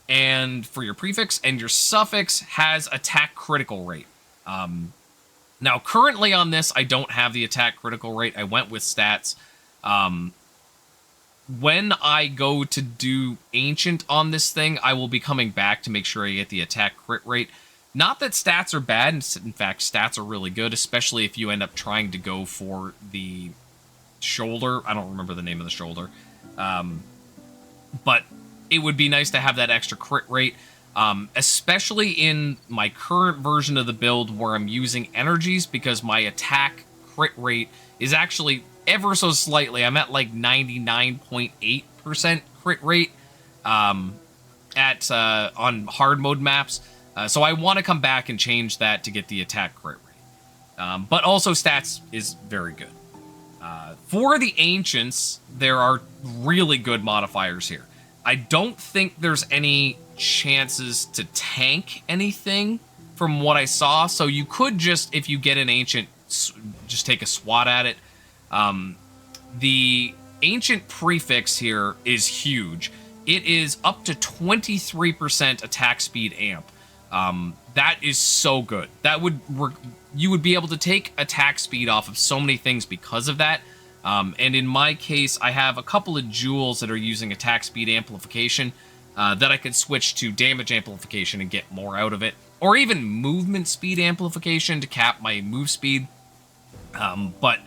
And for your prefix, and your suffix has attack critical rate. Now, currently on this, I don't have the attack critical rate. I went with stats. When I go to do Ancient on this thing, I will be coming back to make sure I get the attack crit rate. Not that stats are bad. In fact, stats are really good, especially if you end up trying to go for the shoulder. I don't remember the name of the shoulder. But it would be nice to have that extra crit rate. Especially in my current version of the build where I'm using energies, because my attack crit rate is actually ever so slightly. I'm at like 99.8% crit rate on hard mode maps. So I want to come back and change that to get the attack crit rate. But also stats is very good. For the Ancients, there are really good modifiers here. I don't think there's any chances to tank anything from what I saw, so you could just, if you get an Ancient, just take a swat at it. The Ancient prefix here is huge. It is up to 23% attack speed amp. That is so good. That would you would be able to take attack speed off of so many things because of that. And in my case, I have a couple of jewels that are using attack speed amplification that I could switch to damage amplification and get more out of it, or even movement speed amplification to cap my move speed. But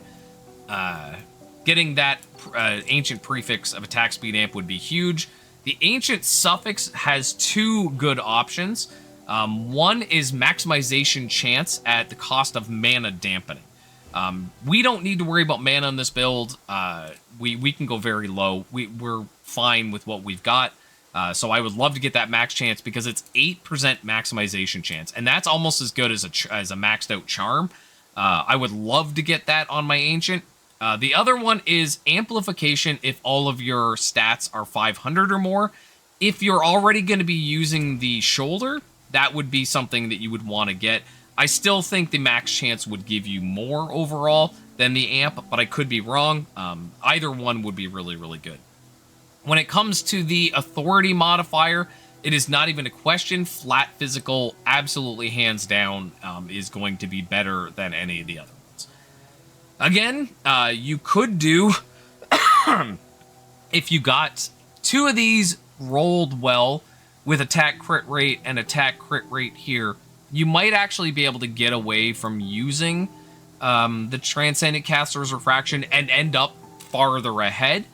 getting that Ancient prefix of attack speed amp would be huge. The Ancient suffix has two good options. One is maximization chance at the cost of mana dampening. We don't need to worry about mana on this build. We can go very low. We're fine with what we've got. So I would love to get that max chance because it's 8% maximization chance, and that's almost as good as a maxed out charm. I would love to get that on my Ancient. The other one is amplification if all of your stats are 500 or more. If you're already going to be using the shoulder, that would be something that you would want to get. I still think the max chance would give you more overall than the amp, but I could be wrong. Either one would be really, really good. When it comes to the authority modifier, it is not even a question. Flat physical, absolutely hands down, is going to be better than any of the other ones. Again, you could do, if you got 2 of these rolled well with attack crit rate and attack crit rate here, you might actually be able to get away from using the Transcendent Caster's Refraction and end up farther ahead.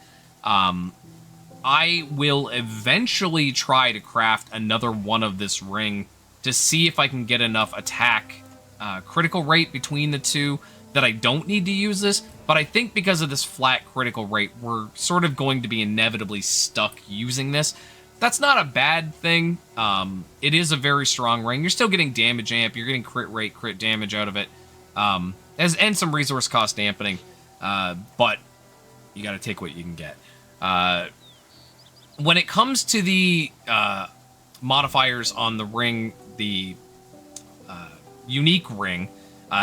I will eventually try to craft another one of this ring to see if I can get enough attack critical rate between the two that I don't need to use this, but I think because of this flat critical rate, we're sort of going to be inevitably stuck using this. That's not a bad thing. It is a very strong ring. You're still getting damage amp, you're getting crit rate, crit damage out of it, and some resource cost dampening, but you gotta take what you can get. When it comes to the modifiers on the ring, the unique ring,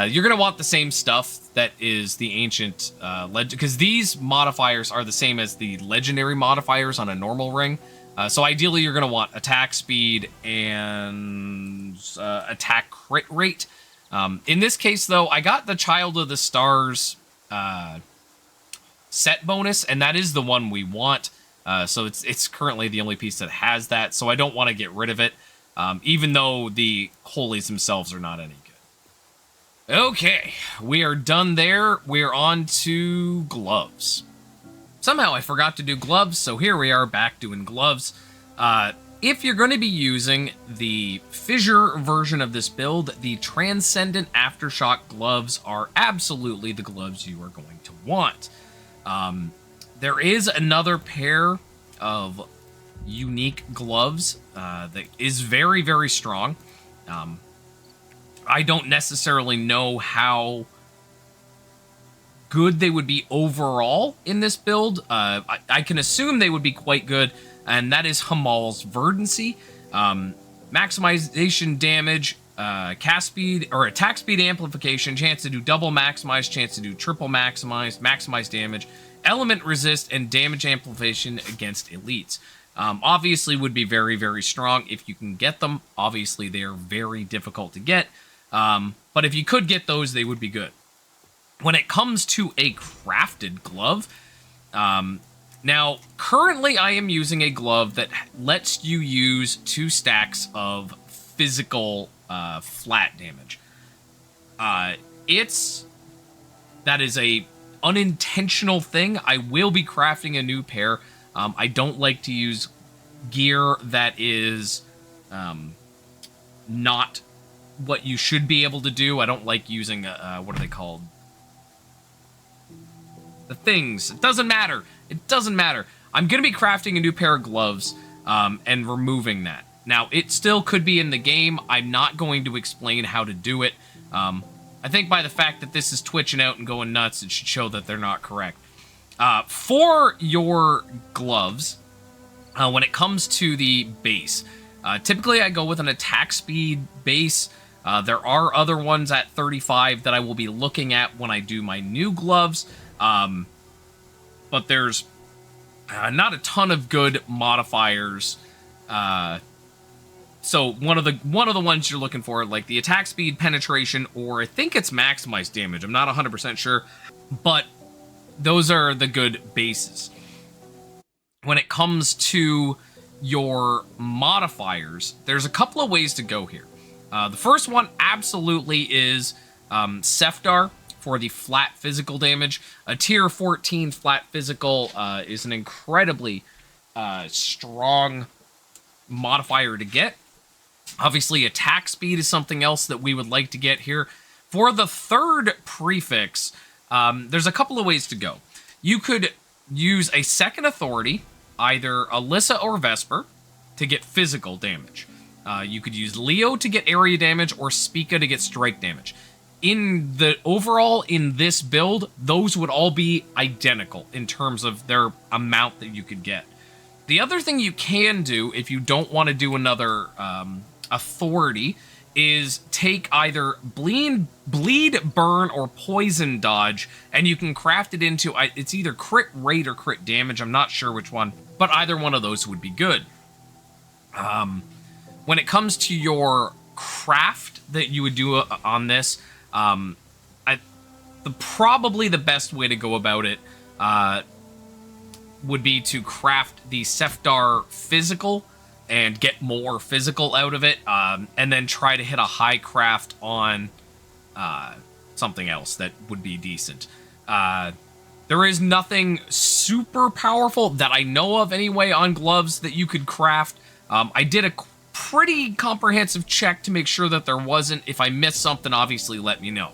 you're going to want the same stuff that is the ancient because these modifiers are the same as the legendary modifiers on a normal ring. So ideally, you're going to want attack speed and attack crit rate. In this case, though, I got the Child of the Stars set bonus, and that is the one we want. So it's currently the only piece that has that, so I don't want to get rid of it, even though the holies themselves are not any good. Okay, we are done there. We're on to gloves. Somehow I forgot to do gloves, so here we are back doing gloves. If you're going to be using the fissure version of this build, the Transcendent Aftershock gloves are absolutely the gloves you are going to want. There is another pair of unique gloves that is very, very strong. I don't necessarily know how good they would be overall in this build. I can assume they would be quite good, and that is Hamal's Verdancy. Maximization damage, cast speed, or attack speed amplification, chance to do double maximize, chance to do triple maximize damage, element resist, and damage amplification against elites. Obviously would be very, very strong if you can get them. Obviously, they are very difficult to get. But if you could get those, they would be good. When it comes to a crafted glove, now, currently I am using a glove that lets you use 2 stacks of physical flat damage. That is a unintentional thing. I will be crafting a new pair. I don't like to use gear that is not what you should be able to do. I don't like using, what are they called? The things. It doesn't matter. It doesn't matter. I'm going to be crafting a new pair of gloves and removing that. Now, it still could be in the game. I'm not going to explain how to do it. I think by the fact that this is twitching out and going nuts, it should show that they're not correct. For your gloves, when it comes to the base, typically I go with an attack speed base. There are other ones at 35 that I will be looking at when I do my new gloves. But there's not a ton of good modifiers. So one of the ones you're looking for, like the attack speed, penetration, or I think it's maximized damage. I'm not 100% sure, but those are the good bases. When it comes to your modifiers, there's a couple of ways to go here. The first one absolutely is Sefdar for the flat physical damage. A tier 14 flat physical is an incredibly strong modifier to get. Obviously, attack speed is something else that we would like to get here. For the third prefix, there's a couple of ways to go. You could use a second authority, either Alyssa or Vesper, to get physical damage. You could use Leo to get area damage, or Spica to get strike damage. In the overall, in this build, those would all be identical in terms of their amount that you could get. The other thing you can do, if you don't want to do another authority, is take either bleed, burn, or poison dodge, and you can craft it into, it's either crit rate or crit damage, I'm not sure which one, but either one of those would be good. When it comes to your craft that you would do on this, probably the best way to go about it would be to craft the Sefdar physical and get more physical out of it, and then try to hit a high craft on something else that would be decent. There is nothing super powerful that I know of anyway on gloves that you could craft. I did a pretty comprehensive check to make sure that there wasn't. If I missed something, obviously let me know.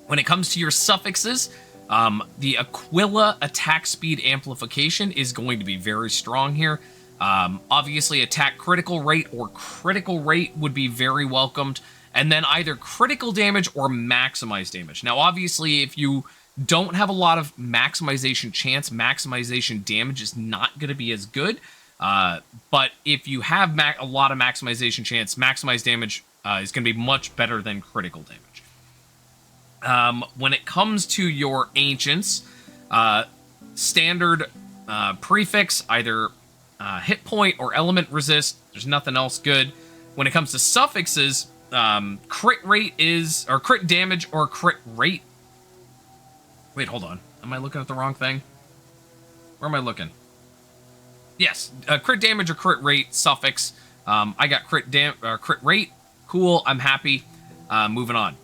When it comes to your suffixes, the Aquila attack speed amplification is going to be very strong here. Obviously, attack critical rate or critical rate would be very welcomed. And then either critical damage or maximized damage. Now, obviously, if you don't have a lot of maximization chance, maximization damage is not going to be as good. But if you have a lot of maximization chance, maximized damage is going to be much better than critical damage. When it comes to your ancients, standard prefix, either hit point or element resist. There's nothing else good. When it comes to suffixes, crit rate is, or crit damage or crit rate. Wait, hold on. Am I looking at the wrong thing? Where am I looking? Yes, crit damage or crit rate suffix. I got crit rate. Cool, I'm happy. Moving on.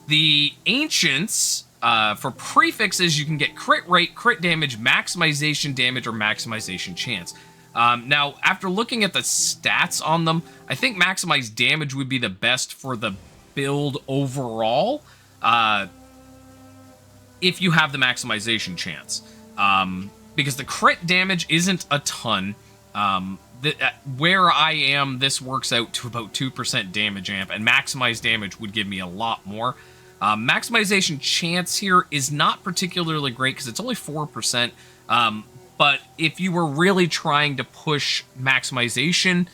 The ancients, for prefixes, you can get crit rate, crit damage, maximization damage, or maximization chance. Now, after looking at the stats on them, I think maximized damage would be the best for the build overall, if you have the maximization chance. Because the crit damage isn't a ton. Where I am, this works out to about 2% damage amp, and maximized damage would give me a lot more. Maximization chance here is not particularly great because it's only 4%. But if you were really trying to push maximization,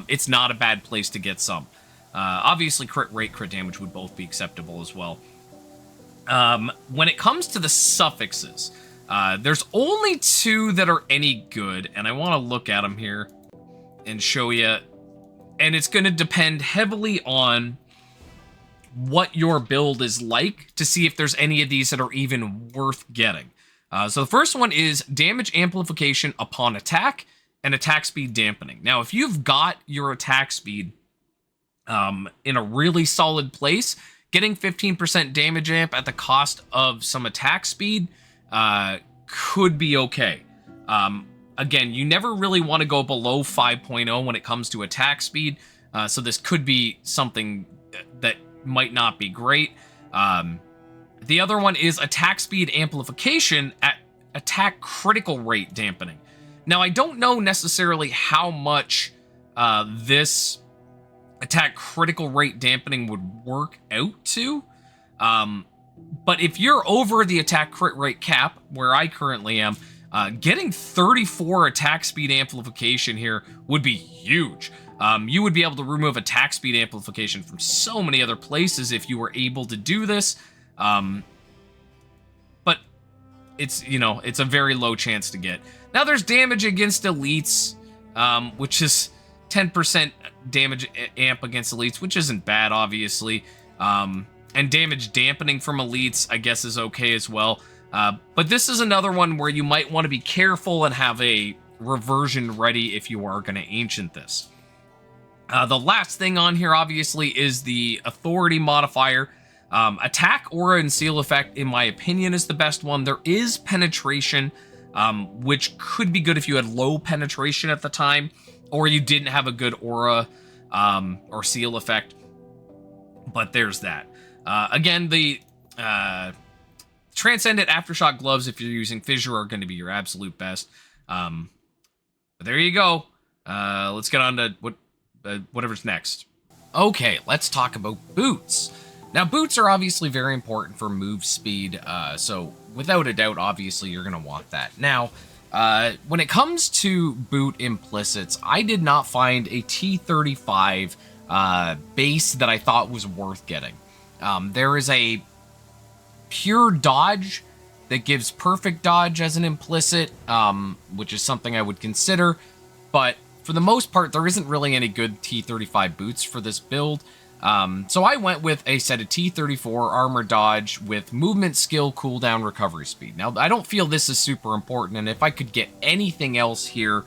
it's not a bad place to get some. Obviously, crit rate, crit damage would both be acceptable as well. When it comes to the suffixes, there's only 2 that are any good, and I want to look at them here and show you. And it's going to depend heavily on what your build is like to see if there's any of these that are even worth getting. So the first one is damage amplification upon attack and attack speed dampening. Now, if you've got your attack speed in a really solid place, getting 15% damage amp at the cost of some attack speed could be okay. Again, you never really want to go below 5.0 when it comes to attack speed, so this could be something that might not be great. The other one is attack speed amplification at attack critical rate dampening. Now, I don't know necessarily how much this attack critical rate dampening would work out to, but if you're over the attack crit rate cap, where I currently am, getting 34 attack speed amplification here would be huge. You would be able to remove attack speed amplification from so many other places if you were able to do this. But it's, you know, it's a very low chance to get. Now there's damage against elites, which is 10% damage amp against elites, which isn't bad, obviously. And damage dampening from elites, I guess, is okay as well. But this is another one where you might want to be careful and have a reversion ready if you are going to ancient this. The last thing on here, obviously, is the authority modifier. Attack, aura, and seal effect, in my opinion, is the best one. There is penetration, which could be good if you had low penetration at the time, or you didn't have a good aura or seal effect. But there's that. Again, the Transcendent Aftershock gloves, if you're using Fissure, are going to be your absolute best. But there you go. Let's get on to whatever's next. Okay, let's talk about boots. Now, boots are obviously very important for move speed, so without a doubt, obviously, you're going to want that. Now, when it comes to boot implicits, I did not find a T35 base that I thought was worth getting. There is a pure dodge that gives perfect dodge as an implicit, which is something I would consider, but for the most part, there isn't really any good T35 boots for this build. So I went with a set of T34 armor dodge with movement, skill, cooldown, recovery speed. Now, I don't feel this is super important, and if I could get anything else here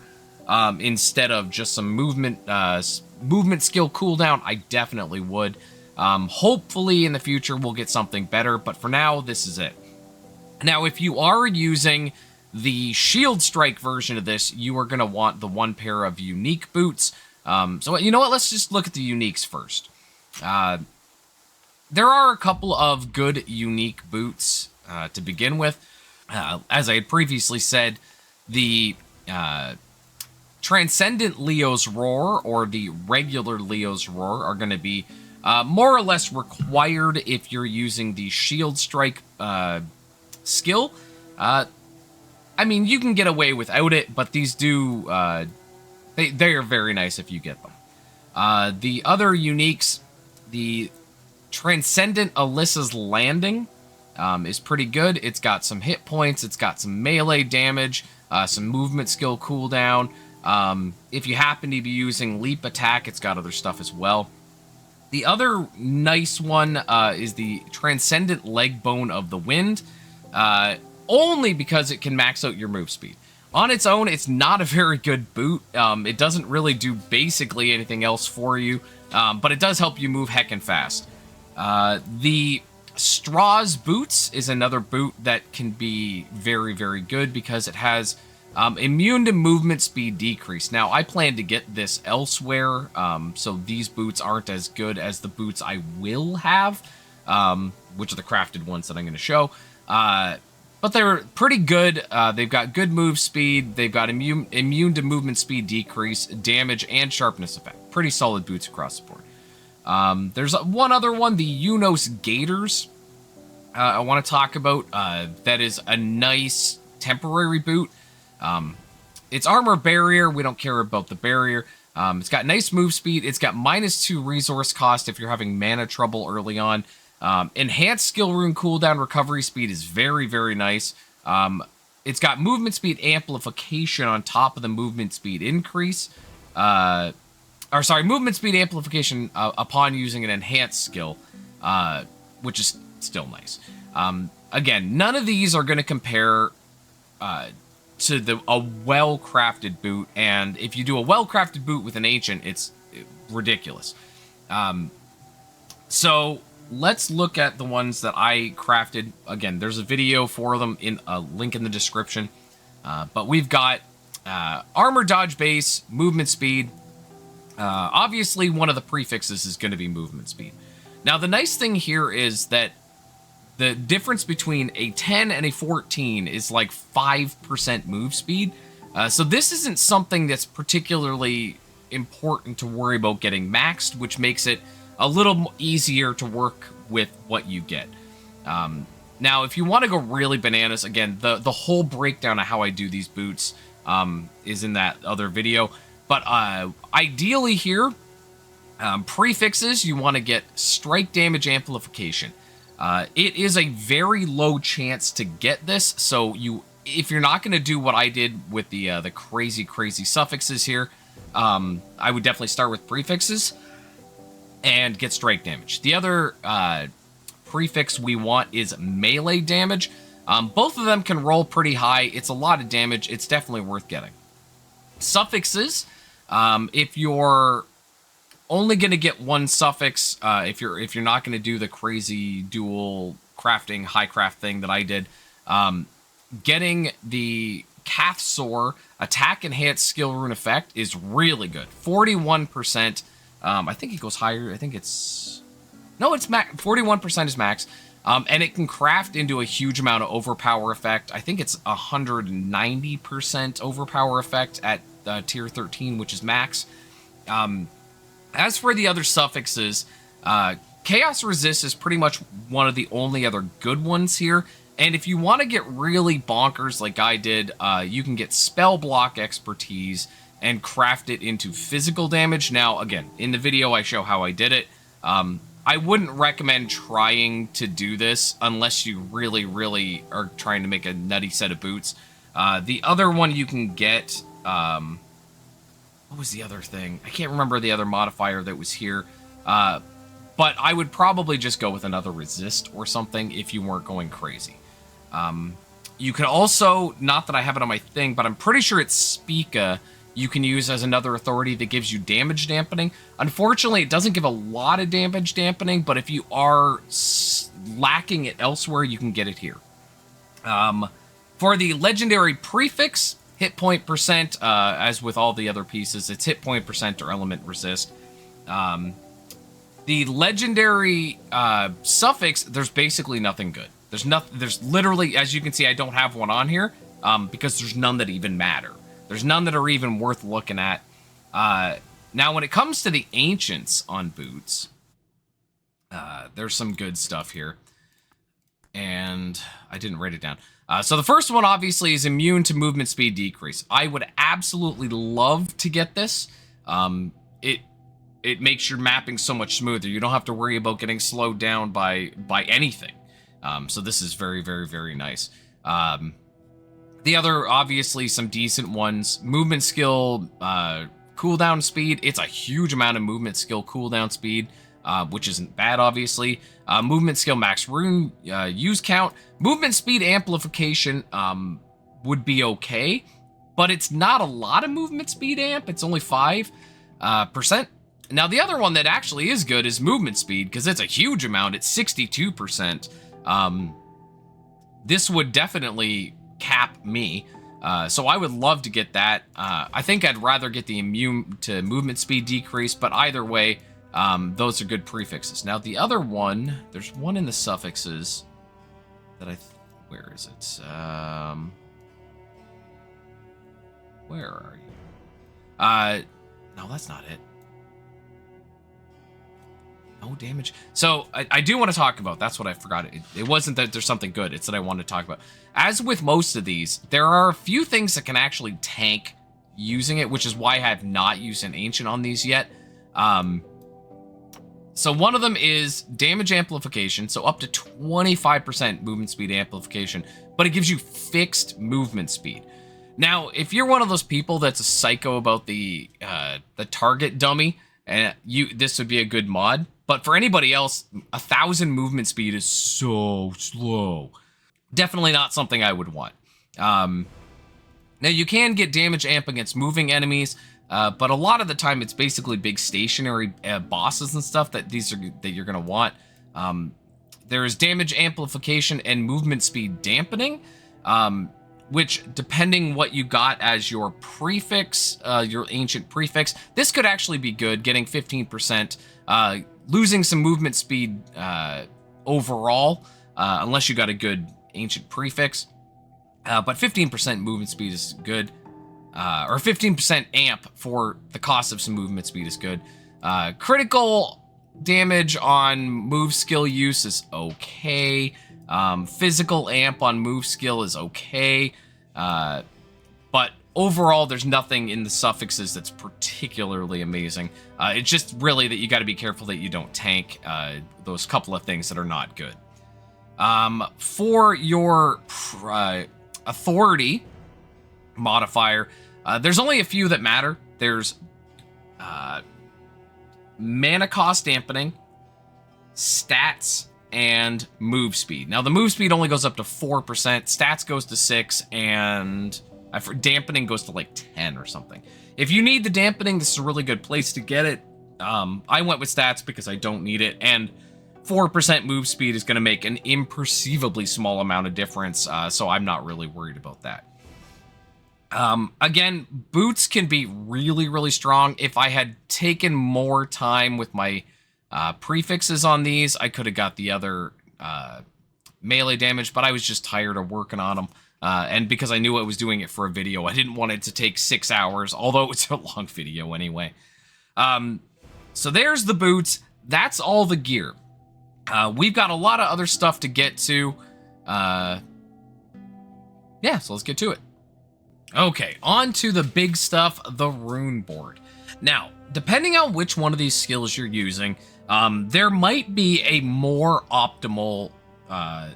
instead of just some movement, skill, cooldown, I definitely would. Hopefully in the future we'll get something better, but for now, this is it. Now, if you are using the Shield Strike version of this, you are going to want the one pair of unique boots. So you know what? Let's just look at the uniques first. There are a couple of good unique boots to begin with. As I had previously said, the Transcendent Leo's Roar or the regular Leo's Roar are going to be more or less required if you're using the Shield Strike skill. I mean, you can get away without it, but these do, they are very nice if you get them. The other uniques, the Transcendent Alyssa's Landing is pretty good. It's got some hit points, it's got some melee damage, some movement skill cooldown. If you happen to be using leap attack, it's got other stuff as well. The other nice one is the Transcendent Leg Bone of the Wind, only because it can max out your move speed. On its own, it's not a very good boot. It doesn't really do basically anything else for you, but it does help you move heckin' fast. The Straws Boots is another boot that can be very, very good because it has immune to movement speed decrease. Now, I plan to get this elsewhere, so these boots aren't as good as the boots I will have, which are the crafted ones that I'm going to show. But they're pretty good. They've got good move speed. They've got immune to movement speed decrease, damage, and sharpness effect. Pretty solid boots across the board. There's one other one, the Unos Gators. I want to talk about. That is a nice temporary boot. It's armor barrier. We don't care about the barrier. It's got nice move speed. It's got -2 resource cost if you're having mana trouble early on. Enhanced skill rune cooldown recovery speed is very, very nice. It's got movement speed amplification on top of the movement speed increase. Movement speed amplification upon using an enhanced skill, which is still nice. Again, none of these are going to compare to a well-crafted boot, and if you do a well-crafted boot with an ancient, it's ridiculous. So let's look at the ones that I crafted. Again, there's a video for them in a link in the description. But we've got armor dodge base, movement speed. Obviously, one of the prefixes is going to be movement speed. Now, the nice thing here is that the difference between a 10 and a 14 is like 5% move speed. So this isn't something that's particularly important to worry about getting maxed, which makes it a little easier to work with what you get. Now, if you want to go really bananas, again, the whole breakdown of how I do these boots is in that other video. But ideally here, prefixes, you want to get strike damage amplification. It is a very low chance to get this, so if you're not going to do what I did with the crazy suffixes here, I would definitely start with prefixes and get strike damage. The other prefix we want is melee damage. Both of them can roll pretty high. It's a lot of damage. It's definitely worth getting. Suffixes, if you're only going to get one suffix, if you're not going to do the crazy dual crafting high craft thing that I did, getting the Cathsor attack enhanced skill rune effect is really good. 41%. I think it goes higher. I think it's... No, it's max. 41% is max. And it can craft into a huge amount of overpower effect. I think it's 190% overpower effect at tier 13, which is max. As for the other suffixes, Chaos Resist is pretty much one of the only other good ones here. And if you want to get really bonkers like I did, you can get Spell Block Expertise and craft it into physical damage. Now, again, in the video I show how I did it. I wouldn't recommend trying to do this unless you really are trying to make a nutty set of boots. The other one you can get... what was the other thing? I can't remember the other modifier that was here. but I would probably just go with another resist or something if you weren't going crazy. You can also, not that I have it on my thing, but I'm pretty sure it's Spica you can use as another authority that gives you damage dampening. Unfortunately, it doesn't give a lot of damage dampening, but if you are lacking it elsewhere, you can get it here. For the legendary prefix, hit point percent, as with all the other pieces, it's hit point percent or element resist. The legendary suffix, there's basically nothing good. There's literally, as you can see, I don't have one on here because there's none that even matter. There's none that are even worth looking at. Now, when it comes to the ancients on boots, there's some good stuff here. And I didn't write it down. So the first one, obviously, is immune to movement speed decrease. I would absolutely love to get this. It makes your mapping so much smoother. You don't have to worry about getting slowed down by anything. So this is very, very, very nice. The other, obviously, some decent ones. Movement skill, cooldown speed. It's a huge amount of movement skill cooldown speed, which isn't bad, obviously. Movement skill max rune use count. Movement speed amplification would be okay, but it's not a lot of movement speed amp. It's only 5%. Now, the other one that actually is good is movement speed, because it's a huge amount. It's 62%. This would definitely cap me, so I would love to get that. I think I'd rather get the immune to movement speed decrease, but either way, those are good prefixes. Now, the other one, there's one in the suffixes that where is it? Where are you? No, that's not it. No damage. So I do want to talk about, that's what I forgot. It wasn't that there's something good, it's that I wanted to talk about. As with most of these, there are a few things that can actually tank using it, which is why I have not used an ancient on these yet. So one of them is damage amplification, so up to 25% movement speed amplification, but it gives you fixed movement speed. Now, if you're one of those people that's a psycho about the target dummy, and this would be a good mod. But for anybody else, 1,000 movement speed is so slow. Definitely not something I would want. Now, you can get damage amp against moving enemies, but a lot of the time it's basically big stationary bosses and stuff that you're going to want. There is damage amplification and movement speed dampening, which, depending what you got as your prefix, your ancient prefix, this could actually be good, getting 15%, losing some movement speed overall, unless you got a good ancient prefix. But 15% movement speed is good, or 15% amp for the cost of some movement speed is good. Critical damage on move skill use is okay. Physical amp on move skill is okay, but overall there's nothing in the suffixes that's particularly amazing. It's just really that you got to be careful that you don't tank those couple of things that are not good. For your authority modifier, there's only a few that matter. There's mana cost dampening, stats, and move speed. Now, the move speed only goes up to 4%, stats goes to 6, and dampening goes to like 10 or something. If you need the dampening, this is a really good place to get it. I went with stats because I don't need it, and 4% move speed is going to make an imperceivably small amount of difference, so I'm not really worried about that. Again, boots can be really, really strong. If I had taken more time with my prefixes on these, I could have got the other melee damage, but I was just tired of working on them. And because I knew I was doing it for a video, I didn't want it to take 6 hours, although it's a long video anyway. So there's the boots. That's all the gear. We've got a lot of other stuff to get to. Yeah, so let's get to it. Okay, on to the big stuff, the rune board. Now, depending on which one of these skills you're using, there might be a more optimal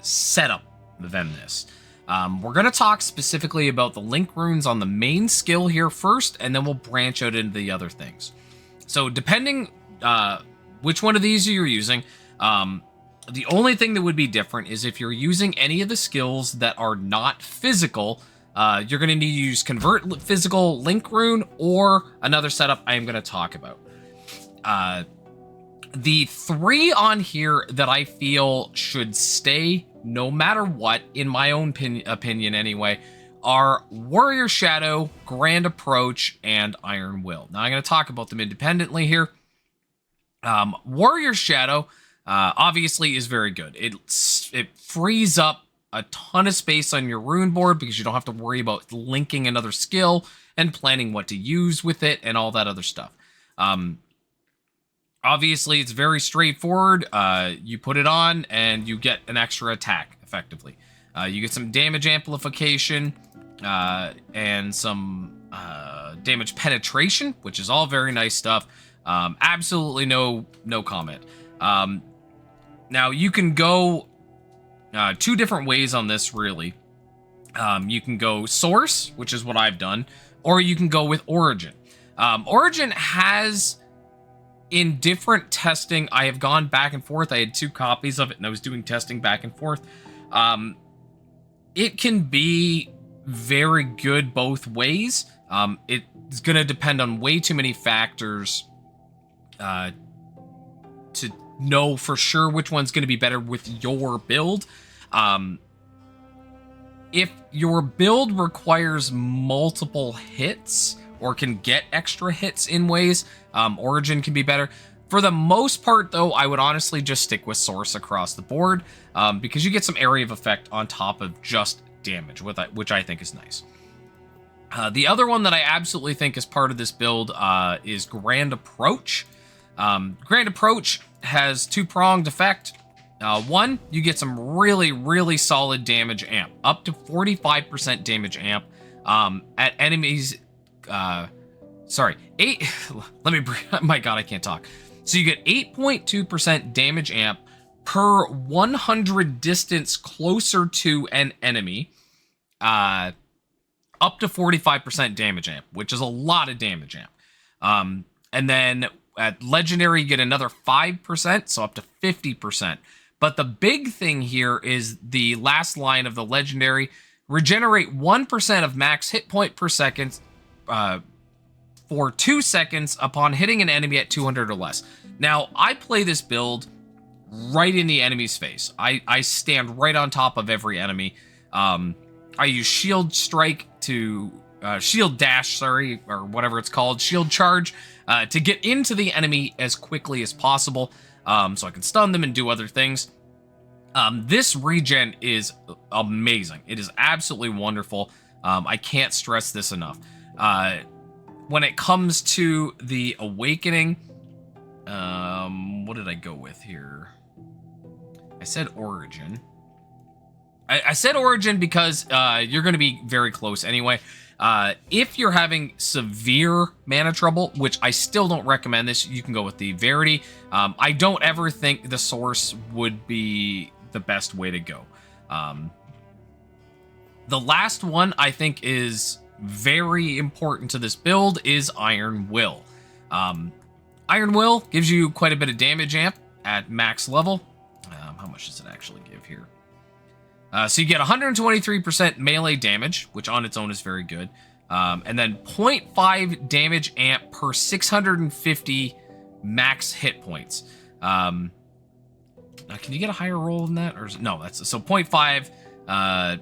setup than this. We're going to talk specifically about the link runes on the main skill here first, and then we'll branch out into the other things. So depending, which one of these you're using. The only thing that would be different is if you're using any of the skills that are not physical, you're going to need to use Convert Physical Link Rune or another setup I am going to talk about. The 3 on here that I feel should stay no matter what, in my own opinion anyway, are Warrior Shadow, Grand Approach, and Iron Will. Now I'm going to talk about them independently here. Warrior Shadow obviously is very good. It frees up a ton of space on your rune board because you don't have to worry about linking another skill and planning what to use with it and all that other stuff. Obviously, it's very straightforward. You put it on and you get an extra attack, effectively. You get some damage amplification and some damage penetration, which is all very nice stuff. Absolutely no comment. Now, you can go 2 different ways on this, really. You can go Source, which is what I've done, or you can go with Origin. Origin has, in different testing, I have gone back and forth. I had 2 copies of it, and I was doing testing back and forth. It can be very good both ways. It's going to depend on way too many factors to know for sure which one's going to be better with your build. If your build requires multiple hits or can get extra hits in ways, Origin can be better. For the most part, though, I would honestly just stick with Source across the board because you get some area of effect on top of just damage, which I think is nice. The other one that I absolutely think is part of this build is Grand Approach. Grand Approach has 2-pronged effect. 1, you get some really, really solid damage amp, up to 45% damage amp at enemies. Sorry, 8. Let me. My God, I can't talk. So you get 8.2% damage amp per 100 distance closer to an enemy. Up to 45% damage amp, which is a lot of damage amp. And then at Legendary, you get another 5%, so up to 50%. But the big thing here is the last line of the Legendary. Regenerate 1% of max hit point per second for 2 seconds upon hitting an enemy at 200 or less. Now, I play this build right in the enemy's face. I stand right on top of every enemy. I use Shield Strike to... Shield Dash, sorry, or whatever it's called, Shield Charge, to get into the enemy as quickly as possible, so I can stun them and do other things. This regen is amazing. It is absolutely wonderful. I can't stress this enough. When it comes to the Awakening, what did I go with here? I said Origin. I said Origin because you're going to be very close anyway. If you're having severe mana trouble, which I still don't recommend this, you can go with the Verity. I don't ever think the Source would be the best way to go. The last one I think is very important to this build is Iron Will. Iron Will gives you quite a bit of damage amp at max level. How much does it actually give here? So you get 123% melee damage, which on its own is very good. And then 0.5 damage amp per 650 max hit points. Can you get a higher roll than that? Or no, that's so 0.5.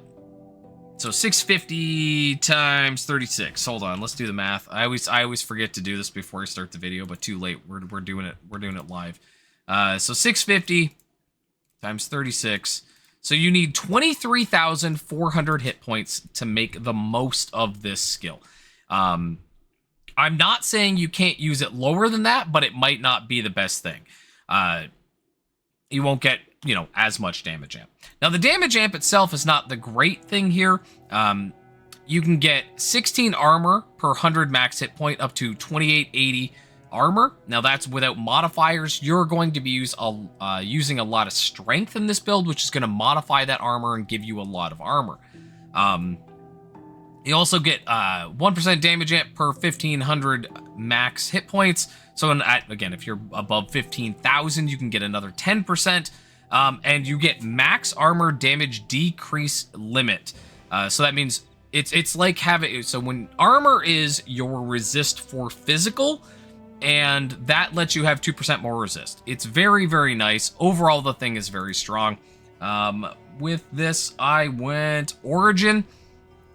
So 650 times 36. Hold on, let's do the math. I always forget to do this before I start the video, but too late. We're doing it live. So 650 times 36. So you need 23,400 hit points to make the most of this skill. I'm not saying you can't use it lower than that, but it might not be the best thing. You won't get, as much damage amp. Now, the damage amp itself is not the great thing here. You can get 16 armor per 100 max hit point, up to 2880 armor. Now, that's without modifiers. You're going to be using a lot of strength in this build, which is going to modify that armor and give you a lot of armor. You also get 1% damage amp per 1,500 max hit points. So again, if you're above 15,000, you can get another 10%. And you get max armor damage decrease limit. So that means it's like having... So when armor is your resist for physical, and that lets you have 2% more resist. It's very, very nice. Overall, the thing is very strong. With this, I went Origin.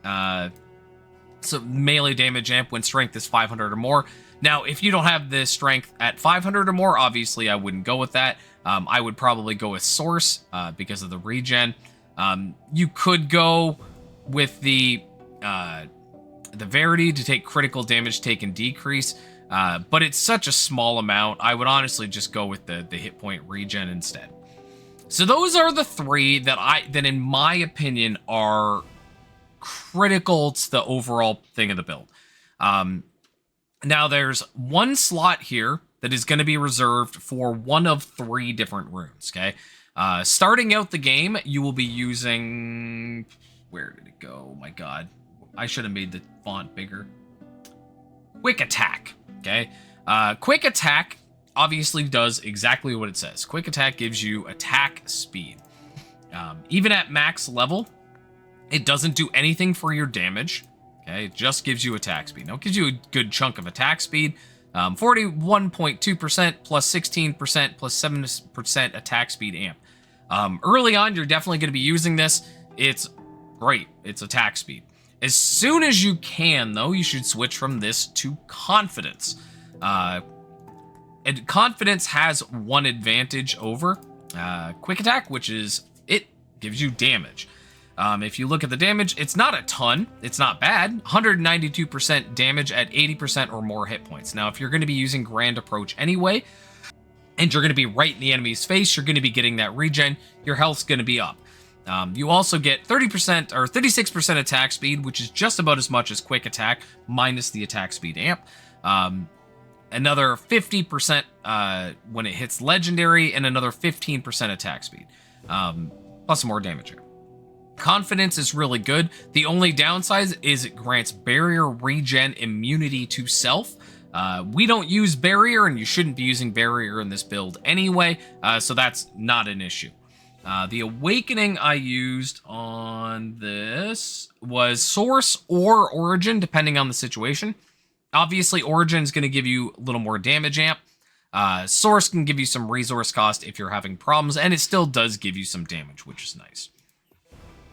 So melee damage amp when strength is 500 or more. Now, if you don't have this strength at 500 or more, obviously I wouldn't go with that. I would probably go with Source because of the regen. You could go with the Verity to take critical damage taken decrease, but it's such a small amount. I would honestly just go with the hit point regen instead. So those are the three that in my opinion are critical to the overall thing of the build. Now there's one slot here that is going to be reserved for one of 3 different runes, okay? Starting out the game, you will be using... Where did it go? Oh my god. I should have made the font bigger. Quick Attack, okay? Quick Attack obviously does exactly what it says. Quick Attack gives you attack speed. Even at max level, it doesn't do anything for your damage, okay? It just gives you attack speed. Now, it gives you a good chunk of attack speed. 41.2% plus 16% plus 7% attack speed amp. Early on, you're definitely going to be using this. It's great. It's attack speed. As soon as you can, though, you should switch from this to Confidence. And Confidence has one advantage over Quick Attack, which is it gives you damage. If you look at the damage, it's not a ton. It's not bad. 192% damage at 80% or more hit points. Now, if you're going to be using Grand Approach anyway, and you're going to be right in the enemy's face, you're going to be getting that regen. Your health's going to be up. You also get 30% or 36% attack speed, which is just about as much as Quick Attack, minus the attack speed amp. Another 50% when it hits Legendary, and another 15% attack speed. Plus some more damage here. Confidence is really good. The only downside is it grants barrier regen immunity to self. We don't use barrier, and you shouldn't be using barrier in this build anyway, so that's not an issue. The awakening I used on this was Source or Origin, depending on the situation. Obviously, Origin is going to give you a little more damage amp. Source can give you some resource cost if you're having problems, and it still does give you some damage, which is nice.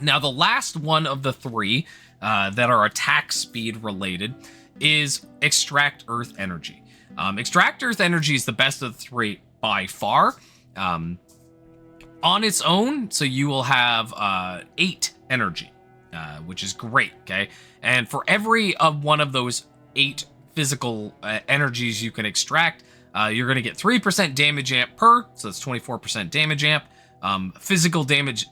Now, the last one of the 3 that are attack speed related is Extract Earth Energy. Extract Earth Energy is the best of the 3 by far. On its own, so you will have 8 energy, which is great, okay? And for every one of those 8 physical energies you can extract, you're going to get 3% damage amp per, so that's 24% damage amp. Physical damage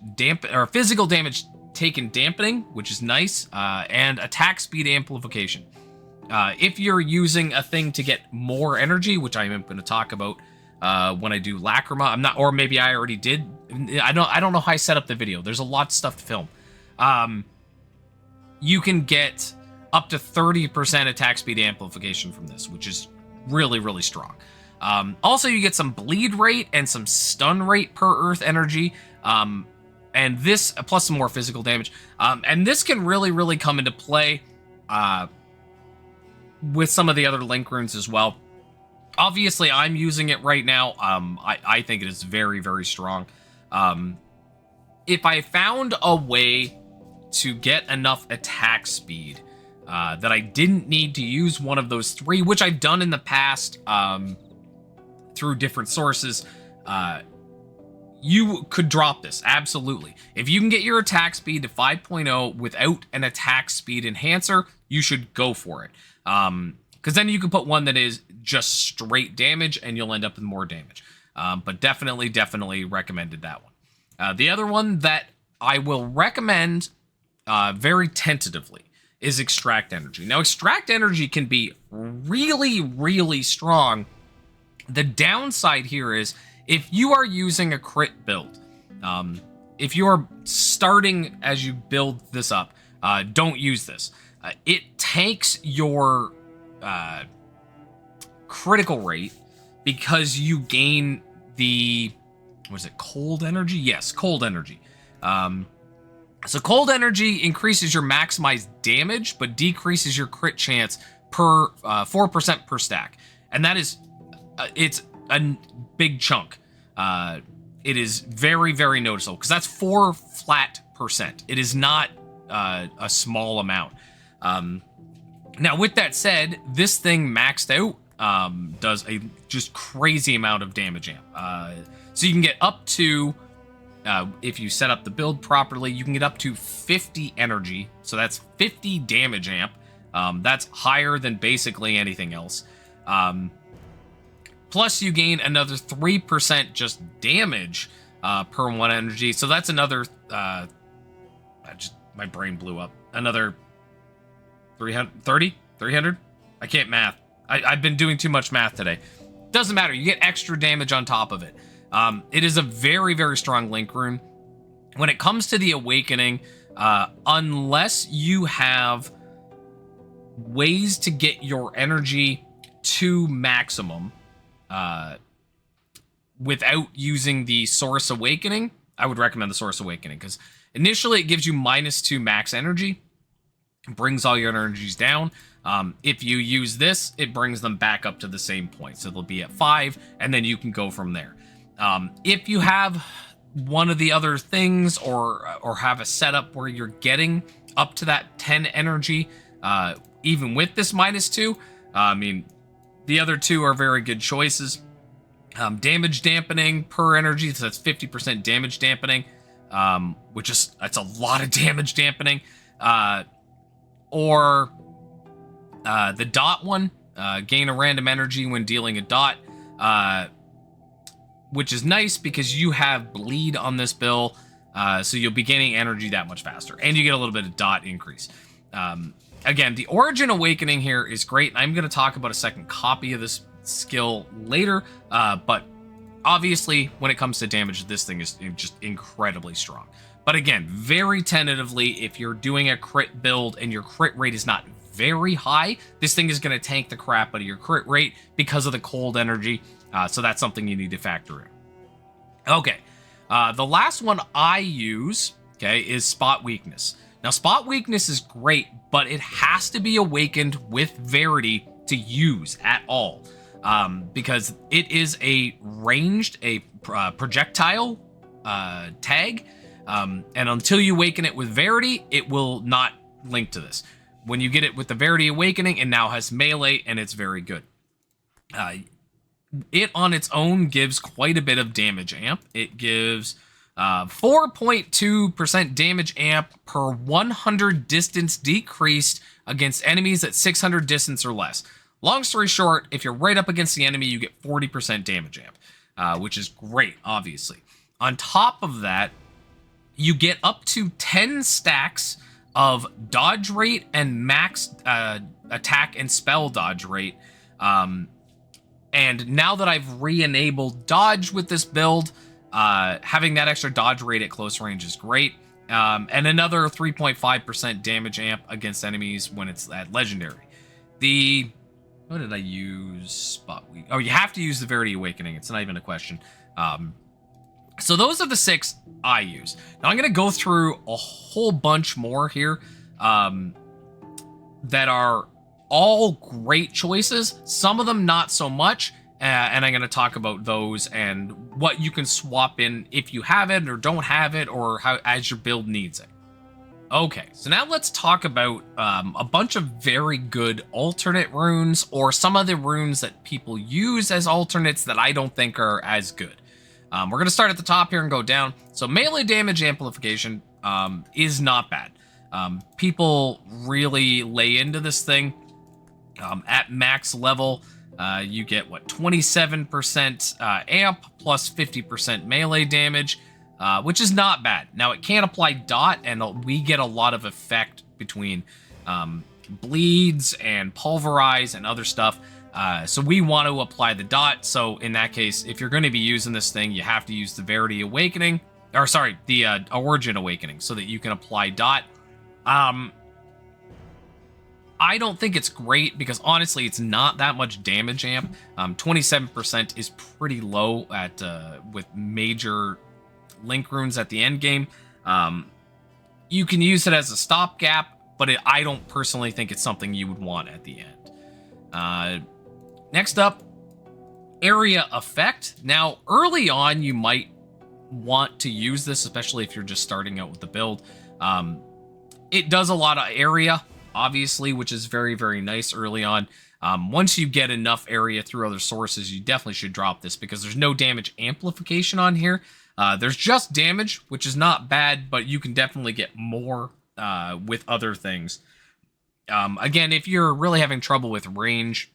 taken dampening, which is nice, and attack speed amplification. If you're using a thing to get more energy, which I am going to talk about when I do Lacrima, I'm not, or maybe I already did. I don't know how I set up the video. There's a lot of stuff to film. You can get up to 30% attack speed amplification from this, which is really, really strong. Also, you get some bleed rate and some stun rate per earth energy, and this plus some more physical damage. And this can really, really come into play with some of the other link runes as well. Obviously, I'm using it right now. I think it is very, very strong. If I found a way to get enough attack speed that I didn't need to use one of those 3, which I've done in the past through different sources, you could drop this, absolutely. If you can get your attack speed to 5.0 without an attack speed enhancer, you should go for it. Because then you can put one that is just straight damage, and you'll end up with more damage. But definitely recommended that one. The other one that I will recommend very tentatively is Extract Energy. Now, Extract Energy can be really, really strong. The downside here is if you are using a crit build, if you are starting as you build this up, don't use this. It takes your critical rate because you gain the, was it cold energy? Yes, cold energy. So cold energy increases your maximized damage, but decreases your crit chance per 4% per stack. And that is, it's a big chunk. It is very, very noticeable because that's 4 flat percent. It is not a small amount. Now, with that said, this thing maxed out does a just crazy amount of damage amp. So you can get up to, if you set up the build properly, you can get up to 50 energy. So that's 50 damage amp. That's higher than basically anything else. Plus you gain another 3% just damage per 1 energy. So that's another, my brain blew up. Another 330? 300? I can't math. I've been doing too much math today. Doesn't matter. You get extra damage on top of it. It is a very, very strong link rune. When it comes to the Awakening, unless you have ways to get your energy to maximum without using the Source Awakening, I would recommend the Source Awakening, because initially it gives you -2 max energy, brings all your energies down. If you use this, it brings them back up to the same point, so they'll be at 5, and then you can go from there. If you have one of the other things, or have a setup where you're getting up to that 10 energy, even with this -2, I mean, the other two are very good choices. Damage dampening per energy, so that's 50% damage dampening, which is, that's a lot of damage dampening. Or the dot one, gain a random energy when dealing a dot, which is nice because you have bleed on this bill, so you'll be gaining energy that much faster, and you get a little bit of dot increase. Again, the Origin Awakening here is great, and I'm going to talk about a second copy of this skill later, but obviously, when it comes to damage, this thing is just incredibly strong. But again, very tentatively, if you're doing a crit build and your crit rate is not very high, this thing is going to tank the crap out of your crit rate because of the cold energy, so that's something you need to factor in. Okay, the last one I use, okay, is Spot Weakness. Now, Spot Weakness is great, but it has to be awakened with Verity to use at all, because it is a ranged, projectile tag, and until you awaken it with Verity, it will not link to this. When you get it with the Verity Awakening, it now has melee, and it's very good. It on its own gives quite a bit of damage amp. It gives 4.2% damage amp per 100 distance decreased against enemies at 600 distance or less. Long story short, if you're right up against the enemy, you get 40% damage amp, which is great, obviously. On top of that, you get up to 10 stacks of dodge rate and max attack and spell dodge rate. And now that I've re-enabled dodge with this build, having that extra dodge rate at close range is great. And another 3.5% damage amp against enemies when it's at legendary. What did I use? Spot Weak. Oh, you have to use the Verity Awakening. It's not even a question. So those are the 6 I use. Now I'm going to go through a whole bunch more here that are all great choices. Some of them not so much. And I'm going to talk about those and what you can swap in if you have it or don't have it, or how as your build needs it. Okay, so now let's talk about a bunch of very good alternate runes, or some of the runes that people use as alternates that I don't think are as good. We're going to start at the top here and go down. So melee damage amplification is not bad. People really lay into this thing. At max level, you get, what, 27% amp plus 50% melee damage, which is not bad. Now, it can apply dot, and we get a lot of effect between bleeds and pulverize and other stuff. So we want to apply the dot. So in that case, if you're going to be using this thing, you have to use the Verity Awakening, or sorry, the Origin Awakening, so that you can apply dot. I don't think it's great because honestly, it's not that much damage amp. 27% is pretty low at with major link runes at the end game. You can use it as a stopgap, but I don't personally think it's something you would want at the end. Next up, area effect. Now, early on, you might want to use this, especially if you're just starting out with the build. It does a lot of area, obviously, which is very, very nice early on. Once you get enough area through other sources, you definitely should drop this because there's no damage amplification on here. There's just damage, which is not bad, but you can definitely get more with other things. Again, if you're really having trouble with range,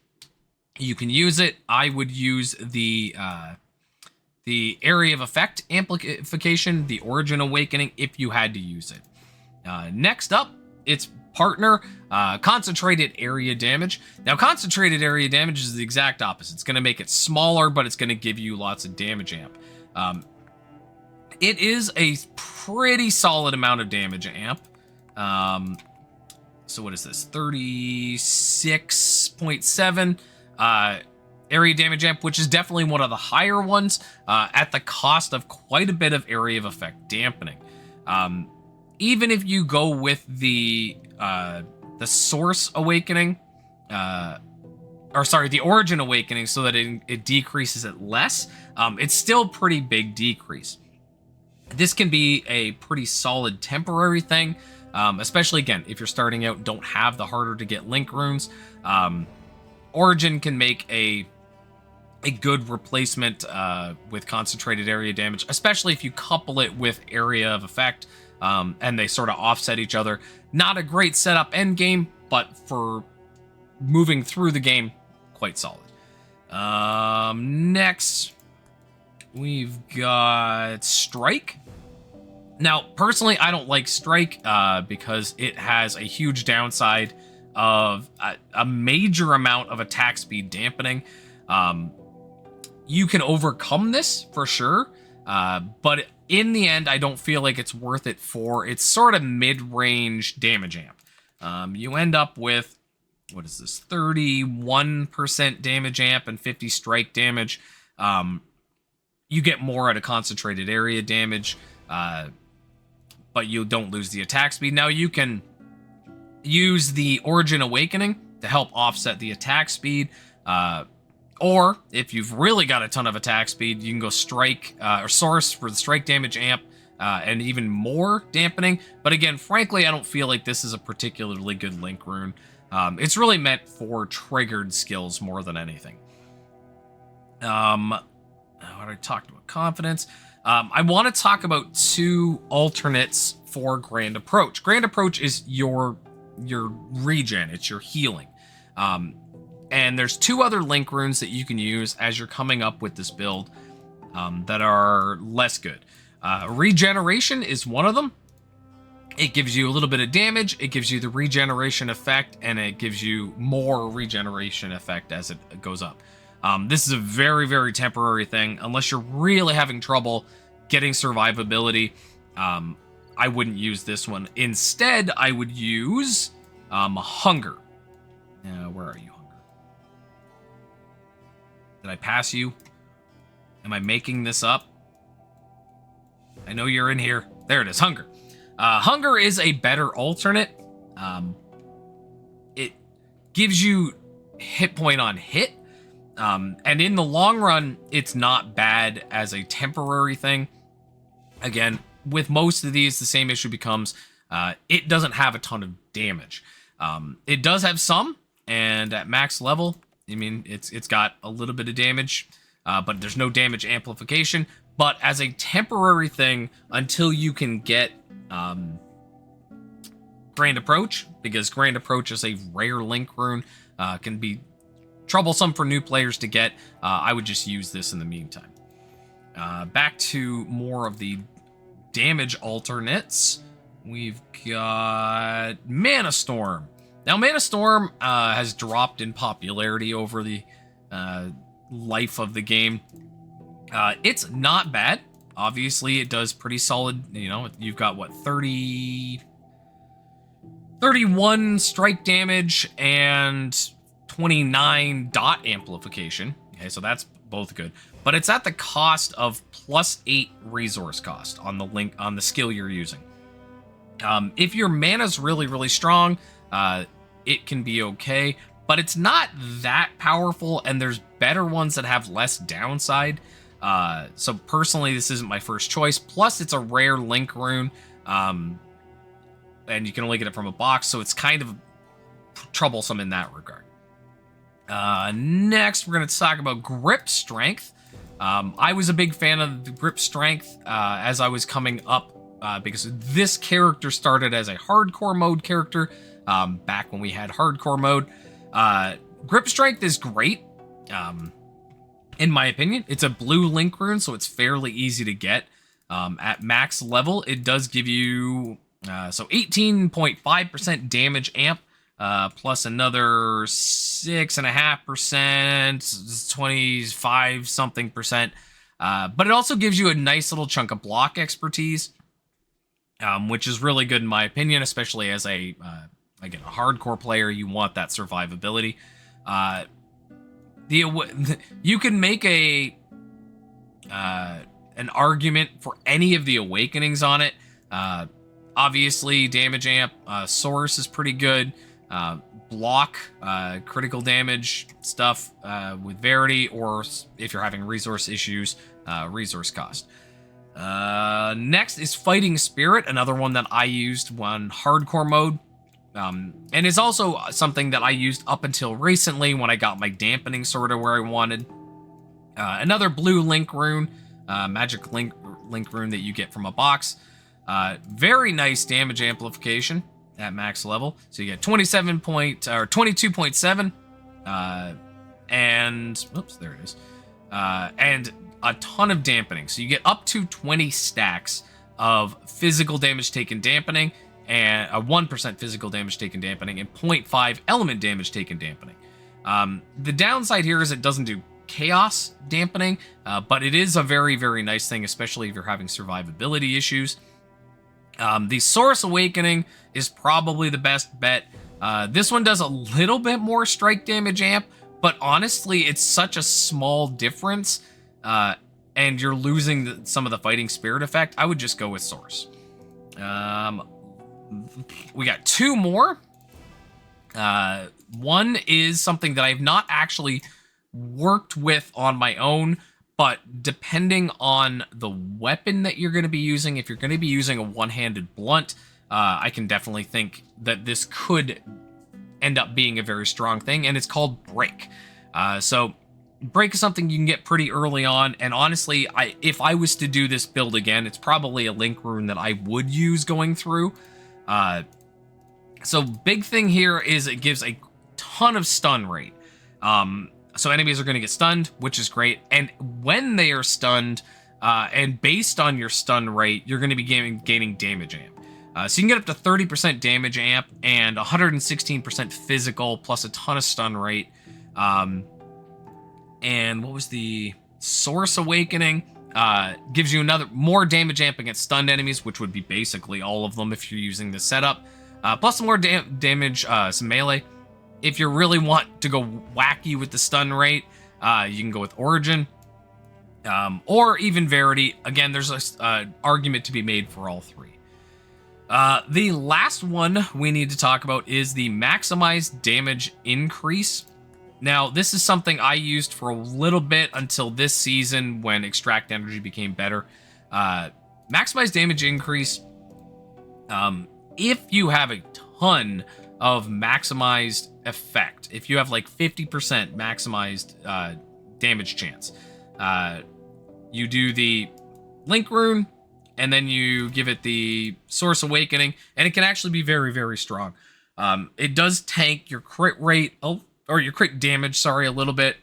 you can use it. I would use the area of effect amplification, the Origin Awakening, if you had to use it. Next up, it's partner, concentrated area damage. Now, concentrated area damage is the exact opposite. It's going to make it smaller, but it's going to give you lots of damage amp. It is a pretty solid amount of damage amp. So what is this? 36.7 area damage amp, which is definitely one of the higher ones at the cost of quite a bit of area of effect dampening. Even if you go with the Source Awakening, the Origin Awakening, so that it decreases it less, it's still pretty big decrease. This can be a pretty solid temporary thing, especially, again, if you're starting out, don't have the harder to get link runes. Origin can make a good replacement with concentrated area damage, especially if you couple it with area of effect, and they sort of offset each other. Not a great setup end game, but for moving through the game, quite solid. Next, we've got Strike. Now, personally, I don't like Strike because it has a huge downside of a major amount of attack speed dampening. You can overcome this for sure, but in the end, I don't feel like it's worth it for its sort of mid-range damage amp. You end up with, what is this, 31% damage amp and 50 strike damage. You get more out of concentrated area damage, but you don't lose the attack speed. Now, you can use the Origin Awakening to help offset the attack speed, or if you've really got a ton of attack speed, you can go Strike or Source for the strike damage amp and even more dampening. But again, frankly, I don't feel like this is a particularly good link rune. It's really meant for triggered skills more than anything. What I talked about confidence. I want to talk about two alternates for Grand Approach. Grand Approach is your regen, it's your healing. And there's two other link runes that you can use as you're coming up with this build that are less good. Regeneration is one of them. It gives you a little bit of damage, it gives you the regeneration effect, and it gives you more regeneration effect as it goes up. This is a very, very temporary thing. Unless you're really having trouble getting survivability, I wouldn't use this one. Instead, I would use Hunger. Where are you, Hunger? Did I pass you? Am I making this up? I know you're in here. There it is, Hunger. Hunger is a better alternate. It gives you hit point on hit. And in the long run, it's not bad as a temporary thing. Again, with most of these, the same issue becomes it doesn't have a ton of damage. It does have some, and at max level, I mean, it's got a little bit of damage, but there's no damage amplification. But as a temporary thing, until you can get Grand Approach, because Grand Approach is a rare link rune, can be troublesome for new players to get. I would just use this in the meantime. Back to more of the damage alternates. We've got Mana Storm. Now, Mana Storm has dropped in popularity over the life of the game. It's not bad. Obviously, it does pretty solid. You know, you've got, what, 30 31 strike damage and 29 dot amplification. Okay, so that's both good. But it's at the cost of +8 resource cost on the skill you're using. If your mana's really, really strong, it can be okay, but it's not that powerful, and there's better ones that have less downside. So personally, this isn't my first choice. Plus, it's a rare link rune, and you can only get it from a box, so it's kind of troublesome in that regard. Next, we're going to talk about grip strength. I was a big fan of the grip strength as I was coming up, because this character started as a hardcore mode character back when we had hardcore mode. Grip strength is great, in my opinion. It's a blue link rune, so it's fairly easy to get. At max level, it does give you 18.5% damage amp, plus another 6.5%, 25 something percent. But it also gives you a nice little chunk of block expertise, which is really good in my opinion, especially as again, a hardcore player. You want that survivability. You can make an argument for any of the awakenings on it. Obviously, damage amp source is pretty good. Block, critical damage stuff with Verity, or if you're having resource issues, resource cost. Next is Fighting Spirit, another one that I used on hardcore mode. And is also something that I used up until recently when I got my dampening sort of where I wanted. Another blue link rune, magic link rune that you get from a box. Very nice damage amplification at max level. So you get 22.7, and oops, there it is. And a ton of dampening. So you get up to 20 stacks of physical damage taken dampening, and a 1% physical damage taken dampening, and 0.5 element damage taken dampening. The downside here is it doesn't do chaos dampening, but it is a very, very nice thing, especially if you're having survivability issues. The Source Awakening is probably the best bet. This one does a little bit more strike damage amp, but honestly, it's such a small difference, and you're losing some of the Fighting Spirit effect. I would just go with Source. We got two more. One is something that I've not actually worked with on my own, but depending on the weapon that you're going to be using, if you're going to be using a one-handed blunt, I can definitely think that this could end up being a very strong thing, and it's called Break. So Break is something you can get pretty early on, and honestly, if I was to do this build again, it's probably a link rune that I would use going through. So big thing here is it gives a ton of stun rate. So enemies are going to get stunned, which is great. And when they are stunned, and based on your stun rate, you're going to be gaining damage amp. So you can get up to 30% damage amp and 116% physical, plus a ton of stun rate. And what was the Source Awakening? Gives you more damage amp against stunned enemies, which would be basically all of them if you're using this setup. Plus some more damage, some melee. If you really want to go wacky with the stun rate, you can go with Origin, or even Verity. Again, there's an argument to be made for all three. The last one we need to talk about is the Maximized Damage Increase. Now, this is something I used for a little bit until this season when Extract Energy became better. Maximized Damage Increase, if you have a ton of maximized effect, if you have like 50% maximized damage chance, you do the link rune, and then you give it the Source Awakening, and it can actually be very, very strong. It does tank your crit rate, or your crit damage, sorry, a little bit.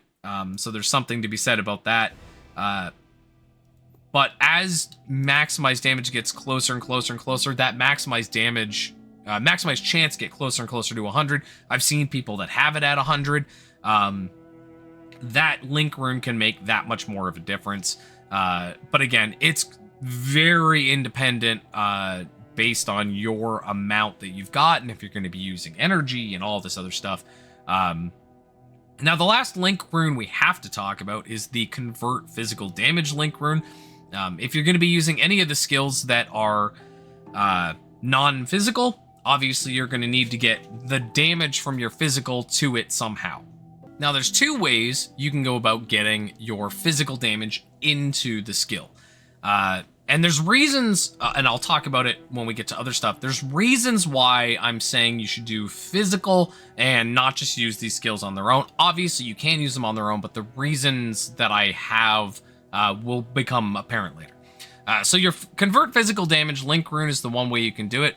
So there's something to be said about that. But as maximized damage gets closer and closer and closer, that maximized damage, maximized chance get closer and closer to 100. I've seen people that have it at 100. That link rune can make that much more of a difference. But again, it's very independent, based on your amount that you've got and if you're going to be using energy and all this other stuff. Now, the last link rune we have to talk about is the convert physical damage link rune. If you're going to be using any of the skills that are non-physical, obviously you're going to need to get the damage from your physical to it somehow. Now, there's two ways you can go about getting your physical damage into the skill. And there's reasons, and I'll talk about it when we get to other stuff. There's reasons why I'm saying you should do physical and not just use these skills on their own. Obviously, you can use them on their own, but the reasons that I have will become apparent later. So your convert physical damage link rune is the one way you can do it.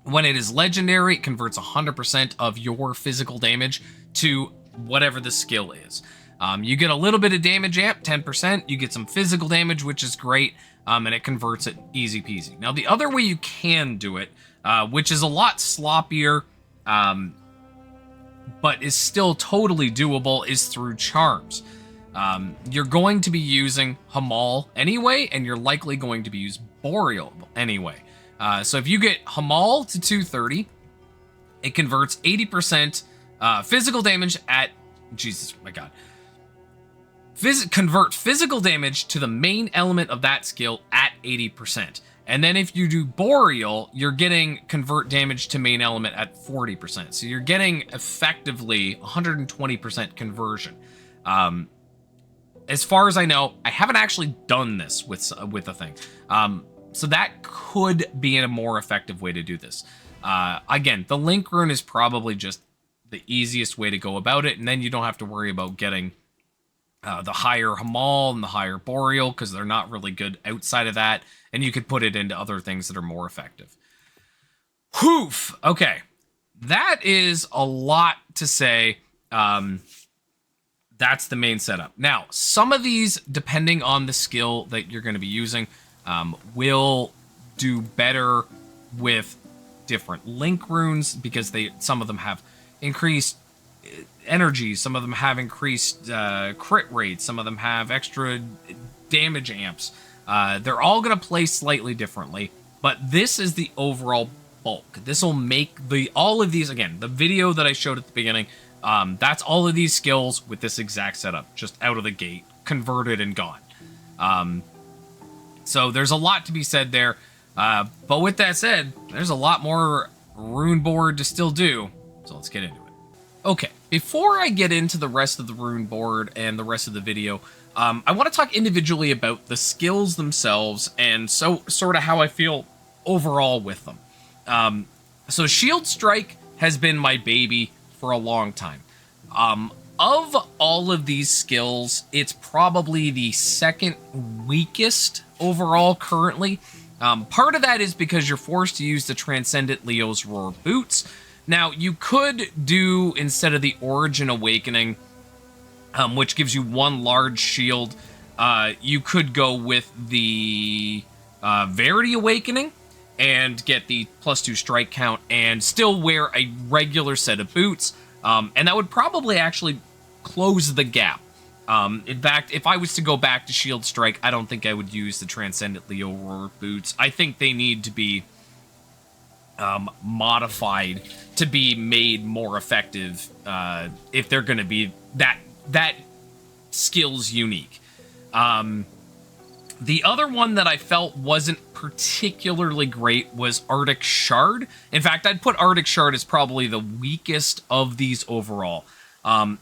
When it is legendary, it converts 100% of your physical damage to whatever the skill is. You get a little bit of damage amp, 10%. You get some physical damage, which is great, and it converts it easy peasy. Now, the other way you can do it, which is a lot sloppier, but is still totally doable, is through charms. You're going to be using Hamal anyway, and you're likely going to be using Boreal anyway. So if you get Hamal to 230, it converts 80% physical damage at... Jesus, my God. Convert physical damage to the main element of that skill at 80%. And then if you do Boreal, you're getting convert damage to main element at 40%. So you're getting effectively 120% conversion. As far as I know, I haven't actually done this with a thing. So that could be a more effective way to do this. Again, the link rune is probably just the easiest way to go about it, and then you don't have to worry about getting the higher Hamal and the higher Boreal, because they're not really good outside of that, and you could put it into other things that are more effective. Whoof! Okay, that is a lot to say. That's the main setup. Now, some of these, depending on the skill that you're going to be using, will do better with different link runes, because some of them have increased energy, some of them have increased crit rates, some of them have extra damage amps. They're all going to play slightly differently, but this is the overall bulk. This will make all of these, again, the video that I showed at the beginning, that's all of these skills with this exact setup, just out of the gate, converted and gone. So there's a lot to be said there, but with that said, there's a lot more Runeboard to still do, so let's get into it. Okay, before I get into the rest of the Runeboard and the rest of the video, I want to talk individually about the skills themselves and sort of how I feel overall with them. So Shield Strike has been my baby for a long time. Of all of these skills, it's probably the second weakest overall currently. Part of that is because you're forced to use the Transcendent Leo's Roar Boots. Now, you could do, instead of the Origin Awakening, which gives you one large shield, you could go with the Verity Awakening and get the +2 strike count and still wear a regular set of boots. And that would probably actually close the gap. In fact, if I was to go back to Shield Strike, I don't think I would use the Transcendent Leo Roar boots. I think they need to be modified to be made more effective if they're going to be that skill's unique. The other one that I felt wasn't particularly great was Arctic Shard. In fact, I'd put Arctic Shard as probably the weakest of these overall.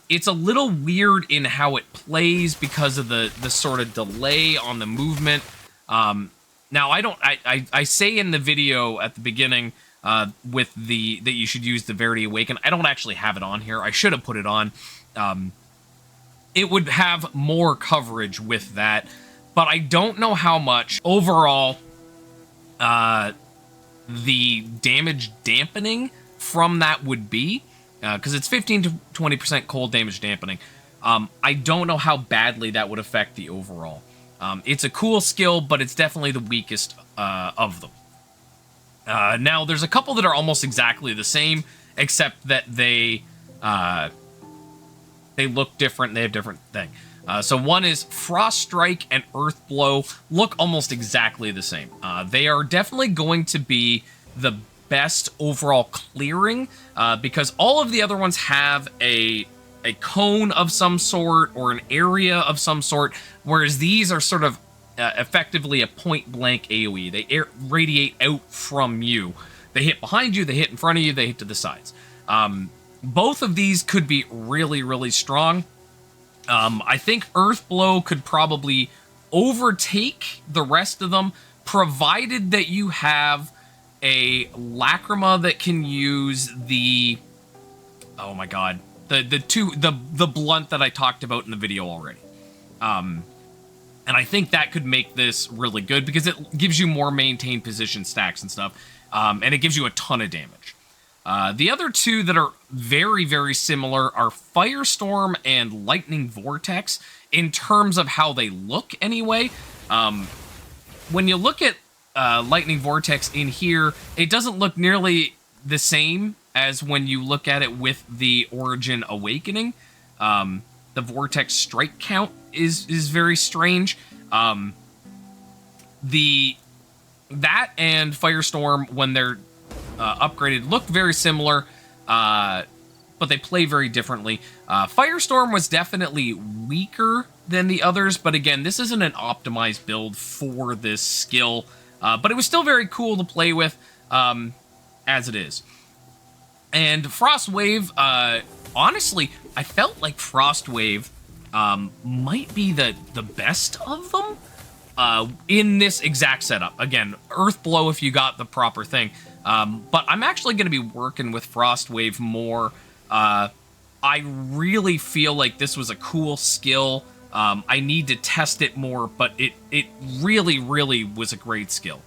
It's a little weird in how it plays because of the sort of delay on the movement. Now, I say in the video at the beginning that you should use the Verity Awaken. I don't actually have it on here. I should have put it on. It would have more coverage with that, but I don't know how much overall the damage dampening from that would be, because it's 15 to 20% cold damage dampening. I don't know how badly that would affect the overall. It's a cool skill, but it's definitely the weakest of them. Now, there's a couple that are almost exactly the same, except that they they look different. They have different thing. So one is Frost Strike and Earth Blow look almost exactly the same. They are definitely going to be the best overall clearing because all of the other ones have a cone of some sort or an area of some sort, whereas these are sort of effectively a point-blank AoE. They radiate out from you. They hit behind you, they hit in front of you, they hit to the sides. Both of these could be really, really strong. I think Earth Blow could probably overtake the rest of them, provided that you have a Lacrima that can use the... Oh my god. The blunt that I talked about in the video already. And I think that could make this really good because it gives you more maintained position stacks and stuff. And it gives you a ton of damage. The other two that are very, very similar are Firestorm and Lightning Vortex in terms of how they look anyway. When you look at Lightning Vortex in here, it doesn't look nearly the same as when you look at it with the Origin Awakening. The Vortex strike count is very strange. That and Firestorm, when they're upgraded, look very similar, but they play very differently. Firestorm was definitely weaker than the others, but again, this isn't an optimized build for this skill, but it was still very cool to play with, as it is. And Frost Wave, honestly, I felt like Frost Wave might be the best of them in this exact setup. Again, Earth Blow if you got the proper thing. But I'm actually going to be working with Frost Wave more. I really feel like this was a cool skill. I need to test it more, but it really, really was a great skill.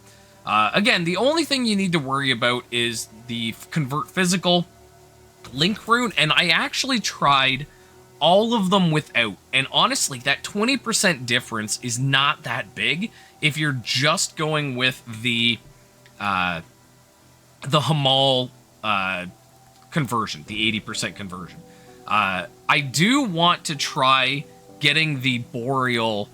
Again, the only thing you need to worry about is the Convert Physical Link Rune, and I actually tried all of them without, and honestly, that 20% difference is not that big if you're just going with the Hamal conversion, the 80% conversion. I do want to try getting the Boreal...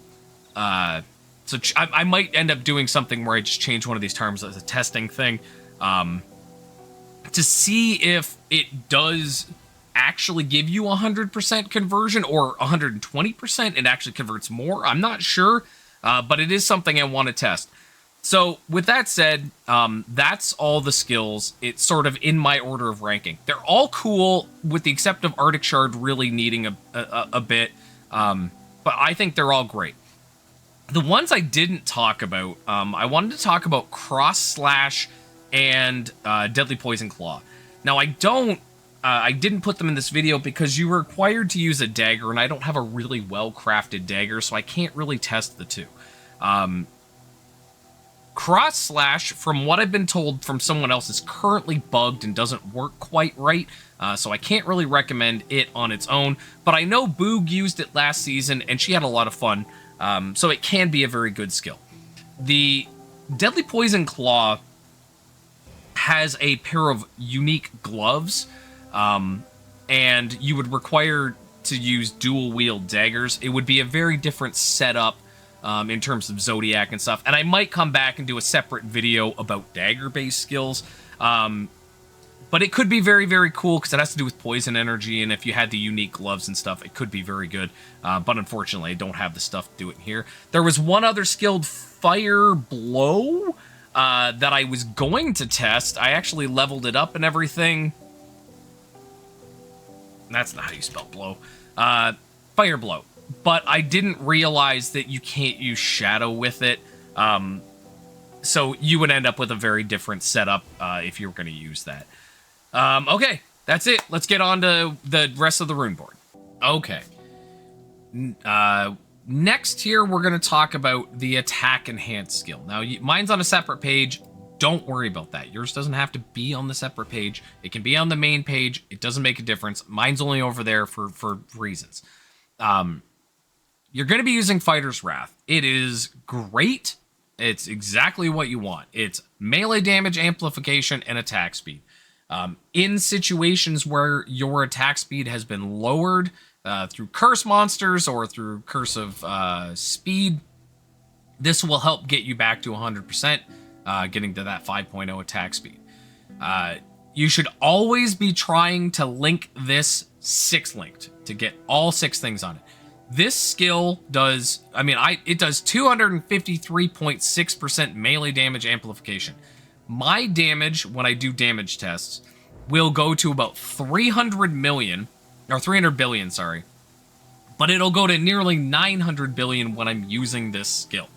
So I might end up doing something where I just change one of these terms as a testing thing to see if it does actually give you 100% conversion or 120%. It actually converts more. I'm not sure, but it is something I want to test. So with that said, that's all the skills. It's sort of in my order of ranking. They're all cool, with the exception of Arctic Shard really needing a bit, but I think they're all great. The ones I didn't talk about, I wanted to talk about Cross Slash and Deadly Poison Claw. Now, I didn't put them in this video because you were required to use a dagger, and I don't have a really well-crafted dagger, so I can't really test the two. Cross Slash, from what I've been told from someone else, is currently bugged and doesn't work quite right, so I can't really recommend it on its own, but I know Boog used it last season, and she had a lot of fun. So it can be a very good skill. The Deadly Poison Claw has a pair of unique gloves, and you would require to use dual-wield daggers. It would be a very different setup in terms of Zodiac and stuff, and I might come back and do a separate video about dagger-based skills. But it could be very, very cool because it has to do with poison energy, and if you had the unique gloves and stuff, it could be very good. But unfortunately, I don't have the stuff to do it here. There was one other skilled, Fire Blow, that I was going to test. I actually leveled it up and everything. That's not how you spell blow. Fire Blow. But I didn't realize that you can't use Shadow with it. So you would end up with a very different setup if you were going to use that. Okay, that's it. Let's get on to the rest of the rune board. Okay. Next here, we're going to talk about the attack enhance skill. Now, mine's on a separate page. Don't worry about that. Yours doesn't have to be on the separate page. It can be on the main page. It doesn't make a difference. Mine's only over there for reasons. You're going to be using Fighter's Wrath. It is great. It's exactly what you want. It's melee damage amplification and attack speed. In situations where your attack speed has been lowered through curse monsters or through curse of speed, this will help get you back to 100%, getting to that 5.0 attack speed. You should always be trying to link this 6-linked to get all 6 things on it. This skill does, it does 253.6% melee damage amplification. My damage, when I do damage tests, will go to about 300 million, or 300 billion, sorry. But it'll go to nearly 900 billion when I'm using this skill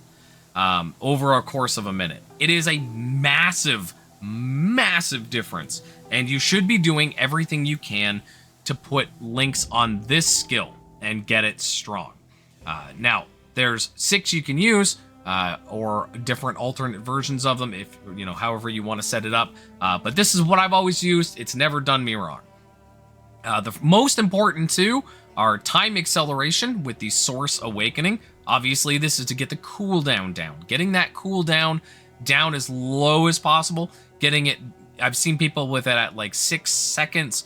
over a course of a minute. It is a massive, massive difference. And you should be doing everything you can to put links on this skill and get it strong. Now, there's 6 you can use, or different alternate versions of them, if however you want to set it up. But this is what I've always used. It's never done me wrong. The most important two are time acceleration with the Source Awakening. Obviously, this is to get the cooldown down. Getting that cooldown down as low as possible. Getting it, I've seen people with it at like 6 seconds,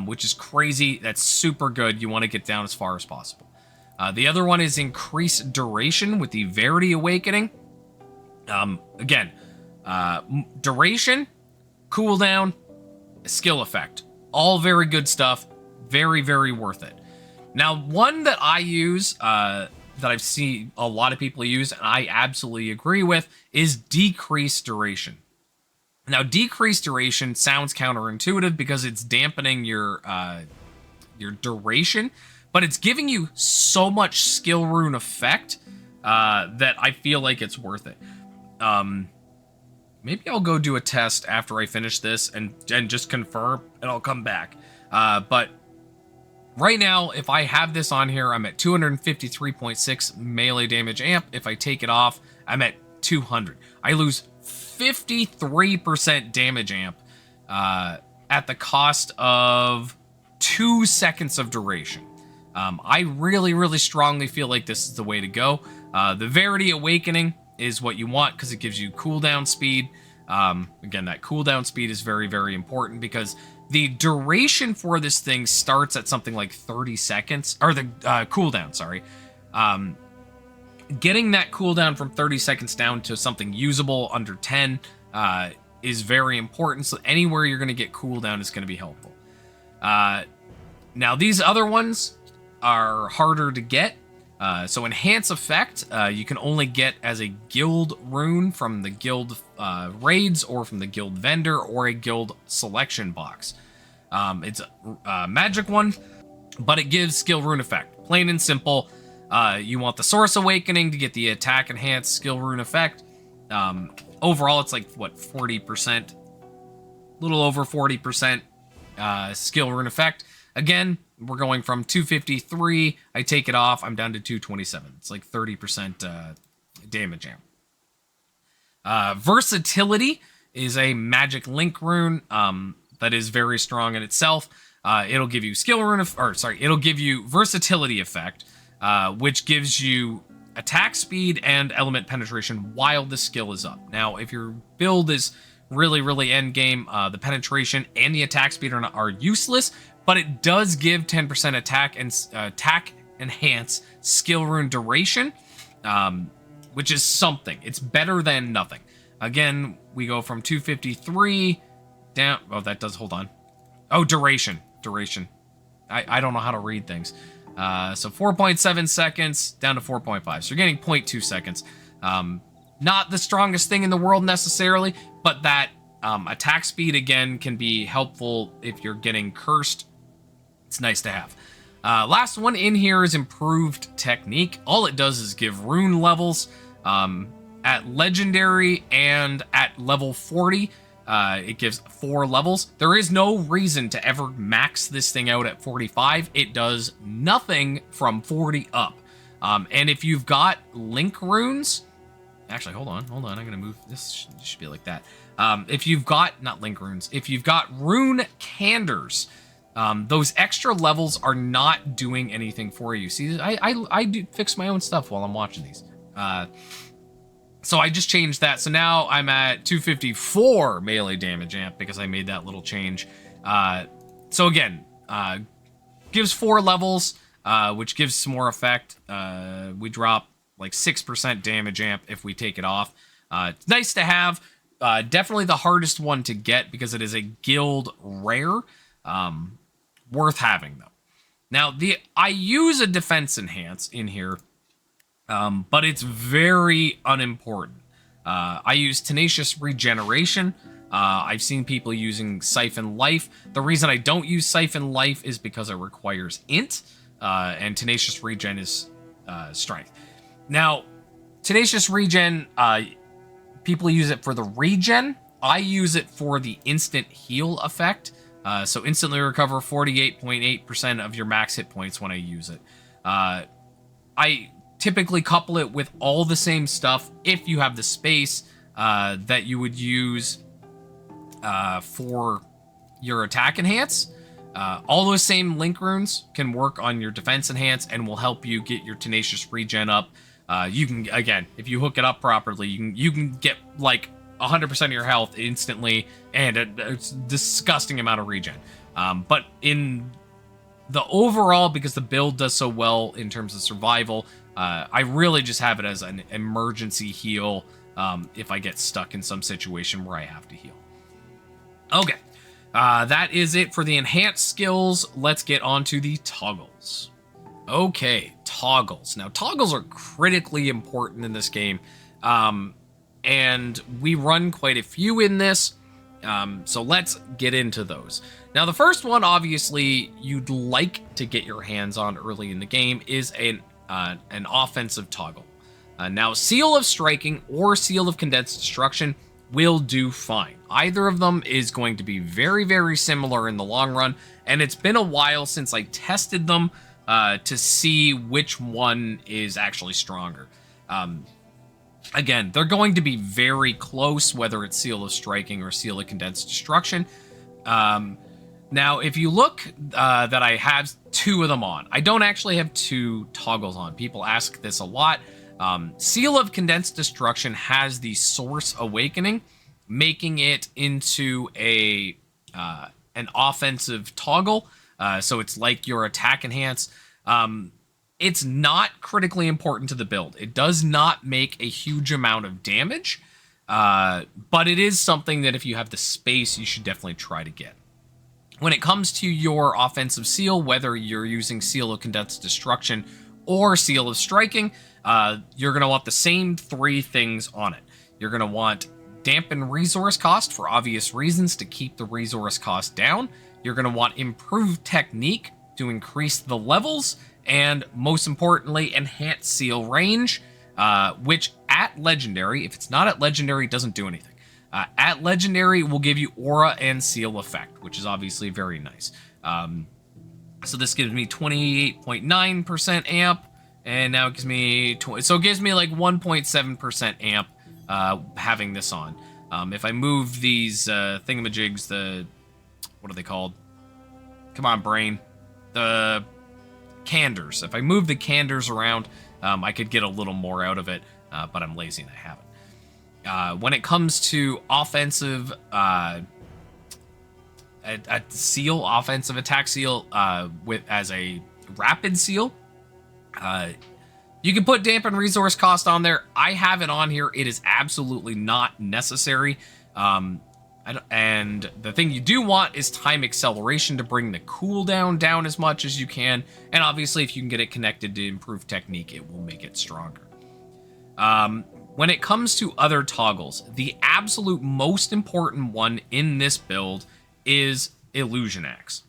which is crazy. That's super good. You want to get down as far as possible. The other one is increased duration with the Verity Awakening. Again, duration, cooldown, skill effect. All very good stuff. Very, very worth it. Now, one that I use, that I've seen a lot of people use, and I absolutely agree with, is decreased duration. Now, decreased duration sounds counterintuitive because it's dampening your duration, but it's giving you so much skill rune effect that I feel like it's worth it. Maybe I'll go do a test after I finish this and just confirm, and I'll come back. But right now, if I have this on here, I'm at 253.6 melee damage amp. If I take it off, I'm at 200. I lose 53% damage amp at the cost of 2 seconds of duration. I really, really strongly feel like this is the way to go. The Verity Awakening is what you want because it gives you cooldown speed. Again, that cooldown speed is very, very important because the duration for this thing starts at something like 30 seconds, or the cooldown, sorry. Getting that cooldown from 30 seconds down to something usable under 10 is very important. So anywhere you're going to get cooldown is going to be helpful. Now, these other ones are harder to get. So Enhance Effect, you can only get as a guild rune from the guild raids or from the guild vendor or a guild selection box. It's a magic one, but it gives skill rune effect. Plain and simple. You want the Source Awakening to get the attack enhanced skill rune effect. Overall, it's like, what, 40%? A little over 40% skill rune effect. Again, we're going from 253. I take it off. I'm down to 227. It's like 30% damage amp. Versatility is a magic link rune that is very strong in itself. It'll give you skill rune, it'll give you versatility effect, which gives you attack speed and element penetration while the skill is up. Now, if your build is really, really end game, the penetration and the attack speed are useless, but it does give 10% attack and attack enhance skill rune duration, which is something. It's better than nothing. Again, we go from 253 down. Oh, that does, hold on. Oh, duration. I don't know how to read things. So 4.7 seconds down to 4.5. So you're getting 0.2 seconds. Not the strongest thing in the world necessarily, but that attack speed, again, can be helpful if you're getting cursed. It's nice to have. Last one in here is Improved Technique. All it does is give rune levels at Legendary and at level 40. It gives 4 levels. There is no reason to ever max this thing out at 45. It does nothing from 40 up. And if you've got link runes... Actually, hold on. I'm going to move. This should be like that. If you've got... Not link runes. If you've got rune candors... those extra levels are not doing anything for you. See, I do fix my own stuff while I'm watching these. So I just changed that. So now I'm at 254 melee damage amp because I made that little change. So again, gives 4 levels. which gives some more effect. We drop like 6% damage amp if we take it off. It's nice to have. Definitely the hardest one to get because it is a guild rare. Worth having, though. Now, I use a defense enhance in here, but it's very unimportant. I use Tenacious Regeneration. I've seen people using Siphon Life. The reason I don't use Siphon Life is because it requires Int, and Tenacious Regen is Strength. Now, Tenacious Regen, people use it for the regen. I use it for the instant heal effect. So instantly recover 48.8% of your max hit points when I use it. I typically couple it with all the same stuff if you have the space that you would use for your attack enhance. All those same link runes can work on your defense enhance and will help you get your tenacious regen up. You can, again, if you hook it up properly, you can get like 100% of your health instantly and a disgusting amount of regen. But in the overall, because the build does so well in terms of survival, I really just have it as an emergency heal if I get stuck in some situation where I have to heal. Okay, that is it for the enhanced skills. Let's get on to the toggles. Okay, toggles. Now, toggles are critically important in this game, and we run quite a few in this, so let's get into those. Now, the first one, obviously, you'd like to get your hands on early in the game is an offensive toggle. Now, Seal of Striking or Seal of Condensed Destruction will do fine. Either of them is going to be very, very similar in the long run, and it's been a while since I tested them to see which one is actually stronger. Again, they're going to be very close, whether it's Seal of Striking or Seal of Condensed Destruction. Now, if you look that I have two of them on, I don't actually have two toggles on. People ask this a lot. Seal of Condensed Destruction has the Source Awakening, making it into an offensive toggle. So it's like your attack enhance. It's not critically important to the build. It does not make a huge amount of damage, but it is something that if you have the space, you should definitely try to get. When it comes to your offensive seal, whether you're using Seal of Condensed Destruction or Seal of Striking, you're going to want the same three things on it. You're going to want Dampen Resource Cost for obvious reasons to keep the resource cost down. You're going to want Improved Technique to increase the levels, and most importantly, Enhance Seal Range, which at Legendary, if it's not at Legendary, it doesn't do anything. At Legendary, will give you Aura and Seal Effect, which is obviously very nice. So this gives me 28.9% amp, and now it gives me so it gives me like 1.7% amp having this on. If I move these thingamajigs, what are they called? Come on, brain. The candors. If I move the candors around, I could get a little more out of it, but I'm lazy and I haven't. When it comes to offensive seal, offensive attack seal as a rapid seal, you can put Dampen Resource Cost on there. I have it on here. It is absolutely not necessary. And the thing you do want is Time Acceleration to bring the cooldown down as much as you can. And obviously, if you can get it connected to Improved Technique, it will make it stronger. When it comes to other toggles, the absolute most important one in this build is Illusion Axe.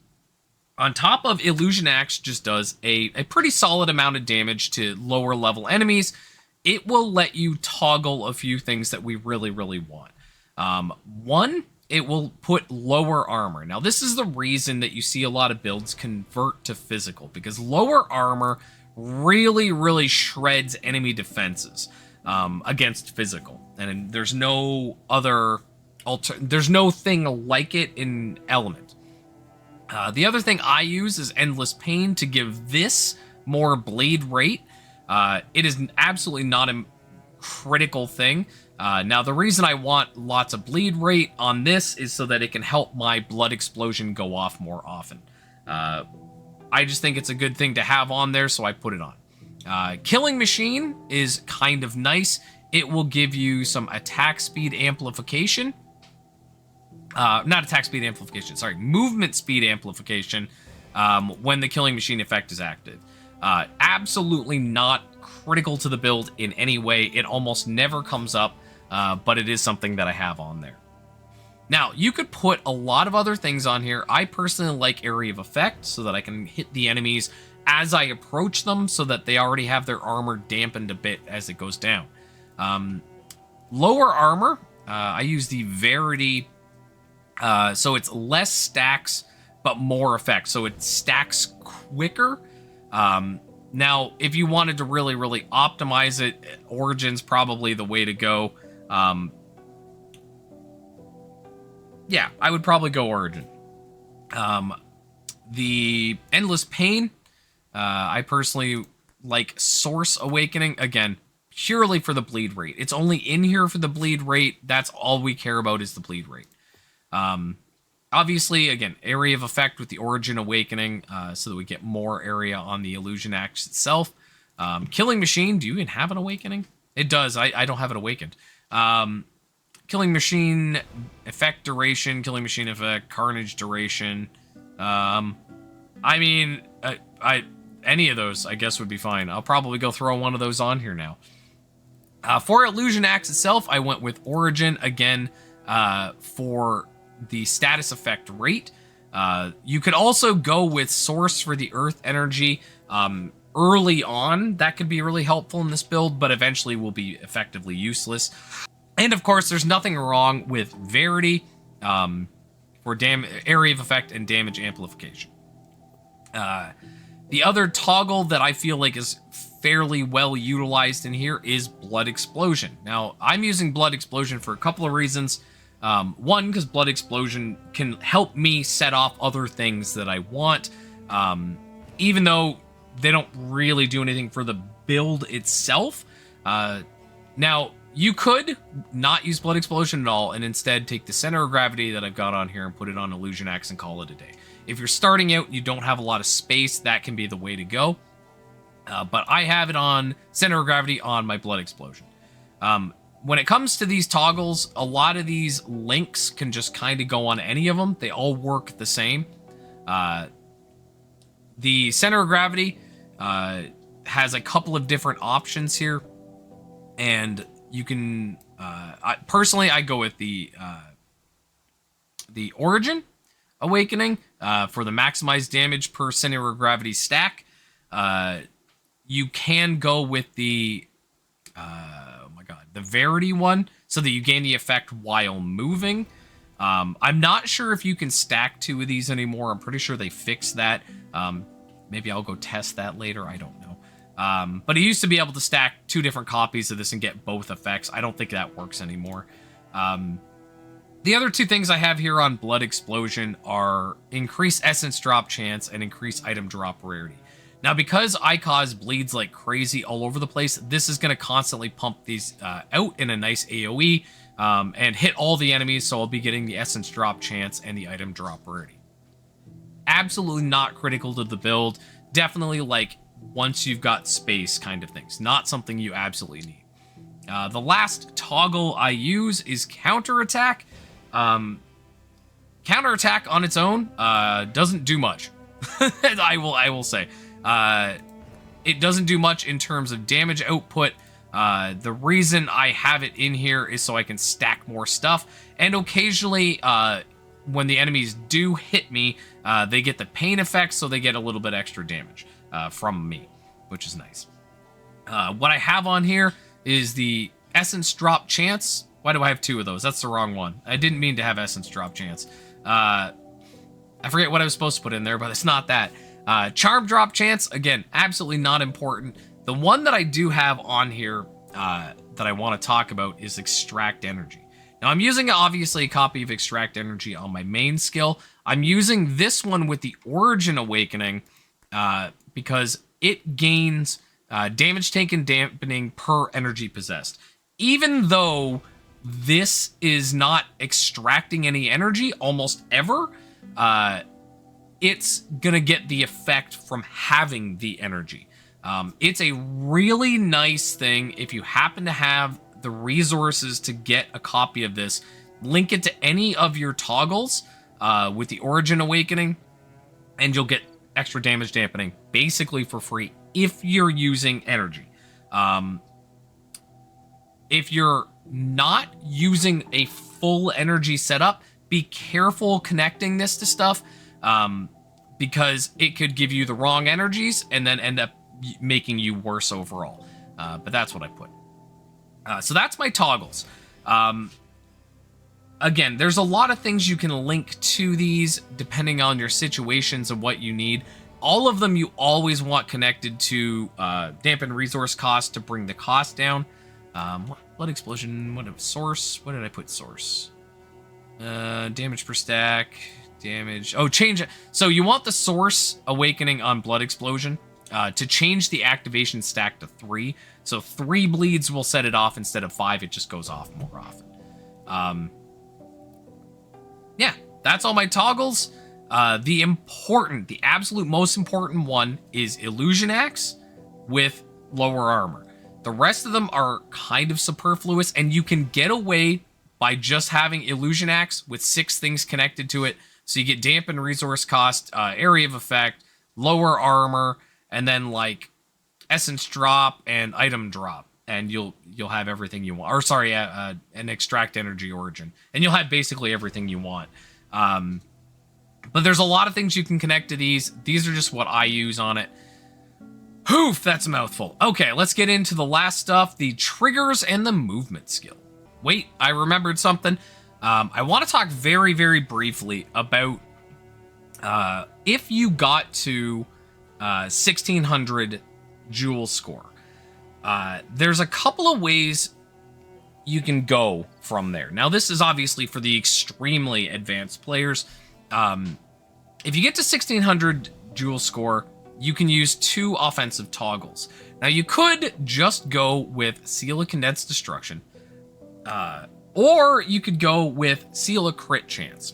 On top of Illusion Axe just does a pretty solid amount of damage to lower level enemies, it will let you toggle a few things that we really, really want. One, it will put lower armor. Now, this is the reason that you see a lot of builds convert to physical, because lower armor really, really shreds enemy defenses against physical. And there's no other there's no thing like it in Element. The other thing I use is Endless Pain to give this more bleed rate. It is absolutely not a critical thing. Now, the reason I want lots of bleed rate on this is so that it can help my blood explosion go off more often. I just think it's a good thing to have on there, so I put it on. Killing Machine is kind of nice. It will give you some attack speed amplification. Not attack speed amplification, sorry, movement speed amplification when the Killing Machine effect is active. Absolutely not critical to the build in any way. It almost never comes up, but it is something that I have on there. Now, you could put a lot of other things on here. I personally like Area of Effect so that I can hit the enemies as I approach them so that they already have their armor dampened a bit as it goes down. Lower armor, I use the Verity, so it's less stacks but more effects, so it stacks quicker. Now, if you wanted to really, really optimize it, Origin's probably the way to go. Yeah, I would probably go Origin. The Endless Pain, I personally like Source Awakening, again, purely for the bleed rate. It's only in here for the bleed rate. That's all we care about is the bleed rate. Obviously, again, Area of Effect with the Origin Awakening, so that we get more area on the Illusion Axe itself. Killing Machine, do you even have an Awakening? It does, I don't have it awakened. Killing Machine effect duration, Killing Machine effect, Carnage duration. I mean, any of those, I guess, would be fine. I'll probably go throw one of those on here now. For Illusion Axe itself, I went with Origin, again, for the status effect rate. You could also go with Source for the Earth Energy. Early on, that could be really helpful in this build, but eventually will be effectively useless. And of course, there's nothing wrong with Verity for Area of Effect and damage amplification. The other toggle that I feel like is fairly well utilized in here is Blood Explosion. Now, I'm using Blood Explosion for a couple of reasons. One, because Blood Explosion can help me set off other things that I want, even though they don't really do anything for the build itself. Now, you could not use Blood Explosion at all and instead take the Center of Gravity that I've got on here and put it on Illusion Axe and call it a day. If you're starting out and you don't have a lot of space, that can be the way to go. But I have it on Center of Gravity on my Blood Explosion. When it comes to these toggles, a lot of these links can just kind of go on any of them. They all work the same. The Center of Gravity has a couple of different options here. And you can, personally, I go with the Origin Awakening for the maximized damage per Center of Gravity stack. You can go with the, the Verity one, so that you gain the effect while moving. I'm not sure if you can stack two of these anymore. I'm pretty sure they fixed that. Maybe I'll go test that later. I don't know. But it used to be able to stack two different copies of this and get both effects. I don't think that works anymore. The other two things I have here on Blood Explosion are increase essence drop chance and increase item drop rarity. Now, because I cause bleeds like crazy all over the place, this is going to constantly pump these out in a nice AoE and hit all the enemies, so I'll be getting the essence drop chance and the item drop rarity. Absolutely not critical to the build. Definitely like once you've got space kind of things. Not something you absolutely need. The last toggle I use is Counterattack. Counterattack on its own doesn't do much. I will say. It doesn't do much in terms of damage output. The reason I have it in here is so I can stack more stuff. And occasionally, when the enemies do hit me, they get the pain effect, so they get a little bit extra damage from me, which is nice. What I have on here is the Essence Drop Chance. Why do I have two of those? That's the wrong one. I didn't mean to have Essence Drop Chance. I forget what I was supposed to put in there, but it's not that. Charm Drop Chance, again, absolutely not important. The one that I do have on here that I want to talk about is Extract Energy. Now, I'm using, obviously, a copy of Extract Energy on my main skill. I'm using this one with the Origin Awakening because it gains damage taken dampening per energy possessed. Even though this is not extracting any energy almost ever, it's gonna get the effect from having the energy. It's a really nice thing if you happen to have the resources to get a copy of this. Link it to any of your toggles with the Origin Awakening, and you'll get extra damage dampening basically for free if you're using energy. If you're not using a full energy setup, be careful connecting this to stuff, because it could give you the wrong energies and then end up making you worse overall. But that's what I put. So that's my toggles. Again, there's a lot of things you can link to these depending on your situations and what you need. All of them you always want connected to dampen resource cost to bring the cost down. Blood explosion, what source? What did I put source? Damage per stack, damage. Oh, change it. So you want the source awakening on blood explosion to change the activation stack to 3. So 3 bleeds will set it off instead of 5. It just goes off more often. Yeah, that's all my toggles. The absolute most important one is Illusion Axe with lower armor. The rest of them are kind of superfluous, and you can get away by just having Illusion Axe with 6 things connected to it. So you get dampened resource cost, area of effect, lower armor, and then like essence drop and item drop, and you'll have everything you want. Or sorry, an extract energy origin, and you'll have basically everything you want. But there's a lot of things you can connect to these. These are just what I use on it. Oof, that's a mouthful. Okay, let's get into the last stuff, the triggers and the movement skill. Wait, I remembered something. I want to talk very, very briefly about if you got to 1600 jewel score. There's a couple of ways you can go from there. Now, this is obviously for the extremely advanced players. If you get to 1600 jewel score, you can use 2 offensive toggles. Now, you could just go with Seal of Condensed Destruction, or you could go with Seal of Crit Chance.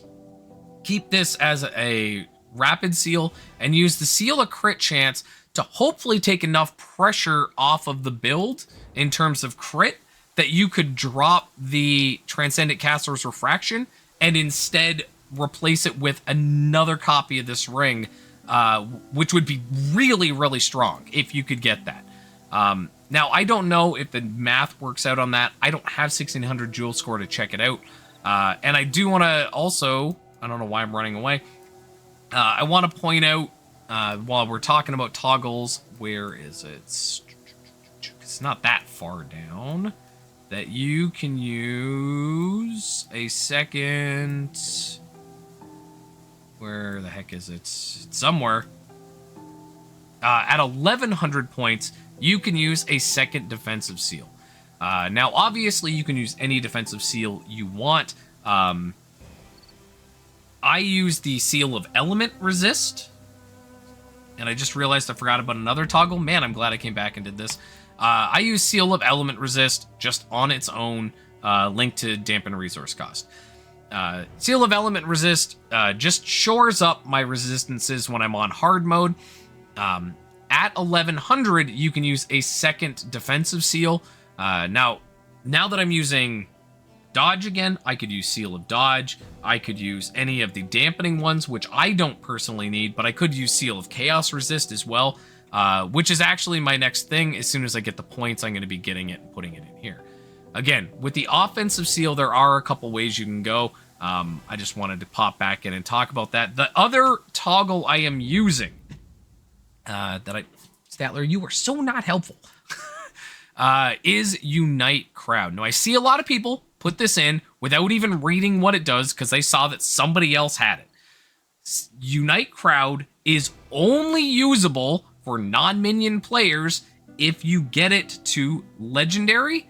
Keep this as a rapid seal and use the Seal of Crit Chance to hopefully take enough pressure off of the build in terms of crit that you could drop the Transcendent Caster's Refraction and instead replace it with another copy of this ring, which would be really, really strong if you could get that. Now, I don't know if the math works out on that. I don't have 1600 jewel score to check it out. And I do want to also, I don't know why I'm running away. I want to point out, while we're talking about toggles, where is it? It's not that far down. That you can use a second... Where the heck is it? It's somewhere. At 1100 points, you can use a second defensive seal. Now, obviously, you can use any defensive seal you want. I use the Seal of Element Resist. And I just realized I forgot about another toggle. Man, I'm glad I came back and did this. I use Seal of Element Resist just on its own, linked to Dampen Resource Cost. Seal of Element Resist just shores up my resistances when I'm on hard mode. At 1100, you can use a second defensive seal. Now that I'm using dodge again, I could use Seal of Dodge. I could use any of the dampening ones, which I don't personally need, but I could use Seal of Chaos Resist as well, which is actually my next thing. As soon as I get the points, I'm going to be getting it and putting it in here. Again, with the offensive seal, there are a couple ways you can go. I just wanted to pop back in and talk about that. The other toggle I am using, Statler, you were so not helpful, is Unite Crowd. Now, I see a lot of people put this in without even reading what it does because they saw that somebody else had it. Unite Crowd is only usable for non-minion players if you get it to Legendary,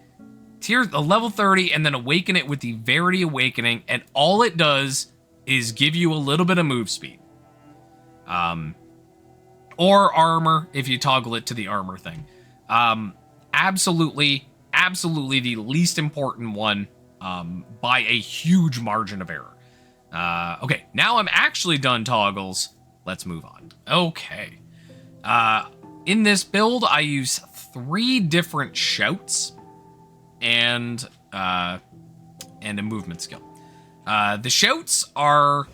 level 30, and then awaken it with the Verity Awakening, and all it does is give you a little bit of move speed. Or armor, if you toggle it to the armor thing. Absolutely the least important one, by a huge margin of error. Okay, now I'm actually done toggles. let's move on. Okay. In this build, I use 3 different shouts and a movement skill. The shouts are...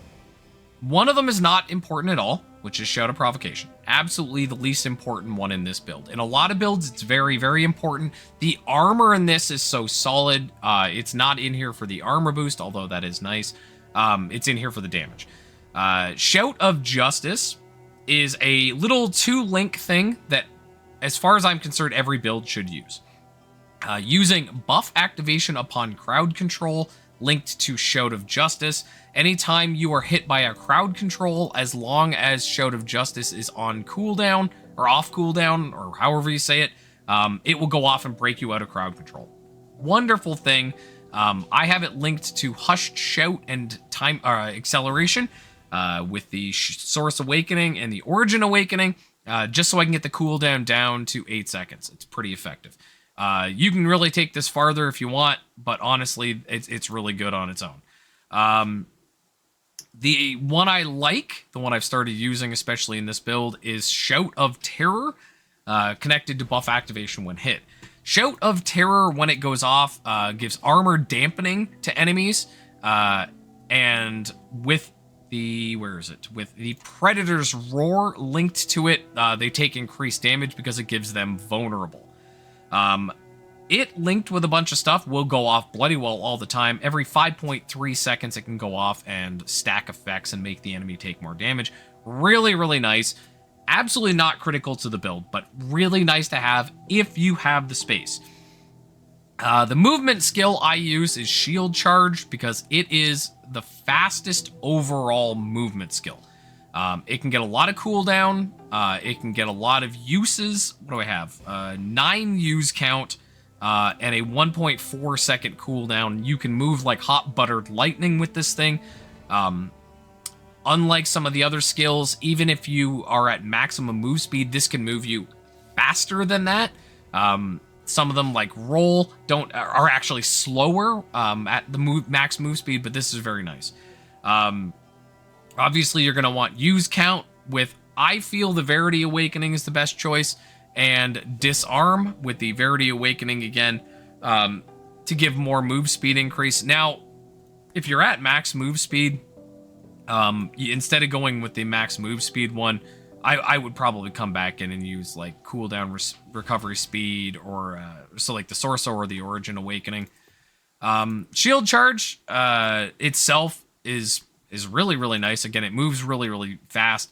One of them is not important at all, which is Shout of Provocation. Absolutely the least important one in this build. In a lot of builds, it's very, very important. The armor in this is so solid. It's not in here for the armor boost, although that is nice. It's in here for the damage. Shout of Justice is a little 2-link thing that, as far as I'm concerned, every build should use. Using buff activation upon crowd control linked to Shout of Justice. Anytime you are hit by a crowd control, as long as Shout of Justice is on cooldown, or off cooldown, or however you say it, it will go off and break you out of crowd control. Wonderful thing. I have it linked to Hushed Shout and Time Acceleration with the Source Awakening and the Origin Awakening, just so I can get the cooldown down to 8 seconds. It's pretty effective. You can really take this farther if you want, but honestly, it's really good on its own. The one I like, the one I've started using, especially in this build, is Shout of Terror, connected to buff activation when hit. Shout of Terror, when it goes off, gives armor dampening to enemies, and with the, with the Predator's Roar linked to it, they take increased damage because it gives them vulnerable. It linked with a bunch of stuff will go off bloody well all the time. Every 5.3 seconds it can go off and stack effects and make the enemy take more damage. Really, really nice. Absolutely not critical to the build, but really nice to have if you have the space. The movement skill I use is Shield Charge because it is the fastest overall movement skill. It can get a lot of cooldown. It can get a lot of uses. What do I have? 9 use count and a 1.4 second cooldown. You can move like hot buttered lightning with this thing. Unlike some of the other skills, even if you are at maximum move speed, this can move you faster than that. Some of them, like Roll, are actually slower at the max move speed, but this is very nice. Obviously, you're going to want use count with, I feel the Verity Awakening is the best choice, and Disarm with the Verity Awakening again to give more move speed increase. Now, if you're at max move speed, instead of going with the max move speed one, I would probably come back in and use like cooldown recovery speed or so like the Sorcerer or the Origin Awakening. Shield Charge itself is really, really nice. Again, it moves really, really fast.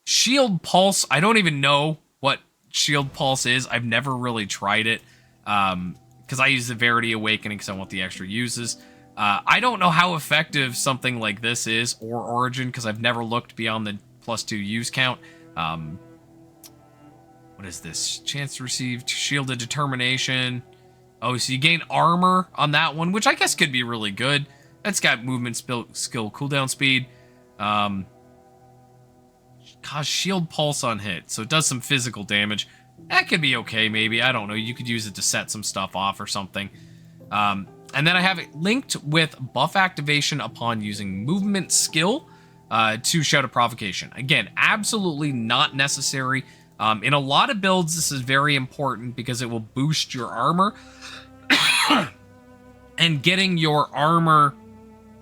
Shield Pulse, I don't even know what Shield Pulse is. I've never really tried it because I use the Verity Awakening because I want the extra uses. I don't know how effective something like this is, or Origin, because I've never looked beyond the +2 use count. What is this? Chance to receive Shielded Determination. Oh, so you gain armor on that one, which I guess could be really good. That's got movement skill cooldown speed. Cause Shield Pulse on hit, so it does some physical damage. That could be okay, maybe. I don't know. You could use it to set some stuff off or something. And then I have it linked with buff activation upon using movement skill to Shout of Provocation. Again, absolutely not necessary. In a lot of builds, this is very important because it will boost your armor. And getting your armor...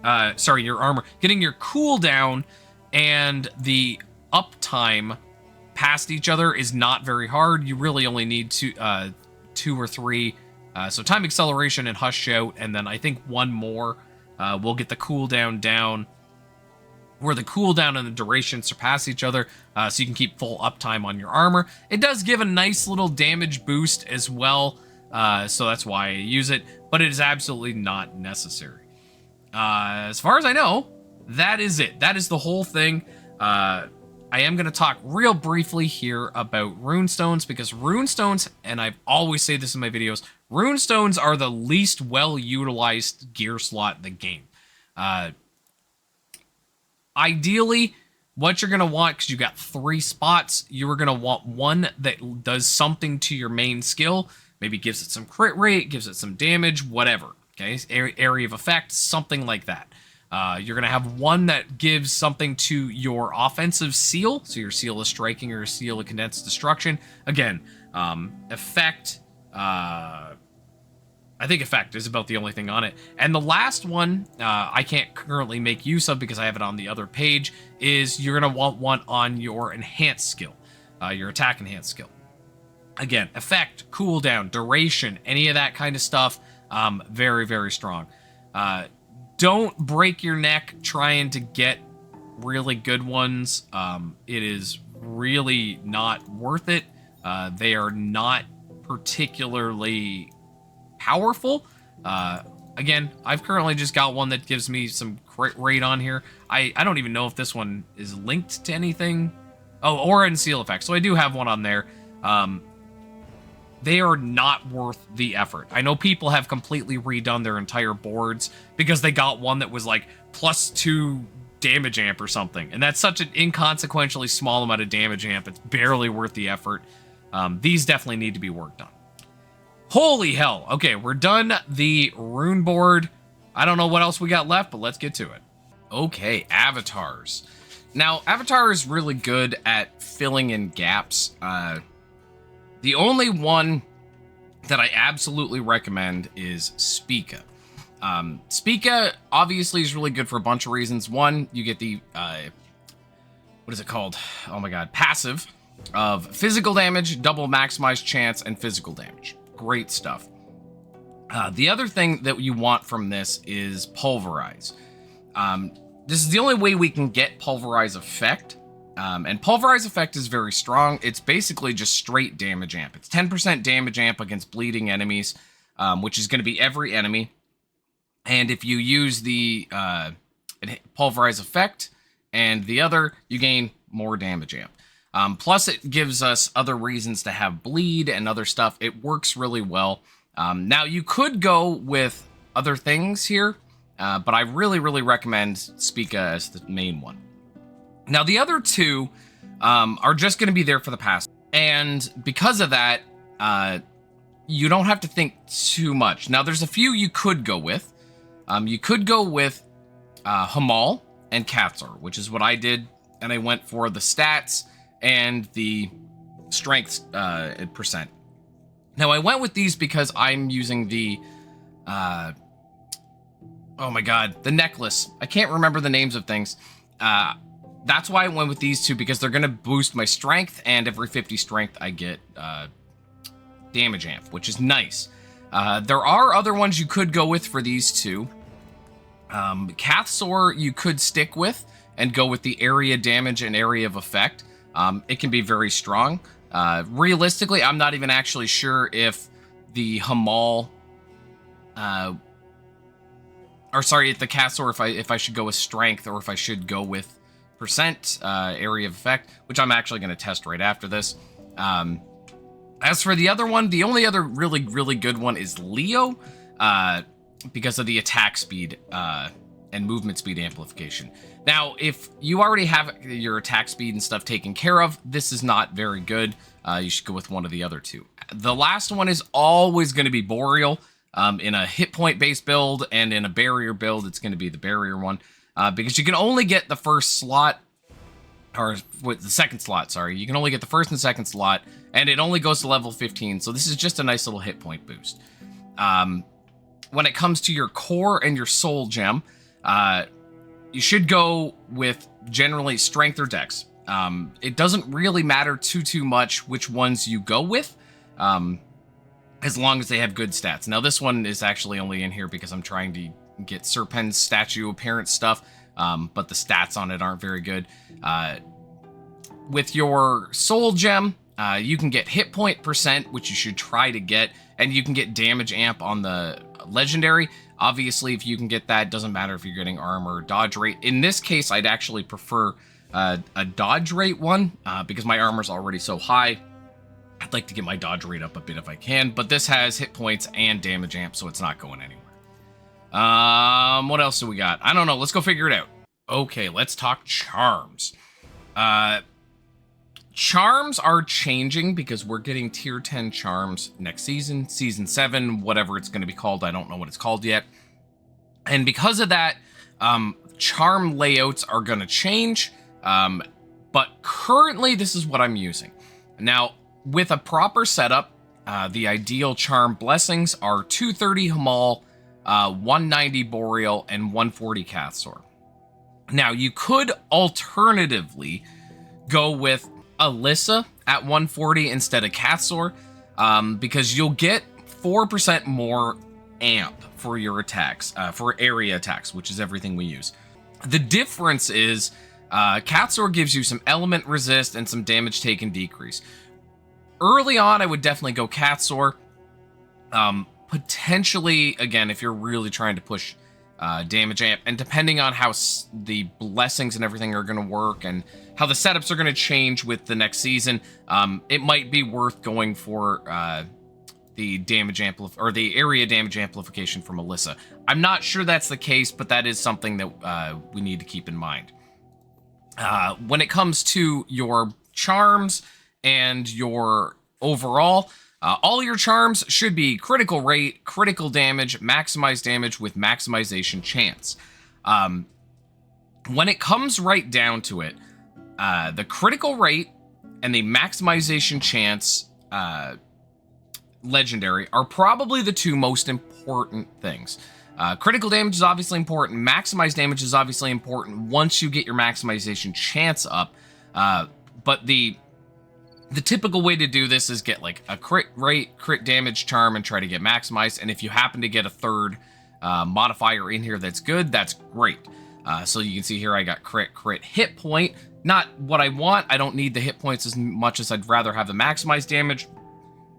getting your cooldown and the uptime past each other is not very hard. You really only need two or three. So Time Acceleration and Hush Shout, and then I think one more will get the cooldown down, where the cooldown and the duration surpass each other, so you can keep full uptime on your armor. It does give a nice little damage boost as well, so that's why I use it, but it is absolutely not necessary. As far as I know, that is it. That is the whole thing. I am going to talk real briefly here about Runestones, because Runestones, and I always say this in my videos, Runestones are the least well-utilized gear slot in the game. Ideally, what you're going to want, because you got 3 spots, you are going to want one that does something to your main skill. Maybe gives it some crit rate, gives it some damage, whatever. Okay, area of effect, something like that. You're going to have one that gives something to your offensive seal. So your seal is striking or your seal of condensed destruction. Again, effect. I think effect is about the only thing on it. And the last one I can't currently make use of because I have it on the other page is you're going to want one on your enhanced skill, your attack enhanced skill. Again, effect, cooldown, duration, any of that kind of stuff. Very, very strong. Don't break your neck trying to get really good ones. It is really not worth it. They are not particularly powerful. Again, I've currently just got one that gives me some crit rate on here. I don't even know if this one is linked to anything. Oh, aura and seal effect. So I do have one on there. They are not worth the effort. I know people have completely redone their entire boards because they got one that was like +2 damage amp or something. And that's such an inconsequentially small amount of damage amp. It's barely worth the effort. These definitely need to be worked on. Holy hell. Okay, we're done the rune board. I don't know what else we got left, but let's get to it. Okay, avatars. Now, Avatar is really good at filling in gaps. The only one that I absolutely recommend is Spica. Spica obviously is really good for a bunch of reasons. One, you get the, what is it called? Oh my god, passive of physical damage, double maximized chance, and physical damage. Great stuff. The other thing that you want from this is Pulverize. This is the only way we can get Pulverize effect. And Pulverize effect is very strong. It's basically just straight damage amp. It's 10% damage amp against bleeding enemies, which is going to be every enemy. And if you use the Pulverize effect and the other, you gain more damage amp. Plus, it gives us other reasons to have bleed and other stuff. It works really well. Now, you could go with other things here, but I really, really recommend Spica as the main one. Now, the other two are just going to be there for the pass. And because of that, you don't have to think too much. Now, there's a few you could go with. You could go with Hamal and Katzor, which is what I did. And I went for the stats and the strength percent. Now, I went with these because I'm using the... oh my god, the necklace. I can't remember the names of things. That's why I went with these two, because they're going to boost my strength, and every 50 strength I get damage amp, which is nice. There are other ones you could go with for these two. Katzor you could stick with and go with the area damage and area of effect. It can be very strong. Realistically, I'm not even actually sure if the Hamal... or sorry, if the Katzor, if I should go with strength, or if I should go with percent area of effect, which I'm actually going to test right after this. As for the other one, the only other really, really good one is Leo, because of the attack speed and movement speed amplification. Now, if you already have your attack speed and stuff taken care of, this is not very good. You should go with one of the other two. The last one is always going to be Boreal. In a hit point based build and in a barrier build, it's going to be the barrier one. Because you can only get the first slot, or with the second slot, sorry. You can only get the first and second slot, and it only goes to level 15, so this is just a nice little hit point boost. When it comes to your core and your soul gem, you should go with generally strength or dex. It doesn't really matter too much which ones you go with, as long as they have good stats. Now, this one is actually only in here because I'm trying to get Serpent's statue appearance stuff, but the stats on it aren't very good. With your soul gem, you can get hit point percent, which you should try to get, and you can get damage amp on the legendary. Obviously, if you can get that, doesn't matter if you're getting armor or dodge rate. In this case, I'd actually prefer a dodge rate one, because my armor's already so high. I'd like to get my dodge rate up a bit if I can, but this has hit points and damage amp, so it's not going anywhere. What else do we got? I don't know. Let's go figure it out. Okay, let's talk charms. Charms are changing because we're getting tier 10 charms next season, season 7, whatever it's going to be called. I don't know what it's called yet. And because of that, Charm layouts are going to change, but currently this is what I'm using. Now, with a proper setup, the ideal charm blessings are 230 Hamal, 190 Boreal, and 140 Cathsor. Now, you could alternatively go with Alyssa at 140 instead of Cathsor, because you'll get 4% more amp for your attacks, for area attacks, which is everything we use. The difference is Cathsor gives you some element resist and some damage taken decrease. Early on, I would definitely go Cathsor. Potentially, again, if you're really trying to push damage amp, and depending on how the blessings and everything are going to work and how the setups are going to change with the next season, it might be worth going for the damage or the area damage amplification from Alyssa. I'm not sure that's the case, but that is something that we need to keep in mind. When it comes to your charms and your overall, all your charms should be critical rate, critical damage, maximized damage with maximization chance. When it comes right down to it, the critical rate and the maximization chance legendary are probably the two most important things. Critical damage is obviously important. Maximized damage is obviously important once you get your maximization chance up. But the typical way to do this is get like a crit rate, crit damage charm, and try to get maximized. And if you happen to get a third modifier in here that's good, that's great. So you can see here I got crit hit point. Not what I want. I don't need the hit points as much as I'd rather have the maximized damage,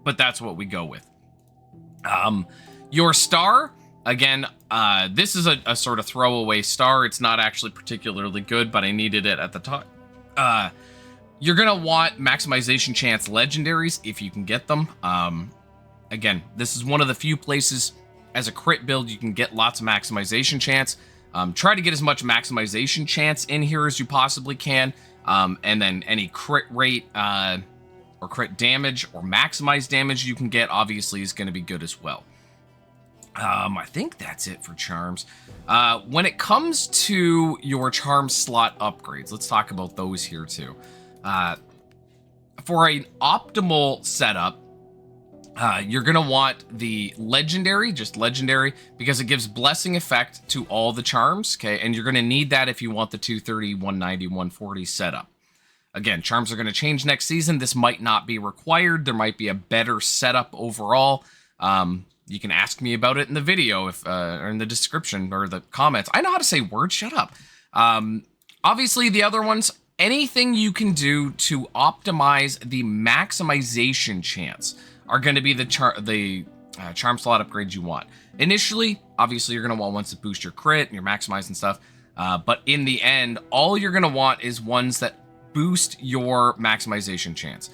but that's what we go with. Your star, again, this is a sort of throwaway star. It's not actually particularly good, but I needed it at the time. You're going to want maximization chance legendaries if you can get them. Again, this is one of the few places as a crit build you can get lots of maximization chance. Try to get as much maximization chance in here as you possibly can. And then any crit rate or crit damage or maximized damage you can get obviously is going to be good as well. I think that's it for charms. When it comes to your charm slot upgrades, let's talk about those here too. For an optimal setup, you're going to want the legendary, just legendary, because it gives blessing effect to all the charms, okay? And you're going to need that if you want the 230, 190, 140 setup. Again, charms are going to change next season. This might not be required. There might be a better setup overall. You can ask me about it in the video or in the description or the comments. I know how to say words. Shut up. Obviously, the other ones, anything you can do to optimize the maximization chance are going to be the charm slot upgrades you want. Initially, obviously, you're going to want ones that boost your crit and your maximize and stuff. But in the end, all you're going to want is ones that boost your maximization chance.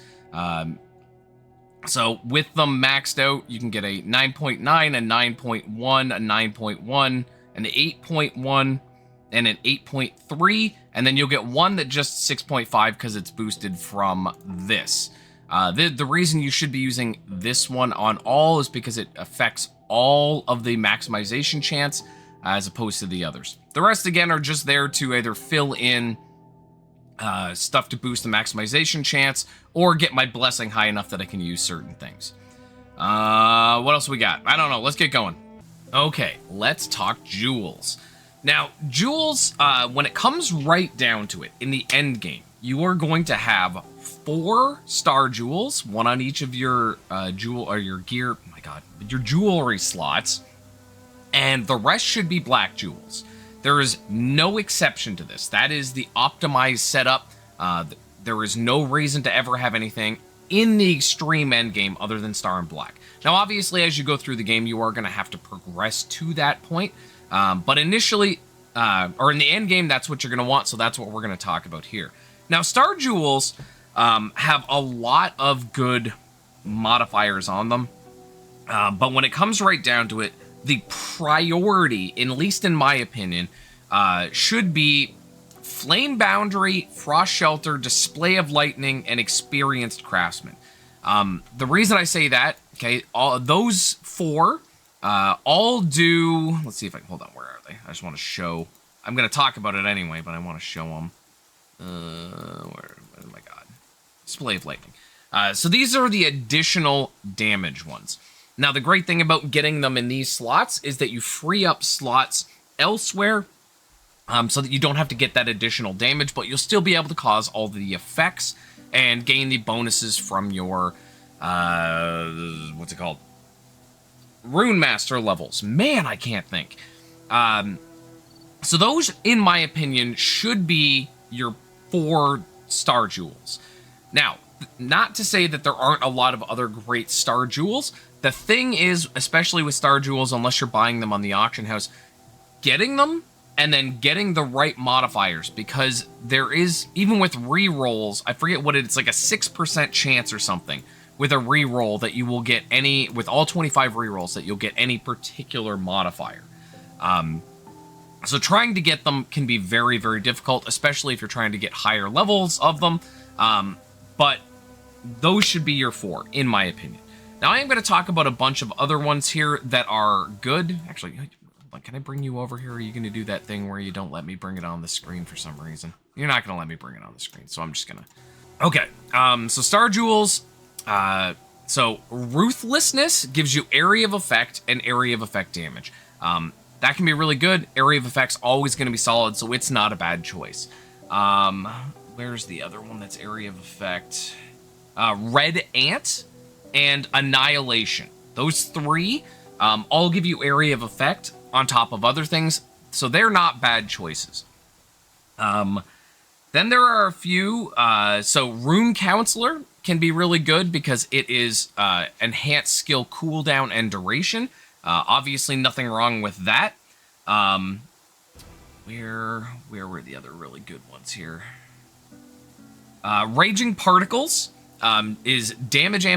So with them maxed out, you can get a 9.9, a 9.1, a 9.1, an 8.1, and an 8.3, and then you'll get one that just 6.5 because it's boosted from this. The reason you should be using this one on all is because it affects all of the maximization chance as opposed to the others. The rest, again, are just there to either fill in stuff to boost the maximization chance or get my blessing high enough that I can use certain things. What else we got? I don't know. Let's get going. Okay, let's talk jewels. Now, jewels, when it comes right down to it, in the end game, you are going to have 4 star jewels, one on each of your jewel or your gear. Oh my god, your jewelry slots, and the rest should be black jewels. There is no exception to this. That is the optimized setup. There is no reason to ever have anything in the extreme end game other than star and black. Now, obviously, as you go through the game, you are going to have to progress to that point. But initially, or in the end game, that's what you're going to want. So that's what we're going to talk about here. Now, star jewels have a lot of good modifiers on them. But when it comes right down to it, the priority, at least in my opinion, should be Flame Boundary, Frost Shelter, Display of Lightning, and Experienced Craftsman. The reason I say that, okay, all those 4 all do... Let's see if I can... Hold on, where are they? I just want to show I'm going to talk about it anyway, but I want to show them. Oh my god. Display of lightning. So these are the additional damage ones. Now, the great thing about getting them in these slots is that you free up slots elsewhere, so that you don't have to get that additional damage, but you'll still be able to cause all the effects and gain the bonuses from your, what's it called? Runemaster levels. Man, I can't think. So those, in my opinion, should be your 4 star jewels. Now, not to say that there aren't a lot of other great star jewels. The thing is, especially with star jewels, unless you're buying them on the auction house, getting them and then getting the right modifiers, because there is, even with re-rolls, I forget what it's like a 6% chance or something with a re-roll that you will get any, with all 25 re-rolls, that you'll get any particular modifier. So trying to get them can be very, very difficult, especially if you're trying to get higher levels of them. But those should be your 4, in my opinion. Now, I am going to talk about a bunch of other ones here that are good. Actually, can I bring you over here? Or are you going to do that thing where you don't let me bring it on the screen for some reason? You're not going to let me bring it on the screen, so I'm just going to... Okay, so Star Jewels. So Ruthlessness gives you area of effect and area of effect damage. That can be really good. Area of effect's always going to be solid, so it's not a bad choice. Where's the other one that's area of effect? Red Ant and Annihilation. Those 3 all give you area of effect on top of other things, so they're not bad choices. Then there are a few. So Rune Counselor can be really good because it is enhanced skill cooldown and duration. Obviously, nothing wrong with that. Where were the other really good ones here? Raging Particles is damage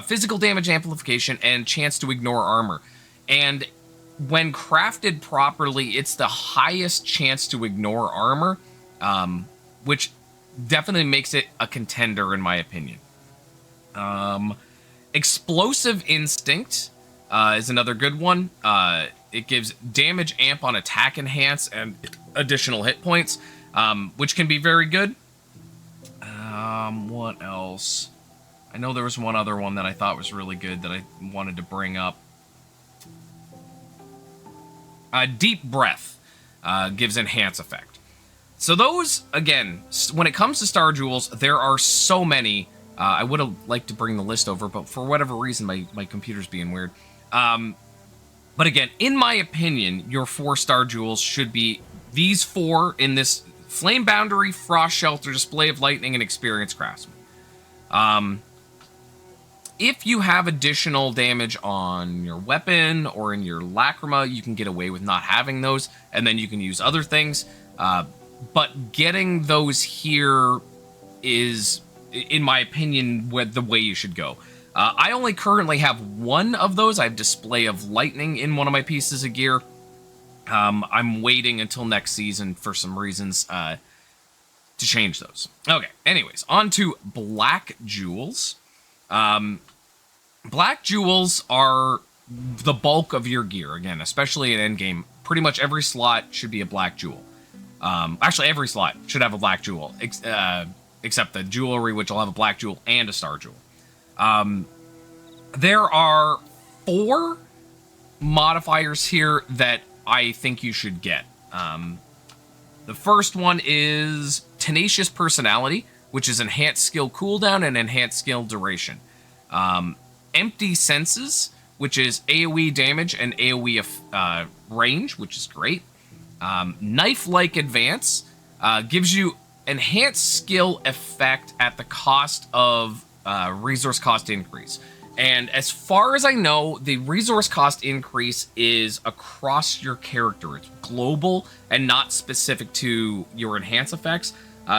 physical damage amplification and chance to ignore armor. And when crafted properly, it's the highest chance to ignore armor, which definitely makes it a contender in my opinion. Explosive Instinct is another good one. It gives damage amp on attack enhance and additional hit points, which can be very good. What else? I know there was one other one that I thought was really good that I wanted to bring up. Deep Breath gives enhance effect. So those, again, when it comes to Star Jewels, there are so many. I would have liked to bring the list over, but for whatever reason, my computer's being weird. But again, in my opinion, your 4 Star Jewels should be these 4 in this Flame Boundary, Frost Shelter, Display of Lightning, and Experience Craftsman. If you have additional damage on your weapon or in your Lacrima, you can get away with not having those, and then you can use other things. But getting those here is, in my opinion, the way you should go. I only currently have 1 of those. I have Display of Lightning in one of my pieces of gear. I'm waiting until next season for some reasons to change those. Okay, anyways, on to Black Jewels. Black Jewels are the bulk of your gear, again, especially in endgame. Pretty much every slot should be a Black Jewel. Actually, every slot should have a Black Jewel, except the jewelry, which will have a Black Jewel and a Star Jewel. There are 4 modifiers here that I think you should get. The first one is Tenacious Personality, which is enhanced skill cooldown and enhanced skill duration. Empty Senses, which is AoE damage and AoE range, which is great. Knife-like Advance gives you enhanced skill effect at the cost of resource cost increase. And as far as I know, the resource cost increase is across your character. It's global and not specific to your enhance effects.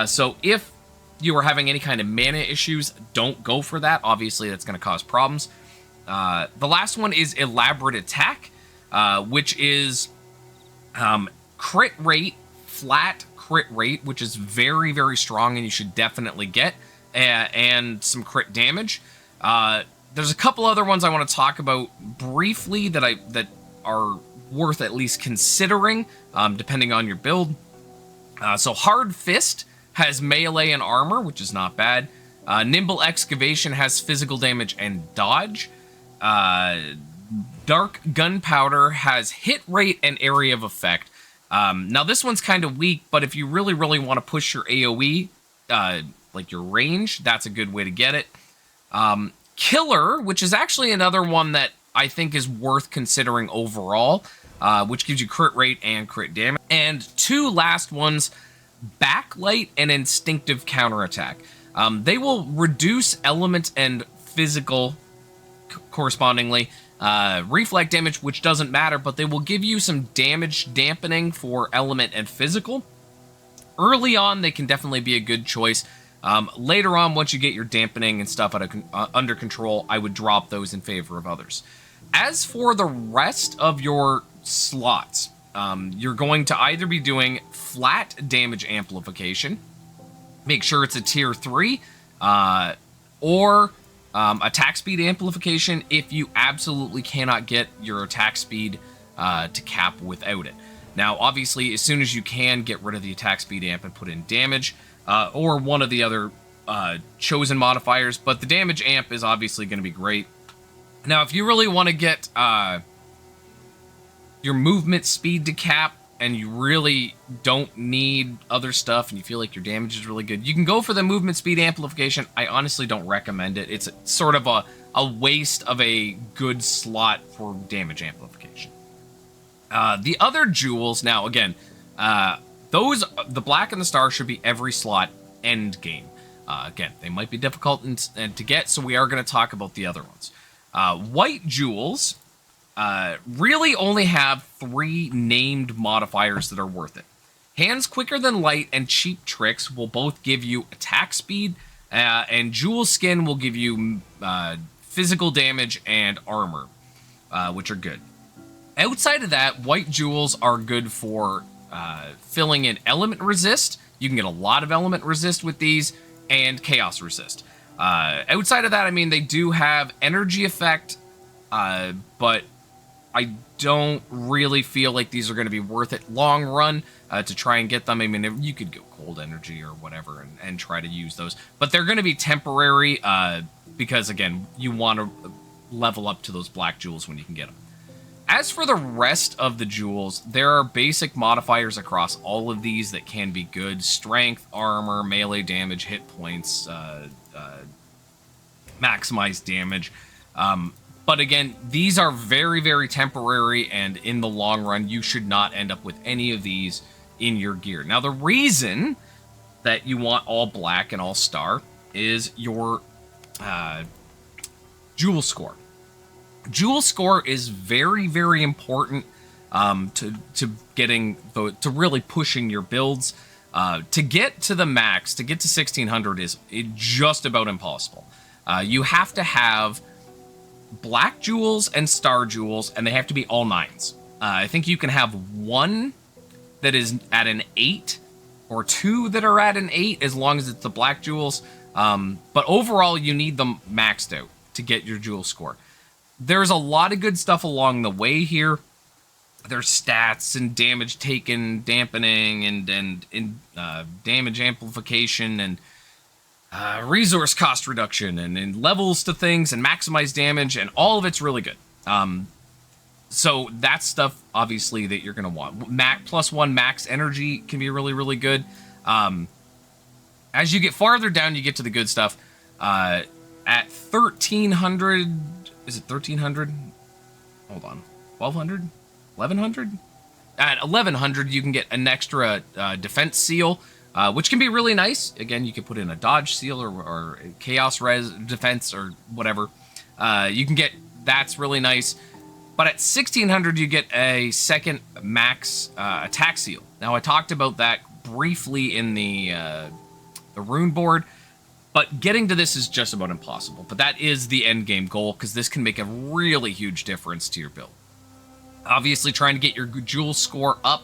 So if you are having any kind of mana issues, don't go for that. Obviously, that's going to cause problems. The last one is Elaborate Attack, which is crit rate, flat crit rate, which is very, very strong and you should definitely get, and some crit damage. There's a couple other ones I want to talk about briefly that are worth at least considering, depending on your build. So Hard Fist has melee and armor, which is not bad. Nimble Excavation has physical damage and dodge. Dark Gunpowder has hit rate and area of effect. Now this one's kind of weak, but if you really, really want to push your AoE, like your range, that's a good way to get it. Killer, which is actually another one that I think is worth considering overall, which gives you crit rate and crit damage. And two last ones, Backlight and Instinctive Counterattack. They will reduce element and physical correspondingly. Reflect damage, which doesn't matter, but they will give you some damage dampening for element and physical. Early on, they can definitely be a good choice. Later on, once you get your dampening and stuff under control, I would drop those in favor of others. As for the rest of your slots, you're going to either be doing flat damage amplification, make sure it's a tier 3, or attack speed amplification if you absolutely cannot get your attack speed to cap without it. Now, obviously, as soon as you can, get rid of the attack speed amp and put in damage, or one of the other chosen modifiers, but the damage amp is obviously going to be great. Now, if you really want to get your movement speed to cap, and you really don't need other stuff, and you feel like your damage is really good, you can go for the movement speed amplification. I honestly don't recommend it. It's sort of a waste of a good slot for damage amplification. The other jewels, now again, the black and the star should be every slot end game. Again, they might be difficult to get, so we are going to talk about the other ones. White jewels really only have 3 named modifiers that are worth it. Hands Quicker Than Light and Cheap Tricks will both give you attack speed, and Jewel Skin will give you physical damage and armor, which are good. Outside of that, white jewels are good for filling in element resist. You can get a lot of element resist with these, and chaos resist. Outside of that, I mean, they do have energy effect, but I don't really feel like these are going to be worth it long run to try and get them. I mean, you could go cold energy or whatever and try to use those, but they're going to be temporary because, again, you want to level up to those black jewels when you can get them. As for the rest of the jewels, there are basic modifiers across all of these that can be good. Strength, armor, melee damage, hit points, maximize damage. But again, these are very, very temporary, and in the long run, you should not end up with any of these in your gear. Now, the reason that you want all black and all star is your jewel score. Jewel score is very, very important to really pushing your builds. To get to the max, to get to 1600 is just about impossible. You have to have black jewels and star jewels, and they have to be all 9s. I think you can have 1 that is at an 8 or 2 that are at an 8 as long as it's the black jewels. But overall, you need them maxed out to get your jewel score. There's a lot of good stuff along the way here. There's stats and damage taken, dampening, and damage amplification, and resource cost reduction, and levels to things, and maximize damage, and all of it's really good. So that's stuff, obviously, that you're going to want. +1 max energy can be really, really good. As you get farther down, you get to the good stuff. At 1300... Is it 1300? Hold on. 1200? 1100? At 1100, you can get an extra defense seal, which can be really nice. Again, you can put in a dodge seal or chaos res defense or whatever. You can get, that's really nice. But at 1600, you get a second max attack seal. Now, I talked about that briefly in the Runeboard. But getting to this is just about impossible. But that is the end game goal, because this can make a really huge difference to your build. Obviously, trying to get your jewel score up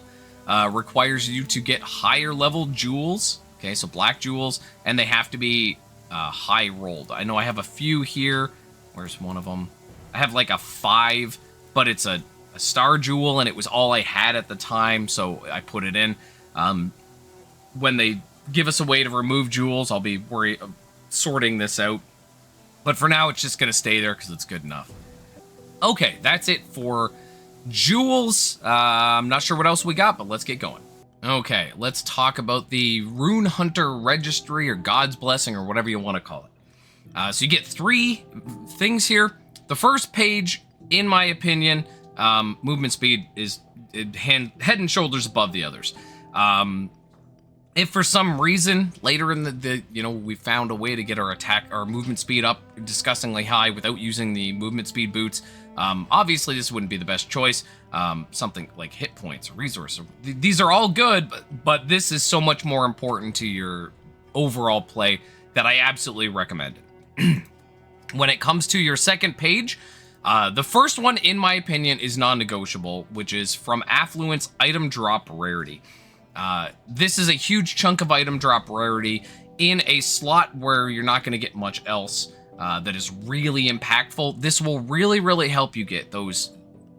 requires you to get higher level jewels. Okay, so black jewels, and they have to be high rolled. I know I have a few here. Where's one of them? I have like a 5, but it's a star jewel, and it was all I had at the time, so I put it in. When they give us a way to remove jewels, I'll be sorting this out. But for now, it's just going to stay there because it's good enough. Okay, that's it for jewels. I'm not sure what else we got, but let's get going. Okay, let's talk about the Rune Hunter Registry, or God's Blessing, or whatever you want to call it. So you get 3 things here. The first page, in my opinion, movement speed is head and shoulders above the others. If for some reason later in the we found a way to get our movement speed up disgustingly high without using the movement speed boots, obviously this wouldn't be the best choice. Something like hit points or resources, these are all good, but this is so much more important to your overall play that I absolutely recommend it. When it comes to your second page, the first one, in my opinion, is non-negotiable, which is from Affluence Item Drop Rarity. This is a huge chunk of item drop rarity in a slot where you're not going to get much else that is really impactful. This will really, really help you get those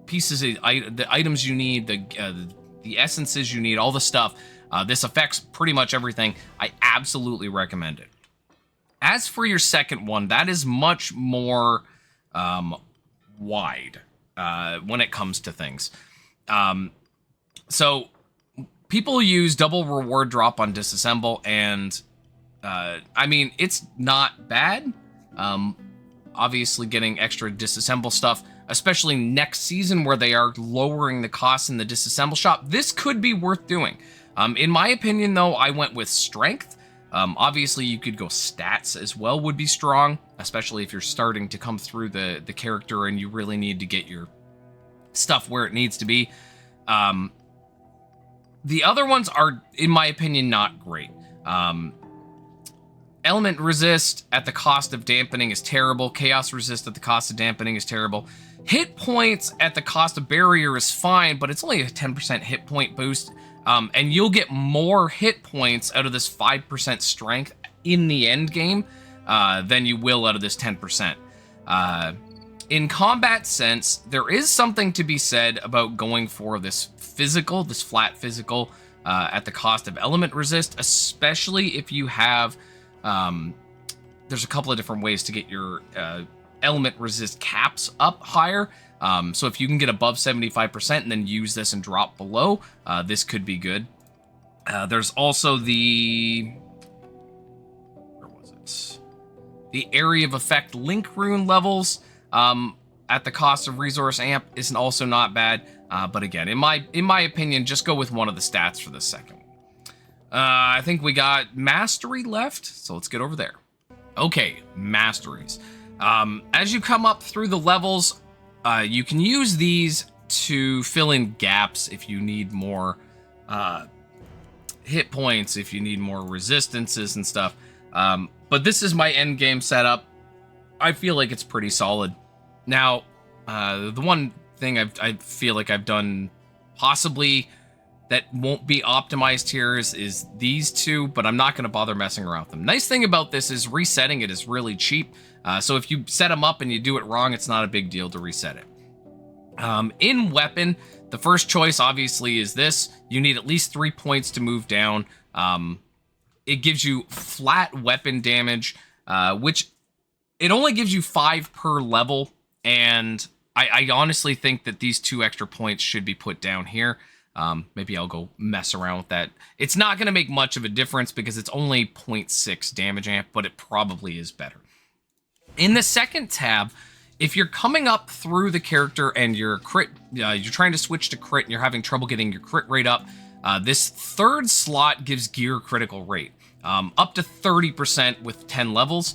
pieces of the items you need, the essences you need, all the stuff. This affects pretty much everything. I absolutely recommend it. As for your second one, that is much more wide when it comes to things. So people use double reward drop on disassemble, and I mean, it's not bad. Obviously getting extra disassemble stuff, especially next season where they are lowering the cost in the disassemble shop, this could be worth doing. In my opinion, though, I went with strength. Obviously you could go stats as well, would be strong, especially if you're starting to come through the character and you really need to get your stuff where it needs to be. The other ones are, in my opinion, not great. Element resist at the cost of dampening is terrible. Chaos resist at the cost of dampening is terrible. Hit points at the cost of barrier is fine, but it's only a 10% hit point boost. And you'll get more hit points out of this 5% strength in the end game than you will out of this 10%. In combat sense, there is something to be said about going for this flat physical, at the cost of element resist, especially if you have, there's a couple of different ways to get your element resist caps up higher. So if you can get above 75% and then use this and drop below, this could be good. There's also where was it? The area of effect link rune levels, at the cost of resource amp isn't also not bad. But again, in my opinion, just go with one of the stats for the second one. I think we got Mastery left, so let's get over there. Okay, Masteries. As you come up through the levels, you can use these to fill in gaps if you need more hit points, if you need more resistances and stuff. But this is my end game setup. I feel like it's pretty solid. Now, the one thing I feel like I've done possibly that won't be optimized here is these two, but I'm not going to bother messing around with them. Nice thing about this is resetting it is really cheap. So if you set them up and you do it wrong, it's not a big deal to reset it. In weapon, the first choice obviously is this. You need at least 3 points to move down. It gives you flat weapon damage, which it only gives you 5 per level, and I honestly think that these 2 extra points should be put down here. Maybe I'll go mess around with that. It's not going to make much of a difference because it's only 0.6 damage amp, but it probably is better. In the second tab, if you're coming up through the character and your crit, you're trying to switch to crit and you're having trouble getting your crit rate up, this third slot gives gear critical rate. Up to 30% with 10 levels.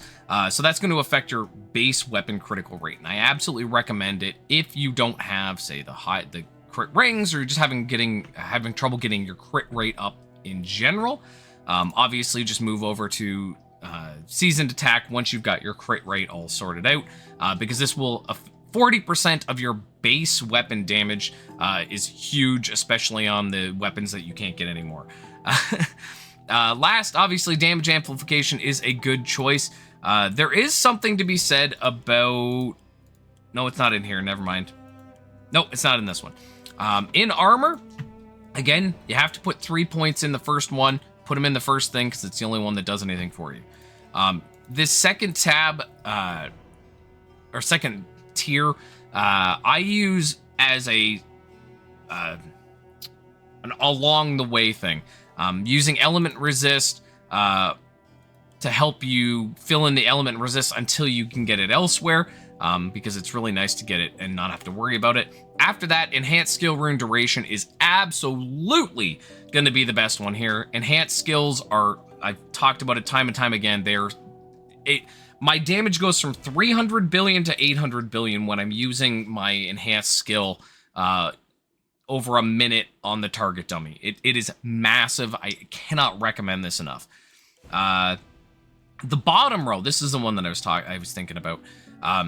So that's going to affect your base weapon critical rate. And I absolutely recommend it if you don't have, say, the crit rings, or you're just having trouble getting your crit rate up in general. Obviously, just move over to seasoned attack once you've got your crit rate all sorted out, because this will 40% of your base weapon damage is huge, especially on the weapons that you can't get anymore. Last, obviously, damage amplification is a good choice. There is something to be said about... No, it's not in here. Never mind. Nope, it's not in this one. In armor, again, you have to put 3 points in the first one. Put them in the first thing because it's the only one that does anything for you. This second tab, or second tier, I use as an along the way thing. Using element resist to help you fill in the element resist until you can get it elsewhere, because it's really nice to get it and not have to worry about it. After that, enhanced skill rune duration is absolutely going to be the best one here. Enhanced skills are, I've talked about it time and time again, my damage goes from 300 billion to 800 billion when I'm using my enhanced skill over a minute on the target dummy. It is massive. I cannot recommend this enough. The bottom row, this is the one that I was thinking about.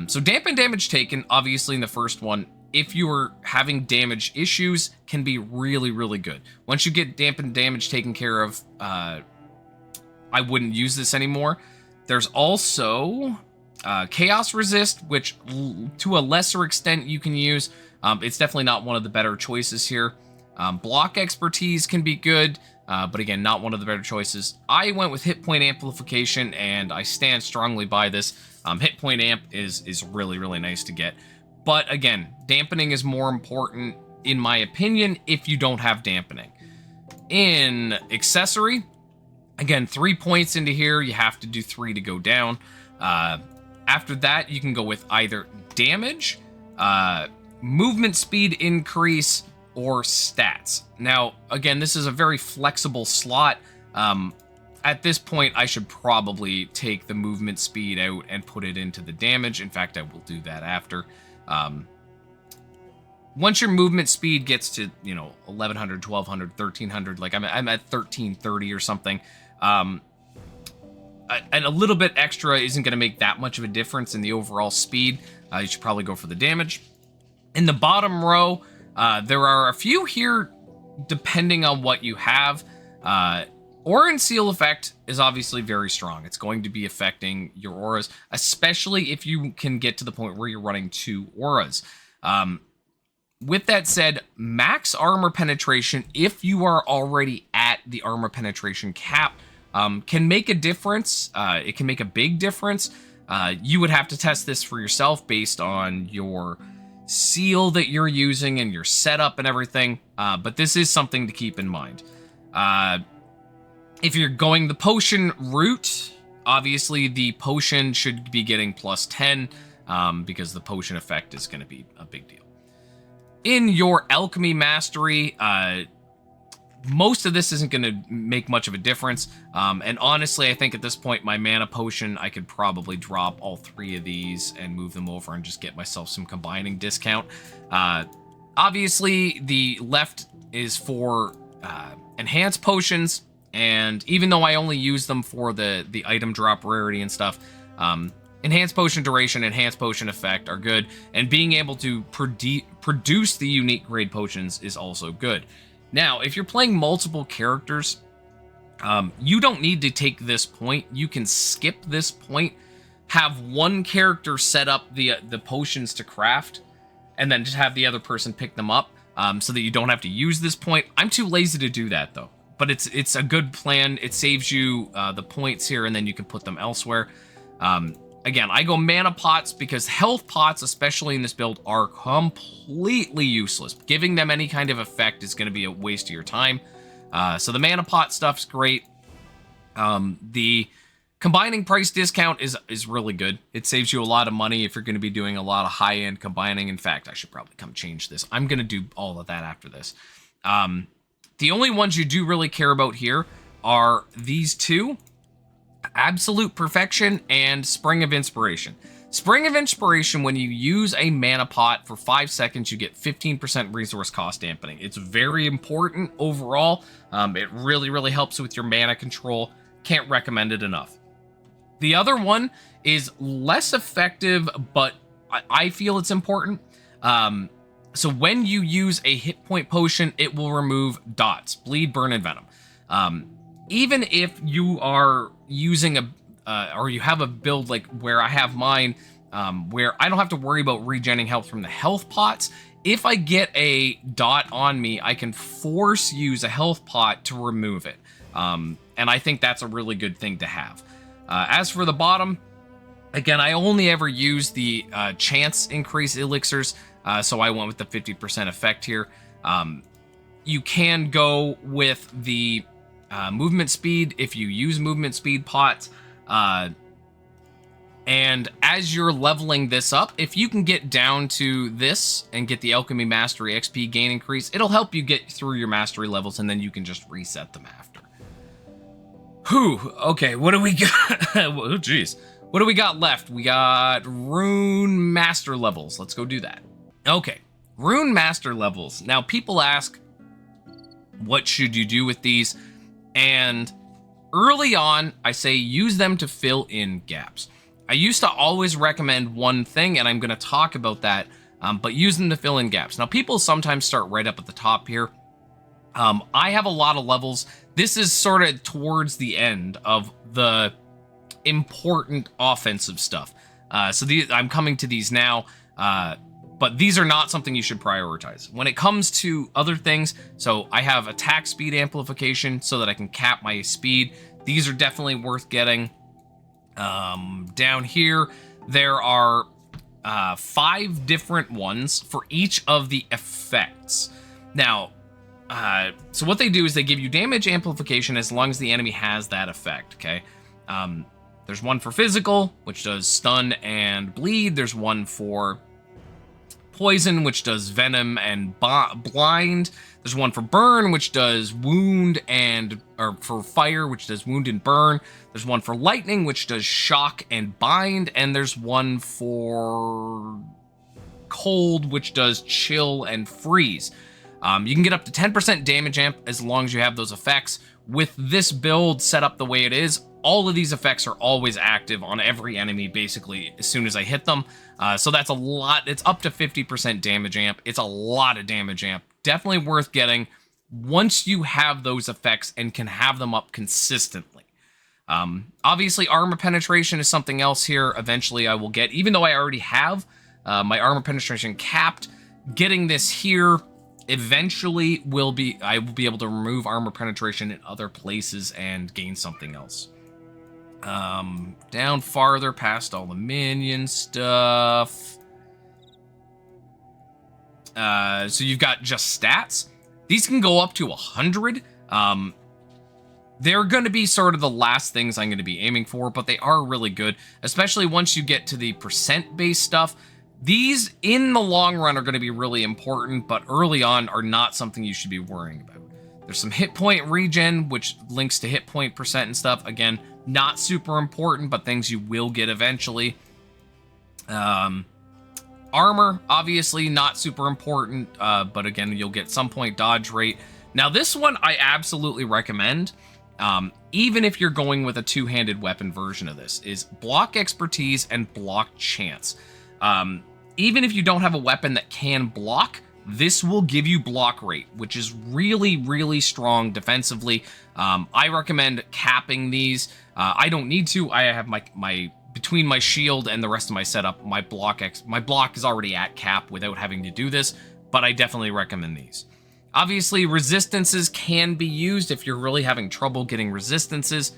So dampen damage taken, obviously in the first one, if you are having damage issues, can be really, really good. Once you get dampen damage taken care of, I wouldn't use this anymore. There's also chaos resist, which to a lesser extent you can use. It's definitely not one of the better choices here. Block expertise can be good, but again, not one of the better choices. I went with hit point amplification, and I stand strongly by this. Hit point amp is really, really nice to get. But again, dampening is more important, in my opinion, if you don't have dampening. In accessory, again, 3 points into here, you have to do 3 to go down. After that, you can go with either damage, movement speed increase, or stats. Now, again, this is a very flexible slot. At this point, I should probably take the movement speed out and put it into the damage. In fact, I will do that after. Once your movement speed gets to, 1100, 1200, 1300, like I'm at 1330 or something, and a little bit extra isn't going to make that much of a difference in the overall speed. You should probably go for the damage. In the bottom row, there are a few here depending on what you have. Aura and Seal effect is obviously very strong. It's going to be affecting your auras, especially if you can get to the point where you're running 2 auras. With that said, max armor penetration, if you are already at the armor penetration cap, can make a difference. It can make a big difference. You would have to test this for yourself based on your seal that you're using and your setup and everything, but this is something to keep in mind. If you're going the potion route, obviously the potion should be getting plus 10, because the potion effect is going to be a big deal. In your alchemy mastery, most of this isn't going to make much of a difference, and honestly, I think at this point, my mana potion, I could probably drop all 3 of these and move them over and just get myself some combining discount. Obviously, the left is for enhanced potions, and even though I only use them for the item drop rarity and stuff, enhanced potion duration, enhanced potion effect are good, and being able to produce the unique grade potions is also good. Now, if you're playing multiple characters, you don't need to take this point. You can skip this point, have one character set up the potions to craft, and then just have the other person pick them up, so that you don't have to use this point. I'm too lazy to do that, though. But it's a good plan. It saves you the points here, and then you can put them elsewhere. Again, I go mana pots because health pots, especially in this build, are completely useless. Giving them any kind of effect is going to be a waste of your time. So the mana pot stuff's great. The combining price discount is really good. It saves you a lot of money if you're going to be doing a lot of high-end combining. In fact, I should probably come change this. I'm going to do all of that after this. The only ones you do really care about here are these 2. Absolute Perfection and Spring of Inspiration. Spring of Inspiration, when you use a mana pot for 5 seconds, you get 15% resource cost dampening. It's very important overall. It really, really helps with your mana control. Can't recommend it enough. The other one is less effective, but I feel it's important. So when you use a hit point potion, it will remove dots, bleed, burn, and venom. Even if you are using or you have a build like where I have mine, where I don't have to worry about regenning health from the health pots, if I get a dot on me, I can force use a health pot to remove it. And I think that's a really good thing to have. As for the bottom, again, I only ever use the chance increase elixirs, so I went with the 50% effect here. You can go with the movement speed if you use movement speed pots. And as you're leveling this up, if you can get down to this and get the Alchemy Mastery XP gain increase, it'll help you get through your mastery levels, and then you can just reset them after. Whew, okay, what do we got? Oh, jeez. What do we got left? We got Rune Master levels. Let's go do that. Okay, Rune Master levels. Now, people ask, what should you do with these? And early on, I say use them to fill in gaps. I used to always recommend one thing, and I'm going to talk about that, but use them to fill in gaps. Now, people sometimes start right up at the top here. I have a lot of levels. This is sort of towards the end of the important offensive stuff. So I'm coming to these now, but these are not something you should prioritize. When it comes to other things, so I have attack speed amplification so that I can cap my speed. These are definitely worth getting. Down here, there are 5 different ones for each of the effects. Now, so what they do is they give you damage amplification as long as the enemy has that effect, okay? There's one for physical, which does stun and bleed. There's one for poison, which does venom and blind. There's one for burn, which does wound or for fire, which does wound and burn. There's one for lightning, which does shock and bind. And there's one for cold, which does chill and freeze. You can get up to 10% damage amp as long as you have those effects. With this build set up the way it is, all of these effects are always active on every enemy, basically, as soon as I hit them. So that's a lot. It's up to 50% damage amp. It's a lot of damage amp. Definitely worth getting once you have those effects and can have them up consistently. Obviously, armor penetration is something else here. Eventually, I will get, even though I already have my armor penetration capped, getting this here eventually I will be able to remove armor penetration in other places and gain something else. Down farther past all the minion stuff. So you've got just stats. These can go up to 100. They're going to be sort of the last things I'm going to be aiming for, but they are really good, especially once you get to the percent-based stuff. These, in the long run, are going to be really important, but early on are not something you should be worrying about. There's some hit point regen, which links to hit point percent and stuff. Again, not super important, but things you will get eventually. Armor, obviously not super important, but again, you'll get some point dodge rate. Now, this one I absolutely recommend, even if you're going with a two-handed weapon version of this, is block expertise and block chance. Even if you don't have a weapon that can block, this will give you block rate, which is really, really strong defensively. I recommend capping these. I don't need to. I have my between my shield and the rest of my setup, my block is already at cap without having to do this, but I definitely recommend these. Obviously, resistances can be used if you're really having trouble getting resistances.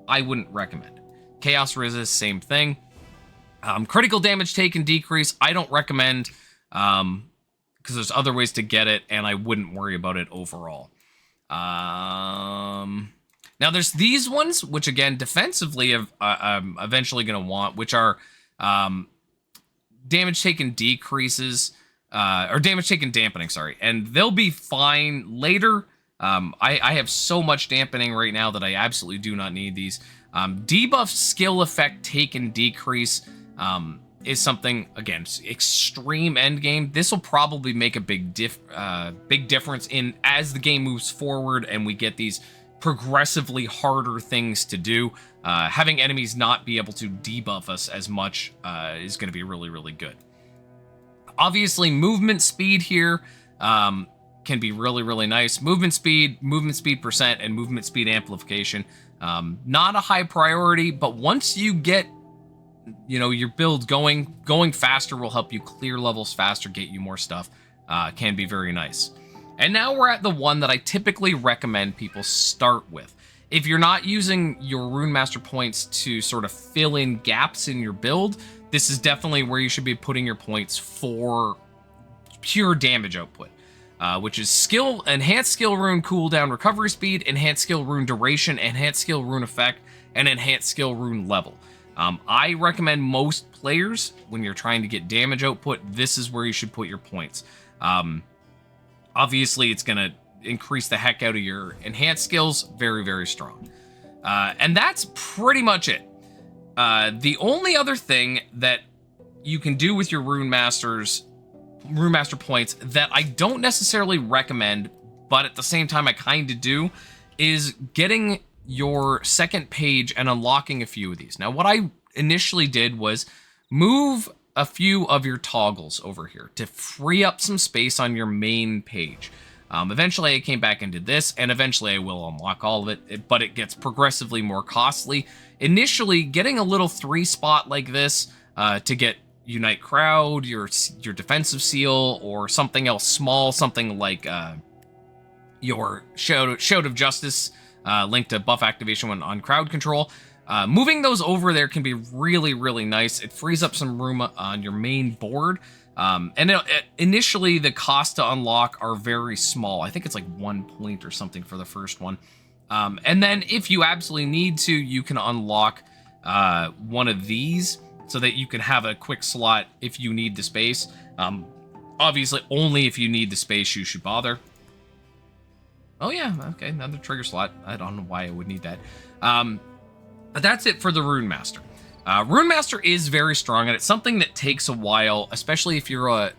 I wouldn't recommend it. Chaos resist, same thing. Critical damage taken decrease, I don't recommend, because there's other ways to get it, and I wouldn't worry about it overall. Now, there's these ones, which, again, defensively, I'm eventually going to want, which are damage taken decreases, or damage taken dampening, sorry. And they'll be fine later. I have so much dampening right now that I absolutely do not need these. Debuff skill effect taken decrease is something, again, extreme endgame. This will probably make a big difference in as the game moves forward and we get these progressively harder things to do. Having enemies not be able to debuff us as much is going to be really, really good. Obviously, movement speed here can be really, really nice. Movement speed percent, and movement speed amplification. Not a high priority, but once you get, your build going faster will help you clear levels faster, get you more stuff. can be very nice. And now we're at the one that I typically recommend people start with. If you're not using your Runemaster points to sort of fill in gaps in your build, this is definitely where you should be putting your points for pure damage output, which is enhanced skill rune cooldown recovery speed, enhanced skill rune duration, enhanced skill rune effect, and enhanced skill rune level. I recommend most players, when you're trying to get damage output, this is where you should put your points. Obviously, it's going to increase the heck out of your enhanced skills. Very, very strong. And that's pretty much it. The only other thing that you can do with your Runemaster points that I don't necessarily recommend, but at the same time I kind of do, is getting your second page and unlocking a few of these. Now, what I initially did was move a few of your toggles over here to free up some space on your main page. Eventually I came back and did this, and eventually I will unlock all of it, but it gets progressively more costly. Initially, getting a little 3-spot like this to get Unite Crowd, your defensive seal, or something else small, something like your Shout of Justice, linked to buff activation when on crowd control. Moving those over there can be really, really nice. It frees up some room on your main board. Initially, the cost to unlock are very small. I think it's like 1 point or something for the first one. And then if you absolutely need to, you can unlock one of these so that you can have a quick slot if you need the space. Obviously, only if you need the space you should bother. Oh yeah, okay, another trigger slot. I don't know why I would need that. But that's it for the Runemaster. Runemaster is very strong, and it's something that takes a while, especially if you're a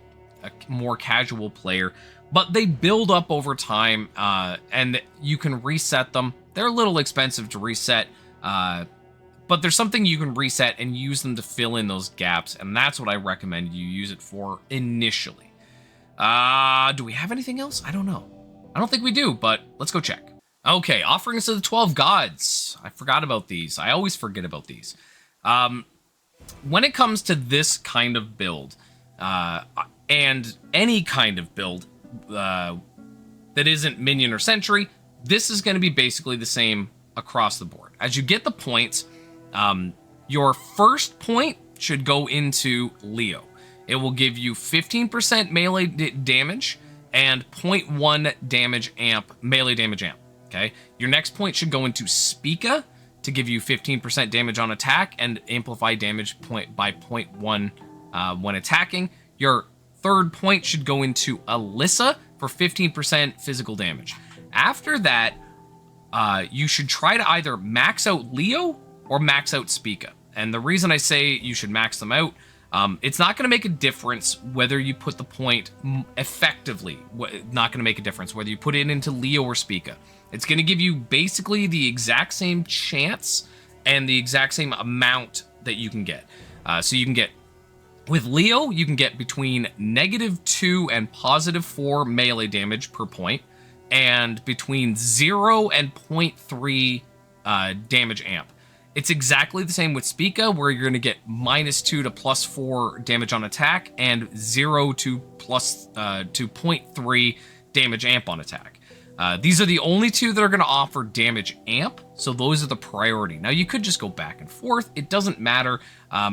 more casual player. But they build up over time, and you can reset them. They're a little expensive to reset, but there's something you can reset and use them to fill in those gaps, and that's what I recommend you use it for initially. Do we have anything else? I don't know. I don't think we do, but let's go check. Okay, offerings of the 12 gods. I forgot about these. I always forget about these. When it comes to this kind of build, and any kind of build that isn't minion or sentry, this is going to be basically the same across the board. As you get the points, your first point should go into Leo. It will give you 15% melee damage and 0.1 damage amp, melee damage amp. Okay, your next point should go into Spica to give you 15% damage on attack and amplify damage by 0.1 when attacking. Your third point should go into Alyssa for 15% physical damage. After that, you should try to either max out Leo or max out Spica. And the reason I say you should max them out, it's not going to make a difference whether you put the point effectively. Not going to make a difference whether you put it into Leo or Spica. It's going to give you basically the exact same chance and the exact same amount that you can get. So you can get, with Leo, you can get between -2 and +4 melee damage per point, and between 0 and 0.3 damage amp. It's exactly the same with Spica, where you're going to get -2 to +4 damage on attack and 0 to 0.3 damage amp on attack. These are the only two that are going to offer damage amp, so those are the priority. Now, you could just go back and forth. It doesn't matter.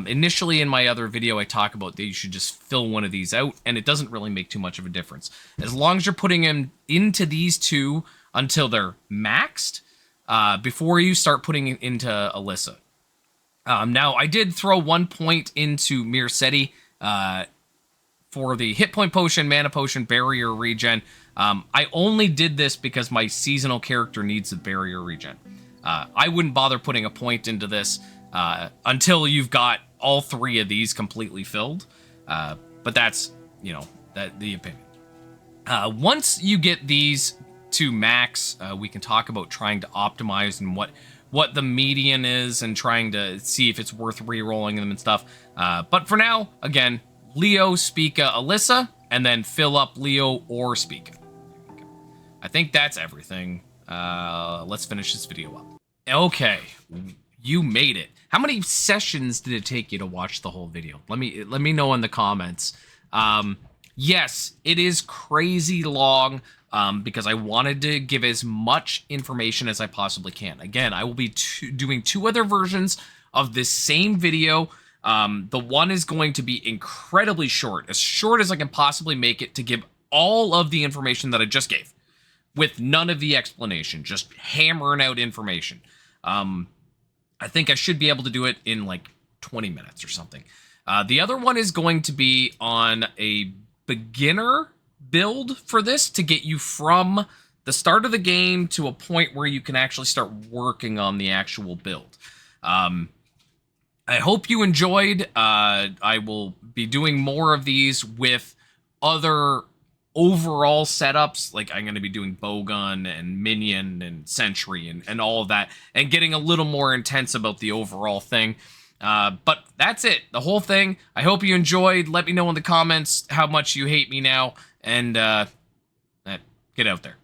Initially, in my other video, I talk about that you should just fill one of these out, and it doesn't really make too much of a difference. As long as you're putting them into these two until they're maxed, before you start putting it into Alyssa. Now, I did throw 1 point into Mirceti for the hit point potion, mana potion, barrier regen. I only did this because my seasonal character needs the barrier regen. I wouldn't bother putting a point into this until you've got all 3 of these completely filled. But that's, the opinion. Once you get these to max, we can talk about trying to optimize and what the median is and trying to see if it's worth re-rolling them and stuff. But for now, again, Leo, Spica, Alyssa, and then fill up Leo or Spica. I think that's everything. Let's finish this video up. Okay, you made it. How many sessions did it take you to watch the whole video? Let me know in the comments. Yes, it is crazy long because I wanted to give as much information as I possibly can. Again, I will be doing 2 other versions of this same video. The one is going to be incredibly short as I can possibly make it, to give all of the information that I just gave, with none of the explanation, just hammering out information. I think I should be able to do it in like 20 minutes or something. The other one is going to be on a beginner build for this, to get you from the start of the game to a point where you can actually start working on the actual build. I hope you enjoyed. I will be doing more of these with other overall setups. Like, I'm going to be doing bowgun and minion and sentry and all of that, and getting a little more intense about the overall thing. But that's it, the whole thing. I hope you enjoyed. Let me know in the comments how much you hate me now, and get out there.